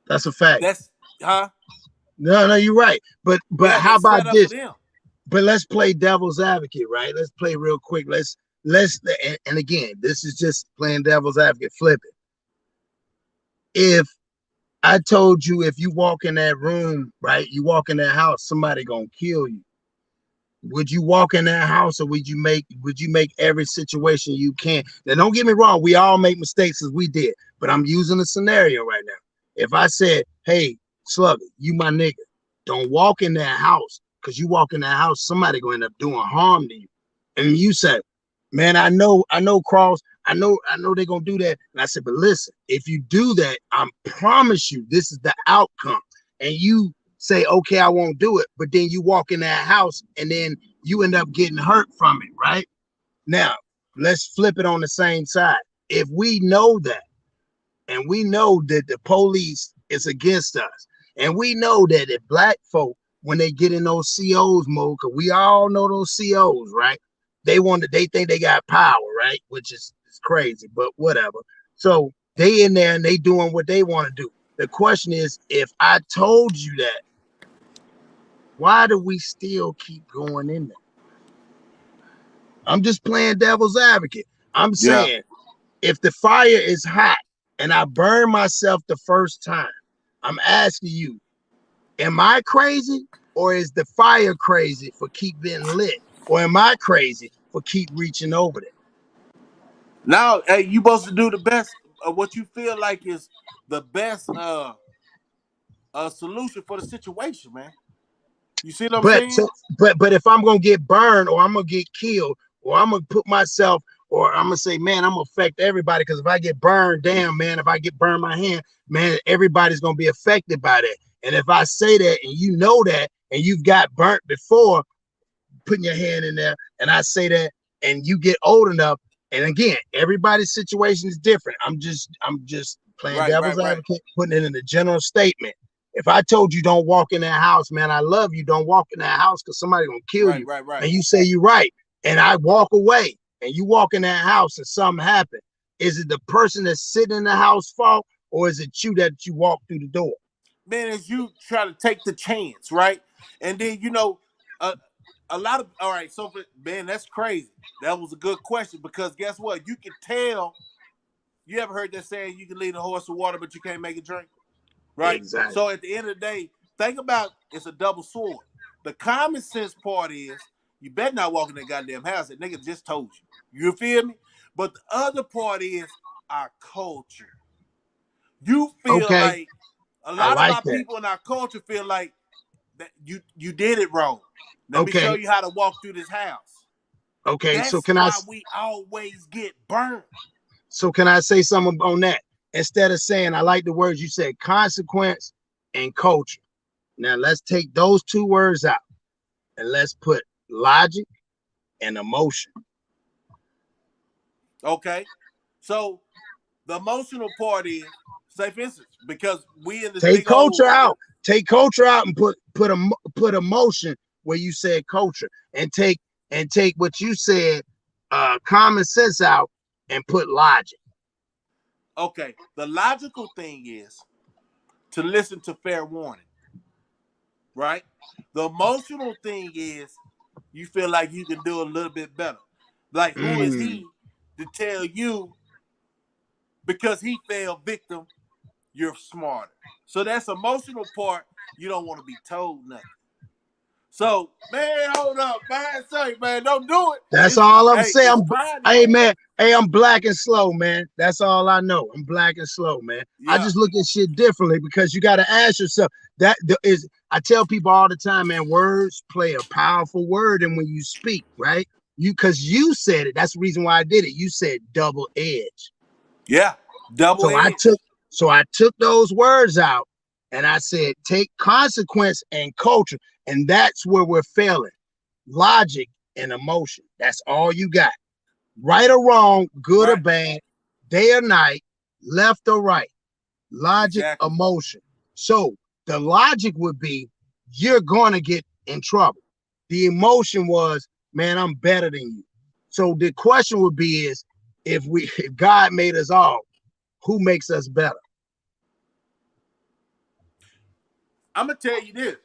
That's a fact. That's huh? No, no, you're right. But Yeah, how that's about set up for this? them. But let's play devil's advocate, right? Let's play real quick. Let's and again, this is just playing devil's advocate. Flip it. If I told you if you walk in that room, right? You walk in that house, somebody gonna kill you. Would you walk in that house or would you make every situation you can? Now don't get me wrong, we all make mistakes as we did, but I'm using a scenario right now. If I said, hey, Slugger, you my nigga, don't walk in that house because you walk in that house, somebody gonna end up doing harm to you. And you said, man, I know, Cross, I know they're gonna do that. And I said, but listen, if you do that, I promise you this is the outcome. And you say, okay, I won't do it, but then you walk in that house and then you end up getting hurt from it, right? Now, let's flip it on the same side. If we know that, and we know that the police is against us, and we know that if black folk, when they get in those COs mode, because we all know those COs, right? They think they got power, right? Which is crazy, but whatever. So they in there and they doing what they want to do. The question is, if I told you that, why do we still keep going in there? I'm just playing devil's advocate. I'm Yeah. saying if the fire is hot and I burn myself the first time, I'm asking you, am I crazy or is the fire crazy for keep being lit? Or am I crazy for keep reaching over there? Now, hey, you supposed to do the best of what you feel like is the best solution for the situation, man. You see what I'm But saying? so but if I'm gonna get burned or I'm gonna get killed or I'm gonna put myself or I'm gonna say, man, I'm gonna affect everybody because if I get burned, damn man, if I get burned my hand, man, everybody's gonna be affected by that. And if I say that and you know that and you've got burnt before putting your hand in there, and I say that and you get old enough, and again, everybody's situation is different. I'm just playing Right, devil's right, right, advocate, putting it in a general statement. If I told you don't walk in that house, man, I love you, don't walk in that house because somebody's gonna kill right, you. right, right. And you say you're right, and I walk away, and you walk in that house and something happened. Is it the person that's sitting in the house fault, or is it you that you walk through the door? Man, as you try to take the chance, right? And then uh, a lot of all right. So for man, that's crazy. That was a good question because guess what? You can tell. You ever heard that saying? You can lead a horse to water, but you can't make it drink. Right? Exactly. So at the end of the day, think about it's a double sword. The common sense part is you better not walk in that goddamn house. That nigga just told you. You feel me? But the other part is our culture. You feel Okay, like a I lot of like our that. people in our culture feel like that you did it wrong. Let me show Okay, you how to walk through this house. Okay, so That's can I why we always get burned. so can I say something on that? Instead of saying, I like the words you said, consequence and culture. Now let's take those two words out and let's put logic and emotion. Okay, so the emotional part is, say for instance, because we in this Take big old culture out. Take culture out and put emotion where you said culture, and take what you said, common sense out and put logic. okay. The logical thing is to listen to fair warning, right? The emotional thing is you feel like you can do a little bit better. Like who is Mm, he to tell you because he fell victim, you're smarter. So that's emotional part. You don't want to be told nothing. So, man, hold up, man. Say, man, don't do it. that's It's all I'm hey, saying. it's fine. Hey man, hey, I'm black and slow, man. That's all I know. I'm black and slow, man. I Yeah, just look at shit differently because you got to ask yourself. Is I tell people all the time, man. Words play a powerful word, and when you speak, right? Because you said it. That's the reason why I did it. You said double edge. yeah. Double So I edge. took so I took those words out, and I said take consequence and culture, and that's where we're failing. Logic and emotion. That's all you got. Right or wrong, good or Right. bad, day or night, left or right. Logic, Exactly. emotion. So the logic would be you're going to get in trouble. The emotion was, man, I'm better than you. So the question would be is if God made us all, who makes us better? I'm gonna tell you this.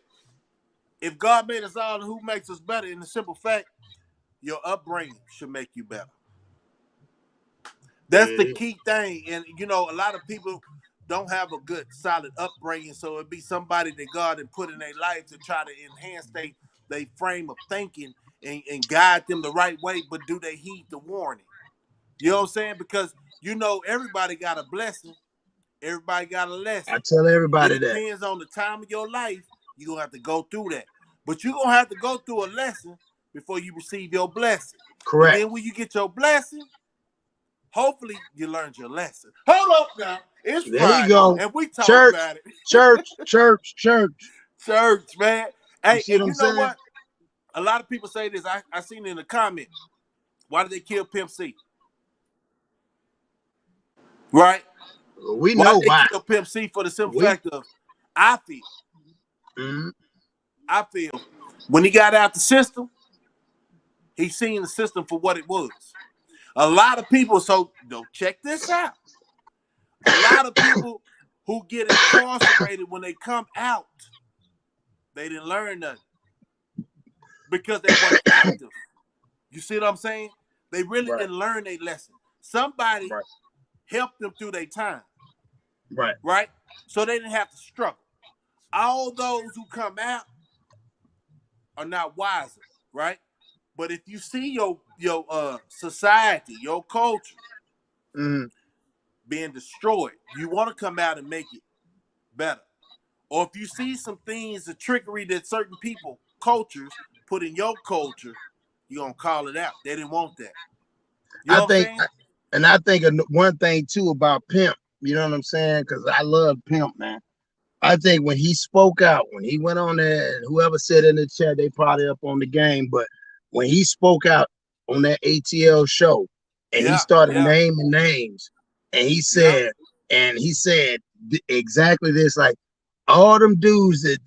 If God made us all, who makes us better? In the simple fact, your upbringing should make you better. That's the Mm, key thing. And you know, a lot of people don't have a good solid upbringing, so it'd be somebody that God had put in their life to try to enhance they frame of thinking and guide them the right way, but do they heed the warning? You know what I'm saying? Because you know everybody got a blessing, everybody got a I lesson. tell It everybody that. depends on the time of your life. You're gonna have to go through that. But you're gonna have to go through a lesson before you receive your blessing. And Correct. then when you get your blessing, hopefully you learned your lesson. Hold up now. It's There you Friday go. and we talk Church, about it. church, church, church. Church, man. You Hey, see and what I'm you know saying? what? A lot of people say this. I seen it in the comment. Why did they kill Pimp C? Right? We Why know did they why. kill Pimp C? For the simple We fact of I feel, mm, I feel when he got out the system, he seen the system for what it was. A lot of people, so check this out. A lot of people who get incarcerated when they come out, they didn't learn nothing because they weren't active. You see what I'm saying? They really right, didn't learn a lesson. Somebody right, helped them through their time, right. right? So they didn't have to struggle. All those who come out are not wiser, right? But if you see your society, your culture Mm, being destroyed, you want to come out and make it better. Or if you see some things, the trickery that certain people, cultures, put in your culture, you're gonna call it out. They didn't want that. You I know what I'm think, saying? and I think one thing too about Pimp, you know what I'm saying? Because I love Pimp, man. I think when he spoke out, when he went on there, and whoever said in the chat, they probably up on the game, but when he spoke out on that ATL show and he Yeah, started yeah, naming names, and yeah. he said exactly this, like all them dudes that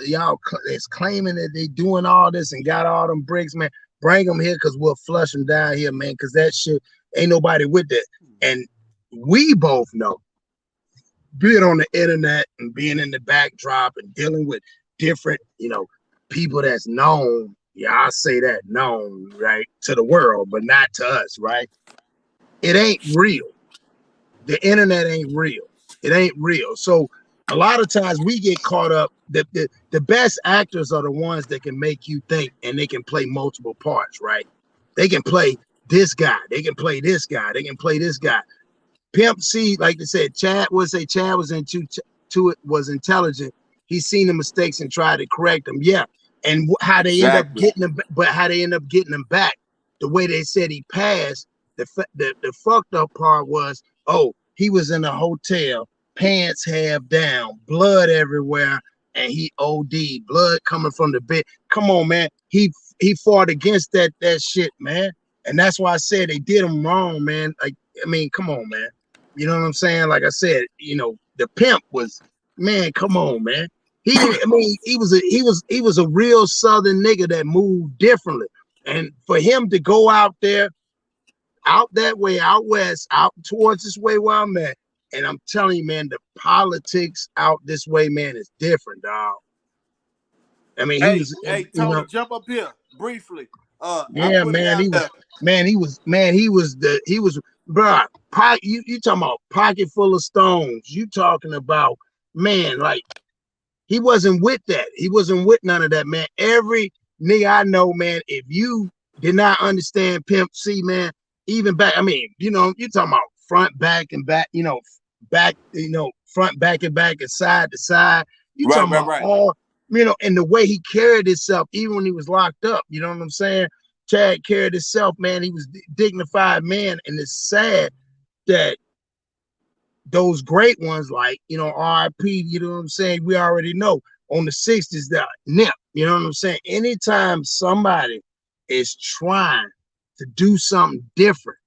y'all that's claiming that they doing all this and got all them bricks, man, bring them here because we'll flush them down here, man, because that shit ain't nobody with that. And we both know being on the internet and being in the backdrop and dealing with different, people that's known. Yeah, I say that known, right, to the world, but not to us, right? It ain't real. The internet ain't real. It ain't real. So a lot of times we get caught up. The best actors are the ones that can make you think and they can play multiple parts, right? They can play this guy. They can play this guy. They can play this guy. Pimp C, like they said, Chad was was intelligent. He's seen the mistakes and tried to correct them. Yeah, and how they end up Exactly. getting them, but how they end up getting them back. the way they said he passed, the fucked up part was, oh, he was in a hotel, pants half down, blood everywhere, and he OD, blood coming from the bed. Come on, man. He fought against that shit, man. And that's why I said they did him wrong, man. Like, I mean, come on, man. You know what I'm saying? Like I said, the pimp was, man, come on, man. He didn't, I mean, he was a real southern nigga that moved differently. And for him to go out there, out that way, out west, out towards this way where I'm at, and I'm telling you, man, the politics out this way, man, is different, dog. I mean, he Hey, was, hey, Tony, jump up here briefly. I yeah, put it man, out he was, there. bro. You talking about pocket full of stones? You talking about, man, like he wasn't with that. He wasn't with none of that, man. Every nigga I know, man, if you did not understand Pimp C, man, even back, I mean, you talking about front, back, and back, back, front, back, and back, and side to side. You Right, talking right, about right. all, and the way he carried himself, even when he was locked up, you know what I'm saying? Chad carried himself, man. He was a dignified man, and it's sad that those great ones like, RIP, you know what I'm saying? We already know on the 60s that Nip, you know what I'm saying? Anytime somebody is trying to do something different,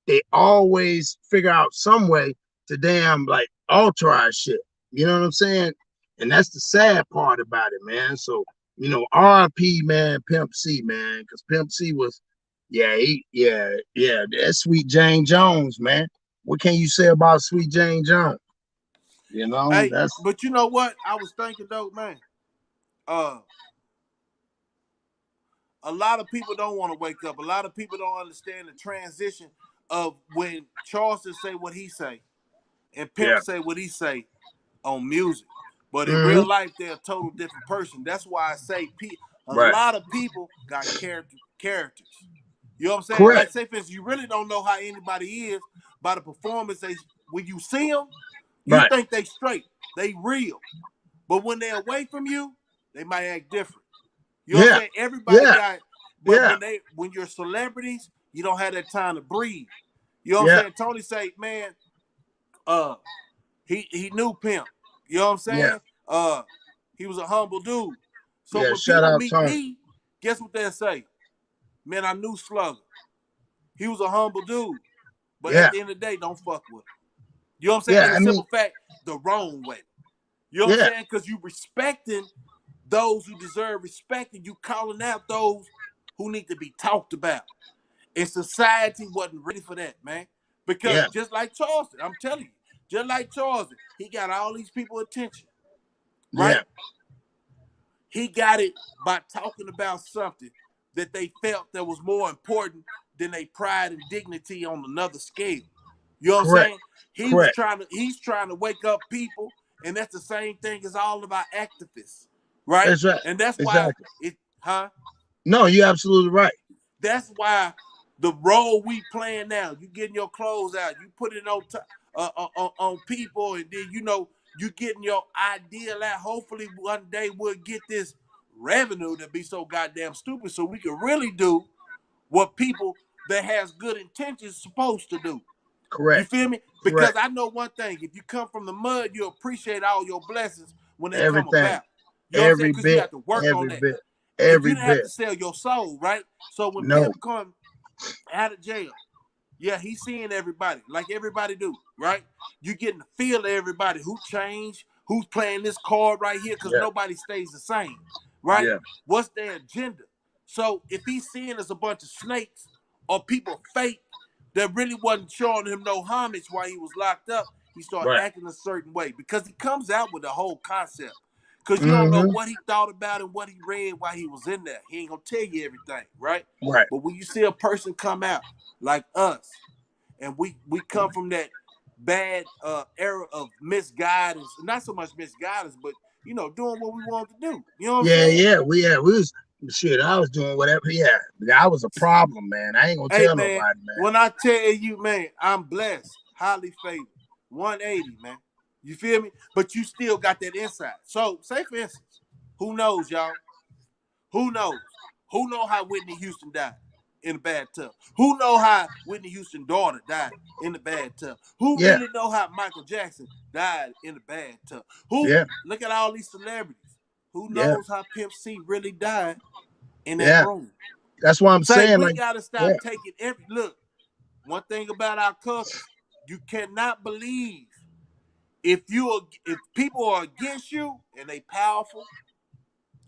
they always figure out some way to damn like alter our shit. You know what I'm saying? And that's the sad part about it, man. So, RIP, man, Pimp C, man, because Pimp C was, that's Sweet Jane Jones, man. What can you say about Sweet Jane Jones? Hey, That's but you know what? I was thinking though, man. Uh, a lot of people don't want to wake up. A lot of people don't understand the transition of when Charleston say what he say and Pimp yeah. say what he say on music. But in Mm-hmm. real life, they're a total different person. That's why I say a Right. lot of people got characters. You know what I'm saying? Like, Correct. say, for instance, you really don't know how anybody is by the performance. When you see them, you Right. think they straight, they real. But when they're away from you, they might act different. You know what I'm Yeah. saying? Everybody Yeah. got, but Yeah. when you're celebrities, you don't have that time to breathe. You know what I'm Yeah. saying? Tony say, man, uh, he knew Pimp. You know what I'm Yeah. saying? He was a humble dude. So Yeah. when Shout people out meet Tony. me, guess what they'll say? Man, I knew Slugger. He was a humble dude. But at Yeah. the end of the day, don't fuck with him. You know what I'm saying? Yeah. In the I mean, simple fact, the wrong way. You know what I'm yeah. saying? Because you respecting those who deserve respect and you calling out those who need to be talked about. And society wasn't ready for that, man. Because Yeah. just like Charleston, I'm telling you, just like Charleston, he got all these people attention, Yeah. right? He got it by talking about something that they felt that was more important than their pride and dignity on another scale. You know what I'm Correct. saying? Correct. He's trying to wake up people, and that's the same thing as all of our activists, right? That's right. And that's why Exactly. huh? No, you're absolutely right. That's why the role we playing now, you getting your clothes out, you put it on people, and then you getting your ideal out. Hopefully, one day we'll get this revenue to be so goddamn stupid, so we can really do what people that has good intentions supposed to do. You Correct. feel me? Because Correct. I know one thing: if you come from the mud, you appreciate all your blessings when they come Everything. about. You know what I'm saying? Every Because you bit. have to work on Every that, bit. and you Every didn't have bit. to sell your soul, right? So when No. Pimp come out of jail, yeah, he's seeing everybody like everybody do, right? You getting the feel of everybody who changed, who's playing this card right here, because Yeah. nobody stays the same, right? Yeah. What's their agenda? So if he's seeing us a bunch of snakes or people fake that really wasn't showing him no homage while he was locked up, he started Right. acting a certain way because he comes out with the whole concept. Because you don't know Mm-hmm. what he thought about and what he read while he was in there. He ain't gonna tell you everything, right? Right. But when you see a person come out like us, and we come from that bad era of misguidance, not so much misguidance, but doing what we wanted to do. You know what I'm Yeah. saying? Yeah. We was shit. I was doing whatever. Yeah. I was a problem, man. I ain't gonna Hey tell man, nobody, man. when I tell you, man, I'm blessed, highly favored, 180, man. You feel me? But you still got that inside. So, say for instance, who knows, y'all? Who knows? Who know how Whitney Houston died? in the bathtub? Who know how Whitney Houston's daughter died in the bathtub? Who Yeah, really know how Michael Jackson died in the bathtub? Who yeah, look at all these celebrities? Who yeah, knows how Pimp C really died in that yeah. room? That's what I'm Say saying. we Like, gotta yeah, stop taking every look. One thing about our culture, you cannot believe if people are against you and they powerful,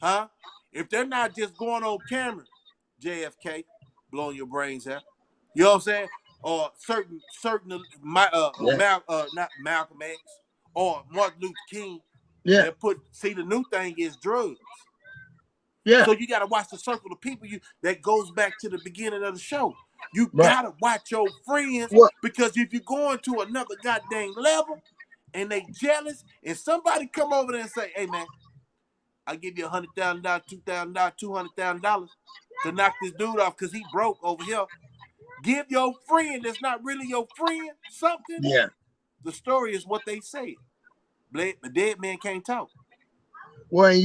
huh? If they're not just going on camera, JFK, blowing your brains out. You know what I'm saying? Or yeah, not Malcolm X or Martin Luther King. yeah, See the new thing is drugs. yeah. So you got to watch the circle of people that goes back to the beginning of the show. You Right. got to watch your friends What? because if you're going to another goddamn level and they jealous and somebody come over there and say, hey man, I'll give you $100,000, $2,000, $200,000 to knock this dude off because he broke over here. Give your friend that's not really your friend something. Yeah. The story is what they say. The dead man can't talk. Well,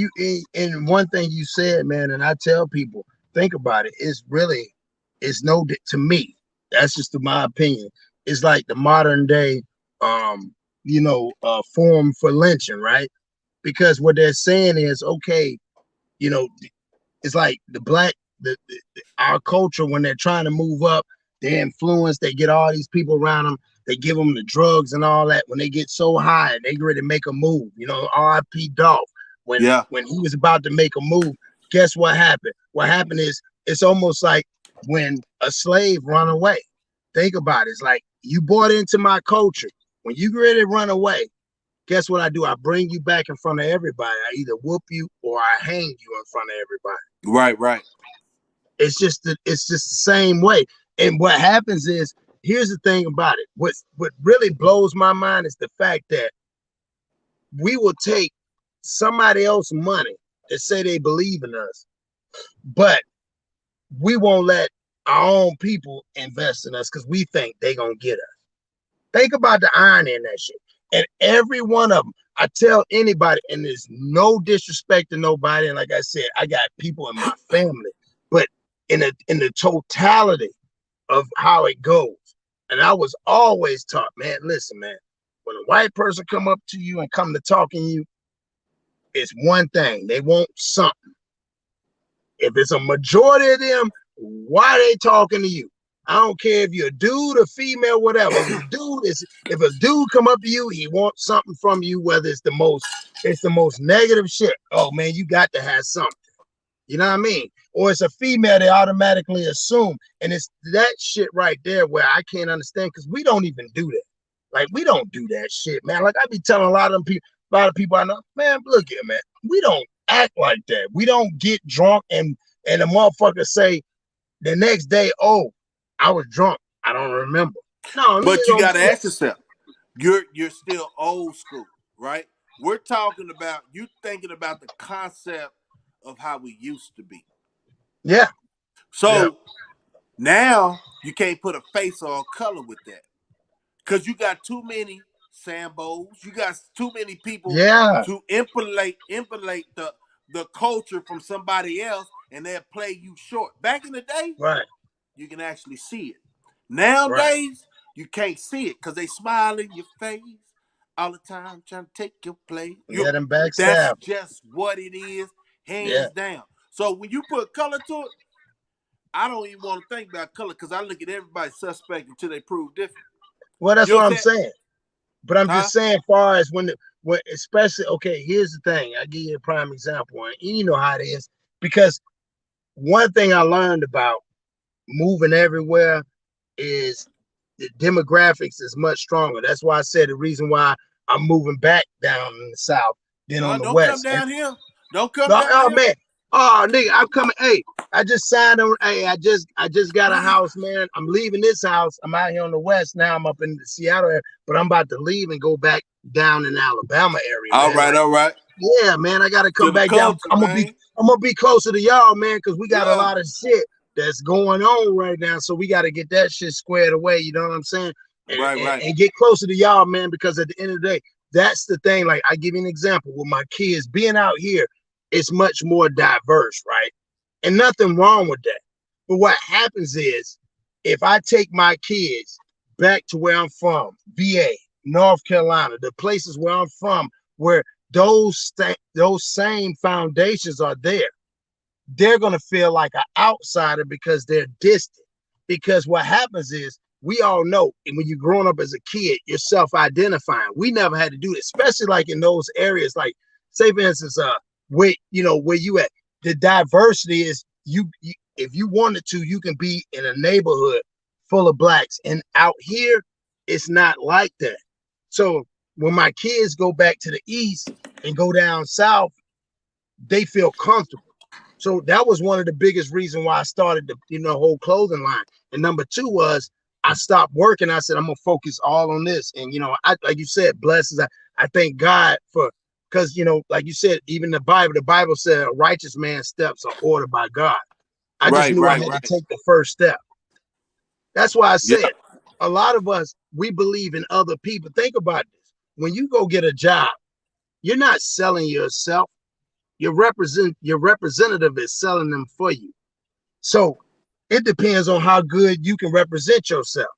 and one thing you said, man, and I tell people, think about it. It's to me. That's just my opinion. It's like the modern day, form for lynching, right? Because what they're saying is, okay, you know, it's like our culture when they're trying to move up, they influence, they get all these people around them, they give them the drugs and all that. When they get so high, they get ready to make a move. R.I.P. Dolph. When Yeah. when he was about to make a move, guess what happened? What happened is it's almost like when a slave run away. Think about it. It's like you bought into my culture. When you get ready to run away, guess what I do? I bring you back in front of everybody. I either whoop you or I hang you in front of everybody. Right. It's just the same way. And what happens is, here's the thing about it. What really blows my mind is the fact that we will take somebody else's money and say they believe in us, but we won't let our own people invest in us because we think they're gonna get us. Think about the irony in that shit. And every one of them, I tell anybody, and there's no disrespect to nobody. And like I said, I got people in my family, but in the totality of how it goes. And I was always taught, man, listen, man, when a white person come up to you and come to talking to you, it's one thing. They want something. If it's a majority of them, why are they talking to you? I don't care if you're a dude or female, whatever. If a dude come up to you, he wants something from you, whether it's the most negative shit. Oh man, you got to have something. You know what I mean? Or it's a female, they automatically assume. And it's that shit right there where I can't understand, because we don't even do that. Like, we don't do that shit, man. Like, I be telling a lot of people I know, man, look here, man. We don't act like that. We don't get drunk and a motherfucker say the next day, oh, I was drunk, I don't remember. No, But you don't got to do that. ask yourself, you're still old school, right? We're talking about you thinking about the concept of how we used to be. Yeah. So now you can't put a face or a color with that because you got too many Sambos. You got too many people to implement the culture from somebody else, and they'll play you short. Back in the day, right, you can actually see it. Nowadays, you can't see it because they smile in your face all the time, trying to take your place. them That's backstab. just what it is, hands down. So when you put color to it, I don't even want to think about color because I look at everybody suspect until they prove different. Well, that's what I'm saying. But I'm just saying, far as when especially, okay, here's the thing. I'll give you a prime example, and you know how it is. Because one thing I learned about moving everywhere is the demographics is much stronger. That's why I said the reason why I'm moving back down in the South than on the don't West. Come down here. Don't come down here. Man. Oh, nigga, I'm coming. Hey, I just signed. Hey, I just got a house, man. I'm leaving this house. I'm out here on the West now. I'm up in the Seattle area, but I'm about to leave and go back down in Alabama area. All right. Yeah, man, I gotta come back down. I'm gonna be closer to y'all, man, because we got a lot of shit that's going on right now. So we got to get that shit squared away. You know what I'm saying? And get closer to y'all, man, because at the end of the day, that's the thing. Like, I give you an example with my kids being out here. It's much more diverse, right? And nothing wrong with that. But what happens is, if I take my kids back to where I'm from, VA, North Carolina, the places where I'm from, where those same foundations are there, they're going to feel like an outsider because they're distant. Because what happens is, we all know, and when you're growing up as a kid, you're self-identifying. We never had to do it, especially like in those areas, like say for instance, where where you at, the diversity is you if you wanted to, you can be in a neighborhood full of blacks, and out here, it's not like that. So when my kids go back to the east and go down south, they feel comfortable. So that was one of the biggest reasons why I started the whole clothing line. And number two was, I stopped working. I said, I'm gonna focus all on this. And I, like you said, blessings. I thank God for, because like you said, even the Bible said a righteous man's steps are ordered by God. I just Right, knew I right, had to right. take the first step. That's why I Yeah, said, a lot of us, we believe in other people. Think about this. When you go get a job, you're not selling yourself. Your representative is selling them for you. So it depends on how good you can represent yourself.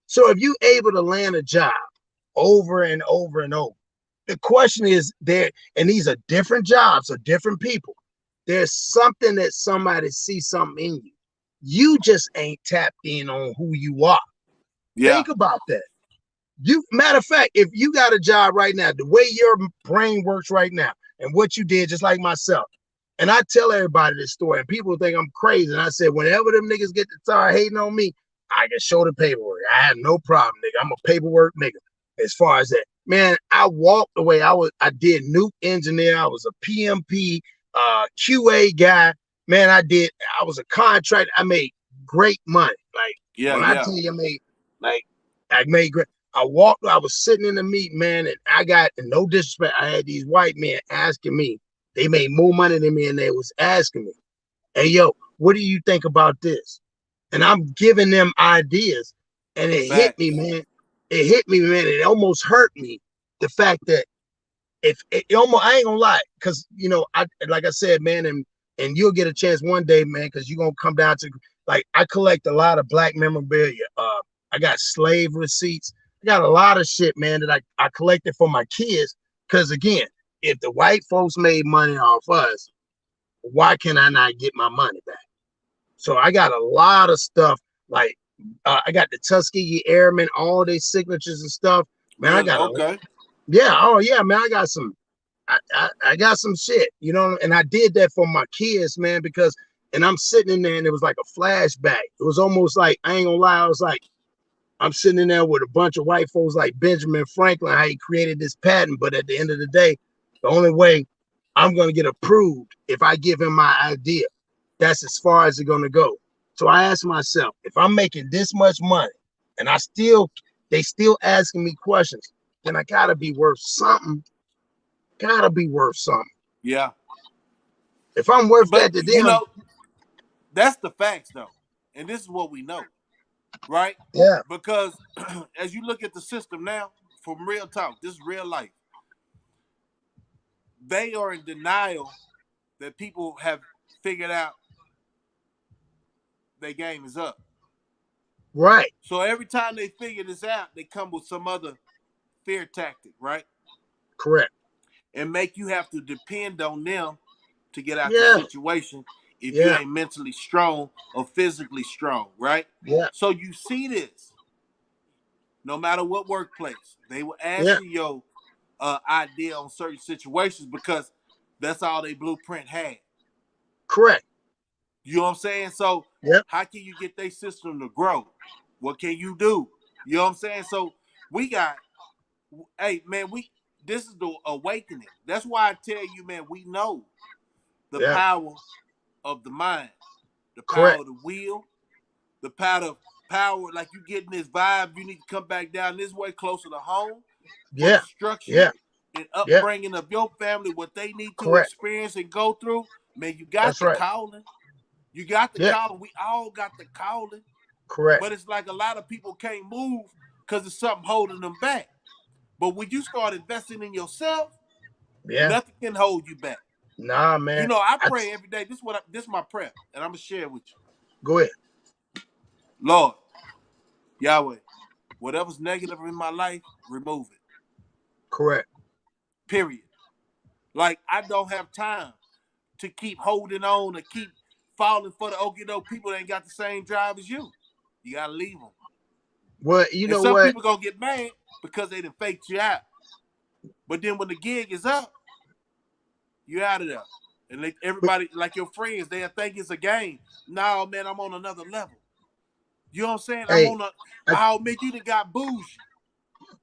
So if you're able to land a job over and over and over, the question is there, and these are different jobs or different people. There's something that somebody sees something in you. You just ain't tapped in on who you are. yeah, Think about that. Matter of fact, if you got a job right now, the way your brain works right now, and what you did, just like myself, and I tell everybody this story, and people think I'm crazy. And I said, whenever them niggas get to start hating on me, I can show the paperwork. I have no problem, nigga. I'm a paperwork nigga. As far as that, man, I walked away. I did nuke engineer. I was a PMP, QA guy. Man, I was a contractor. I made great money. Like yeah, when I yeah. tell you, like, I made great. I was sitting in the meeting, man, and and no disrespect, I had these white men asking me. They made more money than me, and they was asking me, hey, yo, what do you think about this? And I'm giving them ideas, and it hit me, Facts. man. It hit me, man. It almost hurt me. The fact that, if it almost, I ain't gonna lie, because I, like I said, man, and you'll get a chance one day, man, because you're gonna come down to, like, I collect a lot of black memorabilia. I got slave receipts. I got a lot of shit, man, that I collected for my kids. Because again, if the white folks made money off us, why can I not get my money back? So I got a lot of stuff. Like, I got the Tuskegee Airmen, all their signatures and stuff. Man, I Really? got a, Okay. yeah, oh yeah, man, I got some. I got some shit, and I did that for my kids, man, because, and I'm sitting in there, and it was like a flashback. It was almost like, I ain't gonna lie, I was like, I'm sitting in there with a bunch of white folks like Benjamin Franklin, how he created this patent. But at the end of the day, the only way I'm going to get approved if I give him my idea. That's as far as it's going to go. So I asked myself, if I'm making this much money and they still asking me questions, then I gotta be worth something. Gotta be worth something. Yeah. If I'm worth But that to them, that's the facts though. And this is what we know, right? yeah, Because as you look at the system now, from real talk, this is real life, they are in denial that people have figured out their game is up. right, So every time they figure this out, they come with some other fear tactic, right? correct, And make you have to depend on them to get out the yeah, situation if you yeah, ain't mentally strong or physically strong, right? yeah, So you see this no matter what workplace. They will ask yeah, you your idea on certain situations because that's all they blueprint had. correct, You know what I'm saying? So yep, how can you get their system to grow? What can you do? You know what I'm saying? So we got, hey man, this is the awakening. That's why I tell you, man, we know the yeah, power of the mind, the power correct, of the will, the power, like you getting this vibe, you need to come back down this way closer to home for the yeah, structure yeah, and yeah, upbringing of your family, what they need to correct. experience and go through. Man, you got That's the right. calling. You got the Yeah, calling. We all got the calling. correct. But it's like a lot of people can't move because there's something holding them back. But when you start investing in yourself, Yeah. nothing can hold you back. Nah, You man. know, I I pray every day. This is my prayer, and I'm gonna share it with you. Go ahead. Lord, Yahweh, whatever's negative in my life, remove it. Correct. Period. Like I don't have time to keep holding on to keep falling for the okie doke people that ain't got the same drive as you. You gotta leave them. Well, you And know some what? people gonna get mad because they done faked you out. But then when the gig is up, you out of there. And like But, everybody, like your friends, they think it's a game. No, man, I'm on another level. You know what I'm saying? I'm hey, on a. I, I'll admit you done got bougie.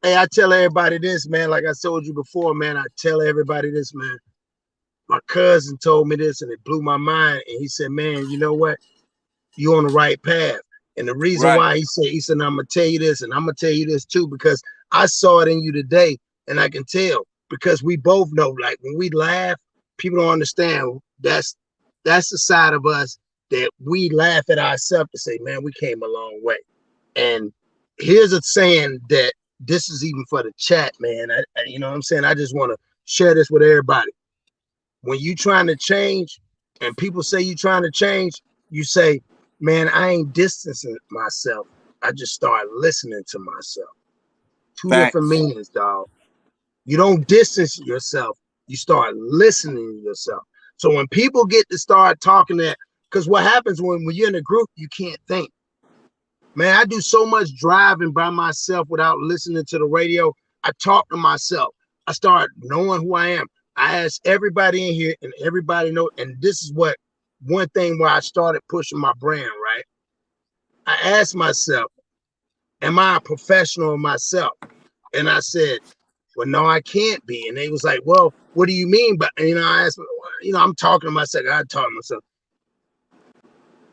hey, I tell everybody this, man. Like I told you before, man. I tell everybody this, man. My cousin told me this, and it blew my mind. And he said, "Man, you know what? You're on the right path." And the reason Right, why he said, "I'm gonna tell you this, and I'm gonna tell you this too, because I saw it in you today, and I can tell because we both know, like when we laugh, people don't understand. That's the side of us that we laugh at ourselves to say, man, we came a long way." And here's a saying that this is even for the chat, man. You know what I'm saying? I just want to share this with everybody. When you trying to change and people say you trying to change, you say, man, I ain't distancing myself. I just start listening to myself. Two different facts. meanings, dog. You don't distance yourself. You start listening to yourself. So when people get to start talking that, because what happens when you're in a group, you can't think. Man, I do so much driving by myself without listening to the radio. I talk to myself. I start knowing who I am. I ask everybody in here, and everybody know. And this is what one thing where I started pushing my brand, right? I asked myself, am I a professional myself? And I said, well, no, I can't be. And they was like, well, what do you mean? But I asked, I'm talking to myself. I talk to myself.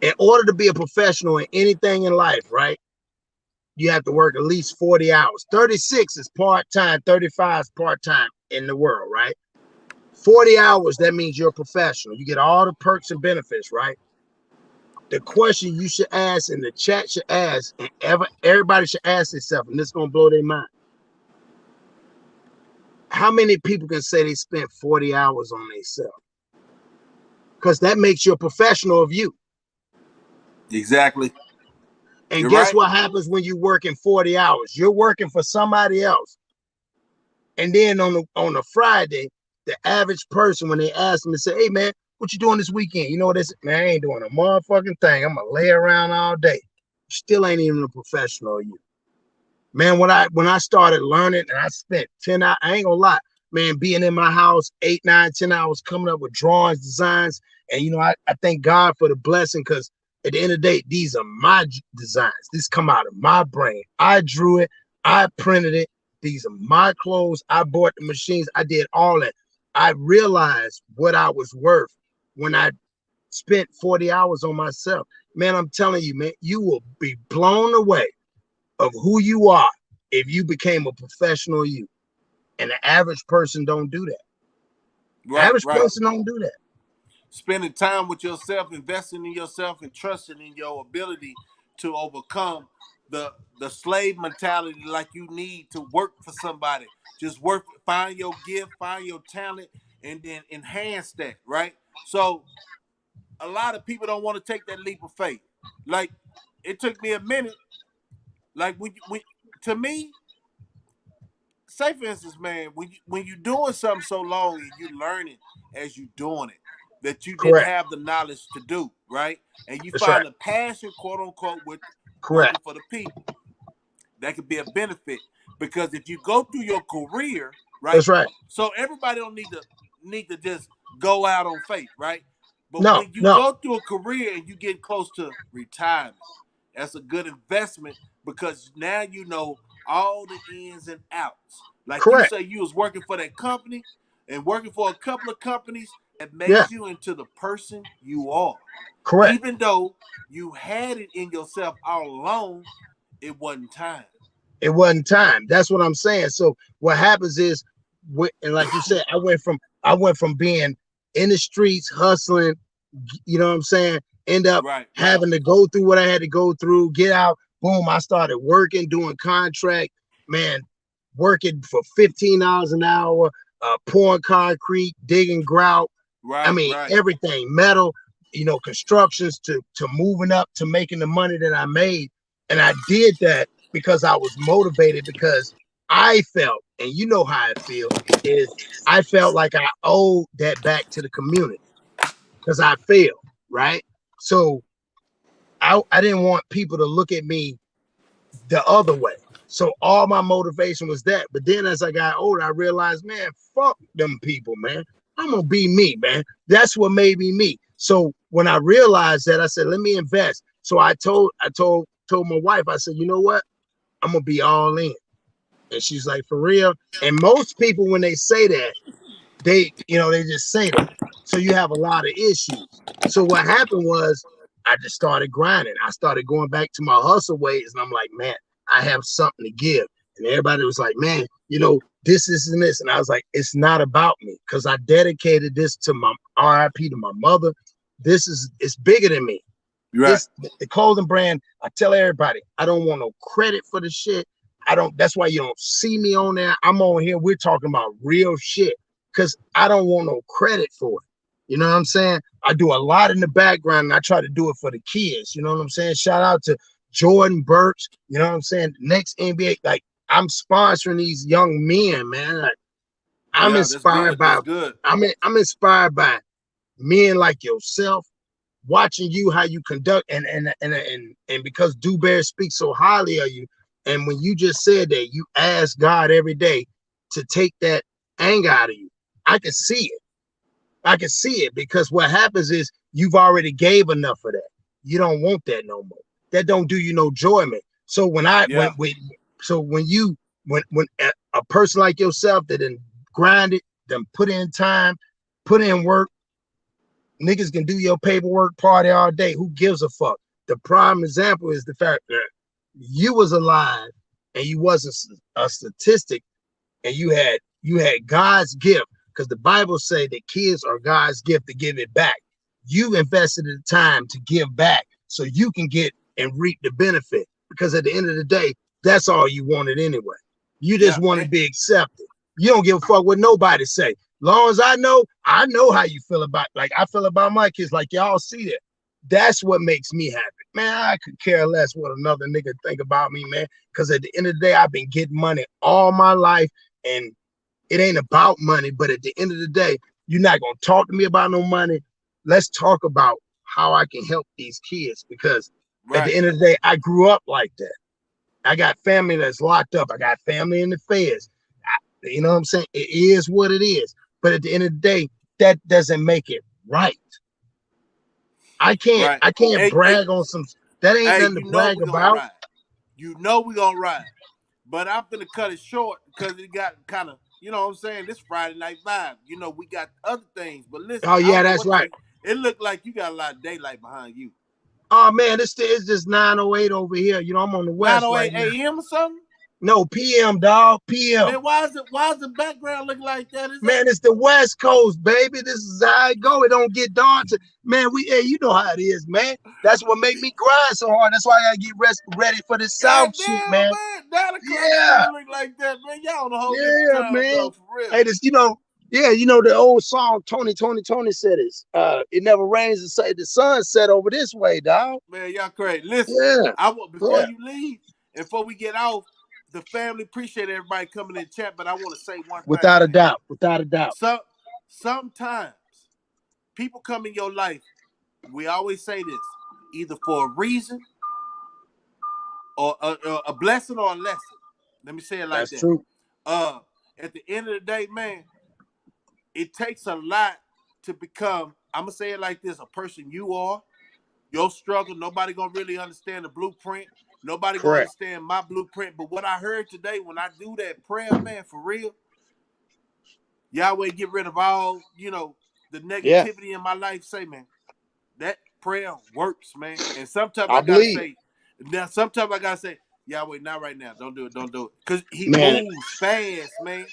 In order to be a professional in anything in life, right? You have to work at least 40 hours. 36 is part-time, 35 is part-time in the world, right? 40 hours, that means you're a professional. You get all the perks and benefits, right? The question you should ask and the chat should ask, and everybody should ask themselves, and this is going to blow their mind. How many people can say they spent 40 hours on themselves? Because that makes you a professional of you. Exactly. And You're guess right. what happens when you work in 40 hours? You're working for somebody else. And then on a Friday, the average person, when they ask them to say, hey man, what you doing this weekend? You know what they say? Man, I ain't doing a motherfucking thing. I'm gonna lay around all day. Still ain't even a professional of you. Man, when I started learning and I spent 10 hours, I ain't gonna lie, man, being in my house 8, 9, 10 hours coming up with drawings, designs, and I thank God for the blessing because at the end of the day, these are my designs. These come out of my brain. I drew it, I printed it. These are my clothes. I bought the machines. I did all that. I realized what I was worth when I spent 40 hours on myself. Man, I'm telling you, man, you will be blown away of who you are if you became a professional you. And the average person don't do that. Right, Average right. person don't do that. Spending time with yourself, investing in yourself, and trusting in your ability to overcome the slave mentality like you need to work for somebody. Just work, find your gift, find your talent, and then enhance that, right? So a lot of people don't want to take that leap of faith. Like it took me a minute. Like to me, say for instance, man, when you doing something so long and you learning as you doing it that you didn't Correct. have the knowledge to do, right? And you That's right. find a passion, quote unquote, with Correct. working for the people. That could be a benefit because if you go through your career, right? That's right. So everybody don't need to just go out on faith, right? But No, when you no. go through a career and you get close to retirement, that's a good investment because now you know all the ins and outs. Like you Correct. say, you was working for that company and working for a couple of companies that Yeah. made you into the person you are. Correct. Even though you had it in yourself all along, it wasn't time. It wasn't time. That's what I'm saying. So what happens is, and like you said, I went from being in the streets hustling. You know what I'm saying? End up Right, right, having to go through what I had to go through. Get out. Boom. I started working, doing contract. Man, working for $15 an hour, pouring concrete, digging grout. I right, mean, right. everything, metal. constructions to moving up to making the money that I made. And I did that because I was motivated, because I felt, and you know how I feel, is I felt like I owed that back to the community because I failed, right? So I didn't want people to look at me the other way. So all my motivation was that. But then as I got older, I realized, man, fuck them people, man. I'm gonna be me, man. That's what made me me. So when I realized that, I said, let me invest. So I told my wife, I said, you know what? I'm gonna be all in. And she's like, for real. And most people, when they say that, they just say that. So you have a lot of issues. So what happened was I just started grinding. I started going back to my hustle ways, and I'm like, man, I have something to give. And everybody was like, man, this and this. And I was like, it's not about me, because I dedicated this to my RIP to my mother. It's bigger than me. Right. This the clothing brand. I tell everybody, I don't want no credit for the shit. I don't. That's why you don't see me on there. I'm on here. We're talking about real shit, because I don't want no credit for it. You know what I'm saying? I do a lot in the background, and I try to do it for the kids. You know what I'm saying? Shout out to Jordan Burks. You know what I'm saying? Next NBA, like I'm sponsoring these young men, man. Like, I'm Yeah, that's inspired good. by. That's good. I'm inspired by men like yourself, watching you how you conduct, and because Du Bear speaks so highly of you, and when you just said that you ask God every day to take that anger out of you, I can see it. I can see it, because what happens is you've already gave enough of that. You don't want that no more. That don't do you no joy, man. So when I Yeah. when a person like yourself that then grinded, then put in time, put in work, niggas can do your paperwork, party all day. Who gives a fuck? The prime example is the fact that you was alive and you wasn't a statistic, and you had God's gift, because the Bible say that kids are God's gift to give it back. You invested the time to give back so you can get and reap the benefit, because at the end of the day, that's all you wanted anyway. You just Yeah. want to be accepted. You don't give a fuck what nobody say. Long as I know how you feel about, like I feel about my kids, like y'all see that. That's what makes me happy. Man, I could care less what another nigga think about me, man. Because at the end of the day, I've been getting money all my life, and it ain't about money. But at the end of the day, you're not gonna talk to me about no money. Let's talk about how I can help these kids, because at the Right. end of the day, I grew up like that. I got family that's locked up. I got family in the feds. You know what I'm saying? It is what it is. But at the end of the day, that doesn't make it right. I can't Right. I can't Hey, hey, brag on some, that ain't hey, nothing to you know brag we're gonna about. ride. You know we're gonna ride. But I'm gonna cut it short because it got kind of, you know what I'm saying, this Friday night vibe. You know, we got other things. But listen, Oh I yeah, don't know that's what right. you, it looked like you got a lot of daylight behind you. Oh man, it's just 9:08 over here. I'm on the west right 9:08 now. a.m. or something? No, PM, dog. PM. Man, why is the background look like that? Is that Man, it's the West Coast, baby. This is how it go. It don't get dark. Man, you know how it is, man. That's what make me grind so hard. That's why I gotta get ready for the God South shit, damn, man. man? 9 o'clock Yeah, still look like that, man. Y'all on a whole different yeah, time man. zone for real. Hey, yeah, the old song Tony said is it never rains and say the sun set over this way, dog. Man, y'all crazy. Listen, Yeah, I want before yeah. you leave and before we get off, the family appreciate everybody coming in chat, but I want to say one thing, Without a man. doubt. Without a doubt. Sometimes people come in your life. We always say this, either for a reason or a blessing or a lesson. Let me say it like That's that. true. Uh, at the end of the day, man, it takes a lot to become. I'm gonna say it like this: a person you are, your struggle. Nobody gonna really understand the blueprint. Nobody gonna Correct. understand my blueprint. But what I heard today when I do that prayer, man, for real, Yahweh get rid of all, the Yeah, negativity in my life. Say, man, that prayer works, man. And sometimes I I gotta believe. say, Yahweh, not right now. Don't do it. Don't do it. Because he Man, moves fast, man.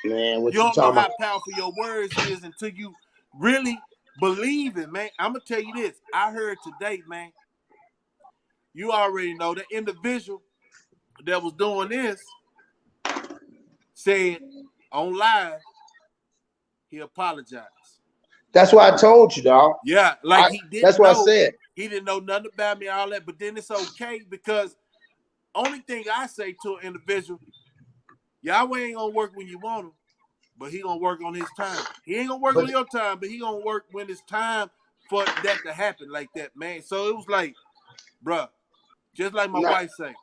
what You you don't know talking how about? powerful your words is until you really believe it, man. I'm gonna tell you this. I heard today, man. You already know the individual that was doing this said on live he apologized. That's why I told you, dog. Yeah, like he that's didn't what I know. said. He didn't know nothing about me, all that. But then it's okay because only thing I say to an individual, Yahweh ain't gonna work when you want him, but he gonna work on his time. He ain't gonna work on your time, but he gonna work when it's time for that to happen like that, man. So it was like, bruh, just like my wife say,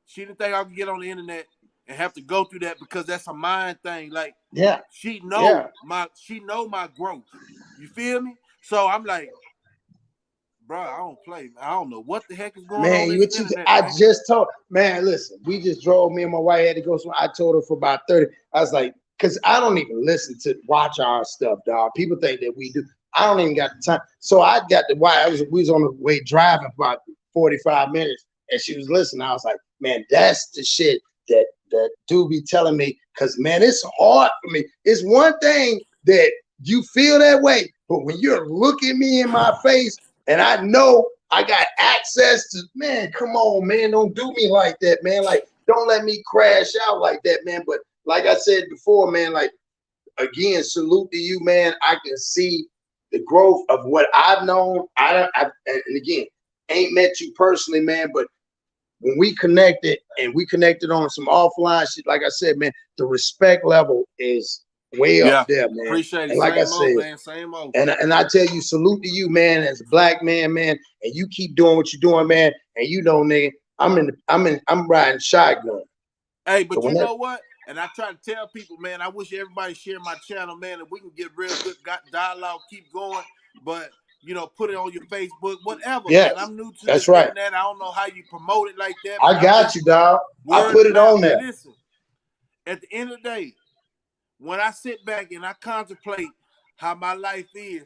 she didn't think I could get on the internet and have to go through that because that's a mind thing. Like, she know my growth. You feel me? So I'm like, bro, I don't play. I don't know what the heck is going on in this internet. I just told, man, listen, we just drove, me and my wife had to go. So I told her for about 30. I was like, because I don't even listen to watch our stuff, dog. People think that we do. I don't even got the time. So I got the wife. We was on the way driving for about 45 minutes, and she was listening. I was like, man, that's the shit that dude be telling me. Because, man, it's hard for me. It's one thing that you feel that way, but when you're looking me in my face, and I know I got access to, man, come on, man, don't do me like that, man. Like, don't let me crash out like that, man. But like I said before, man, like, again, salute to you, man. I can see the growth of what I've known. And again, ain't met you personally, man, but when we connected on some offline shit, like I said, man, the respect level is way up there, man. Appreciate it. And like same I said, old, man, same old. And I tell you, salute to you, man, as a black man, man, and you keep doing what you're doing, man. And you know, nigga, I'm riding shotgun. Hey, but so you know what? And I try to tell people, man, I wish everybody share my channel, man, and we can get real good dialogue, keep going. But you know, put it on your Facebook, whatever, man. I'm new to this internet. I don't know how you promote it like that. I got you, dog. I put it on there. Listen, at the end of the day, when I sit back and I contemplate how my life is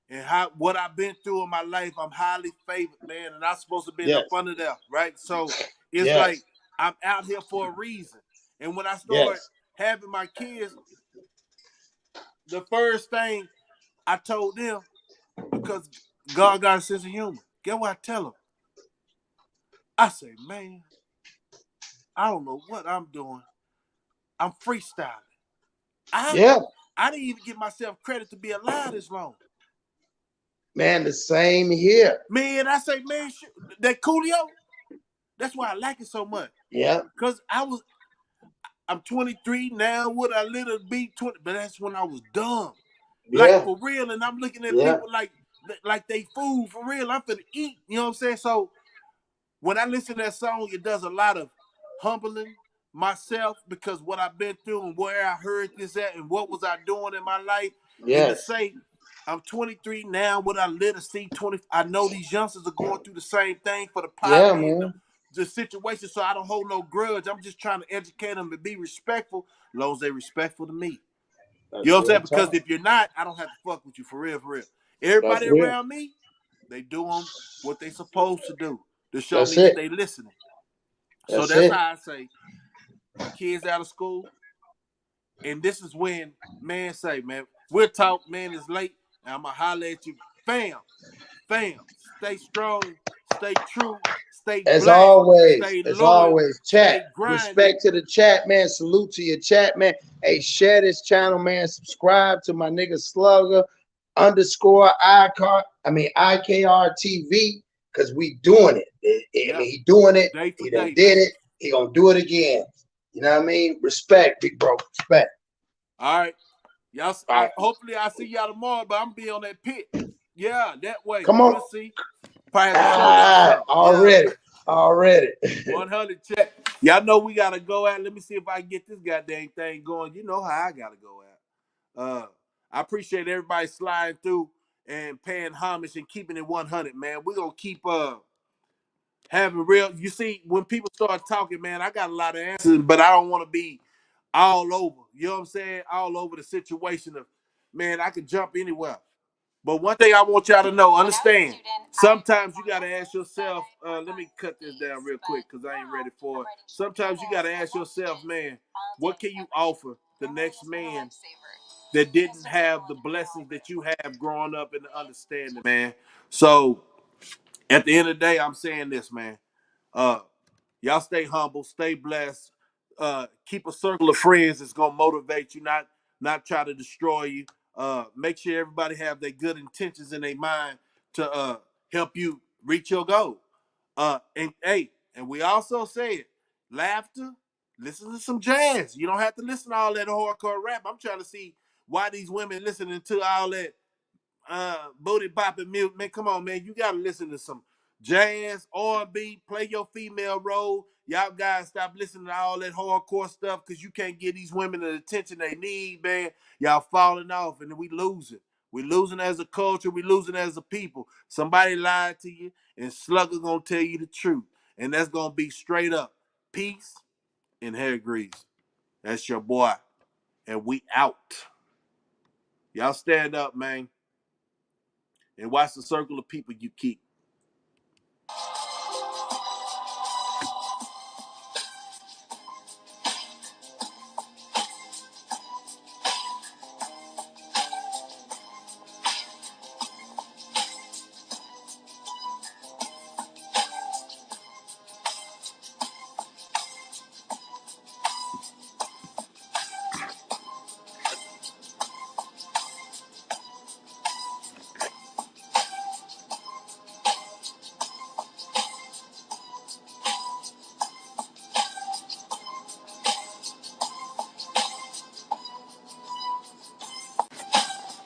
and what I've been through in my life, I'm highly favored, man, and I'm supposed to be up under there, right? So it's like I'm out here for a reason. And when I start having my kids, the first thing I told them, because God got a sense of humor, get what I tell them? I say, man, I don't know what I'm doing. I'm freestyling. I didn't even give myself credit to be alive this long. Man, the same here. Man, I say, man, that Coolio, that's why I like it so much. Yeah. Because I'm 23 now. Would I little be 20? But that's when I was dumb. Like, for real. And I'm looking at people like they food for real. I'm finna eat. You know what I'm saying? So when I listen to that song, it does a lot of humbling myself because what I've been through and where I heard this at and what was I doing in my life. And to say, I'm 23 now. Would I live to see 20? I know these youngsters are going through the same thing for the poverty and the situation, so I don't hold no grudge. I'm just trying to educate them and be respectful, as long as they're respectful to me. You know what I'm saying? Because if you're not, I don't have to fuck with you for real, for real. Everybody around me, they doing what they supposed to do to show me that they listening. So that's how I say, my kids out of school, and this is when, man, say, man, we'll talk, man, it's late, and I'm going to holler at you. Fam, stay strong, stay true, stay as black, always, stay as loyal, always, chat. grinding. Respect to the chat, man. Salute to your chat, man. Hey, share this channel, man. Subscribe to my nigga Slugger _ IKR TV, because we doing it. I mean, he doing it. He done did it. He gonna do it again. You know what I mean? Respect, big bro. Respect. All right. Y'all, hopefully I see y'all tomorrow, but I'm be on that pit. Yeah, that way. Come on. We'll see. Probably have already. 100 check. Y'all know we gotta go out. Let me see if I can get this goddamn thing going. You know how I gotta go out. I appreciate everybody sliding through and paying homage and keeping it 100, man. We're gonna keep having real. You see, when people start talking, man, I got a lot of answers, but I don't want to be all over. You know what I'm saying? All over the situation of, man, I could jump anywhere. But one thing I want y'all to know, understand, sometimes you got to ask yourself, let me cut this down real quick because I ain't ready for it. Sometimes you got to ask yourself, man, what can you offer the next man that didn't have the blessings that you have growing up and the understanding, man? So at the end of the day, I'm saying this, man. Y'all stay humble, stay blessed. Keep a circle of friends that's gonna motivate you, not try to destroy you. Make sure everybody have their good intentions in their mind to help you reach your goal. And we also said laughter. Listen to some jazz. You don't have to listen to all that hardcore rap. I'm trying to see why these women listening to all that booty popping music. Man, come on, man. You gotta listen to some jazz, R&B, play your female role. Y'all guys stop listening to all that hardcore stuff because you can't give these women the attention they need, man. Y'all falling off and we losing. We losing as a culture, we losing as a people. Somebody lied to you, and Slugger gonna tell you the truth. And that's gonna be straight up peace and hair grease. That's your boy. And we out. Y'all stand up, man, and watch the circle of people you keep.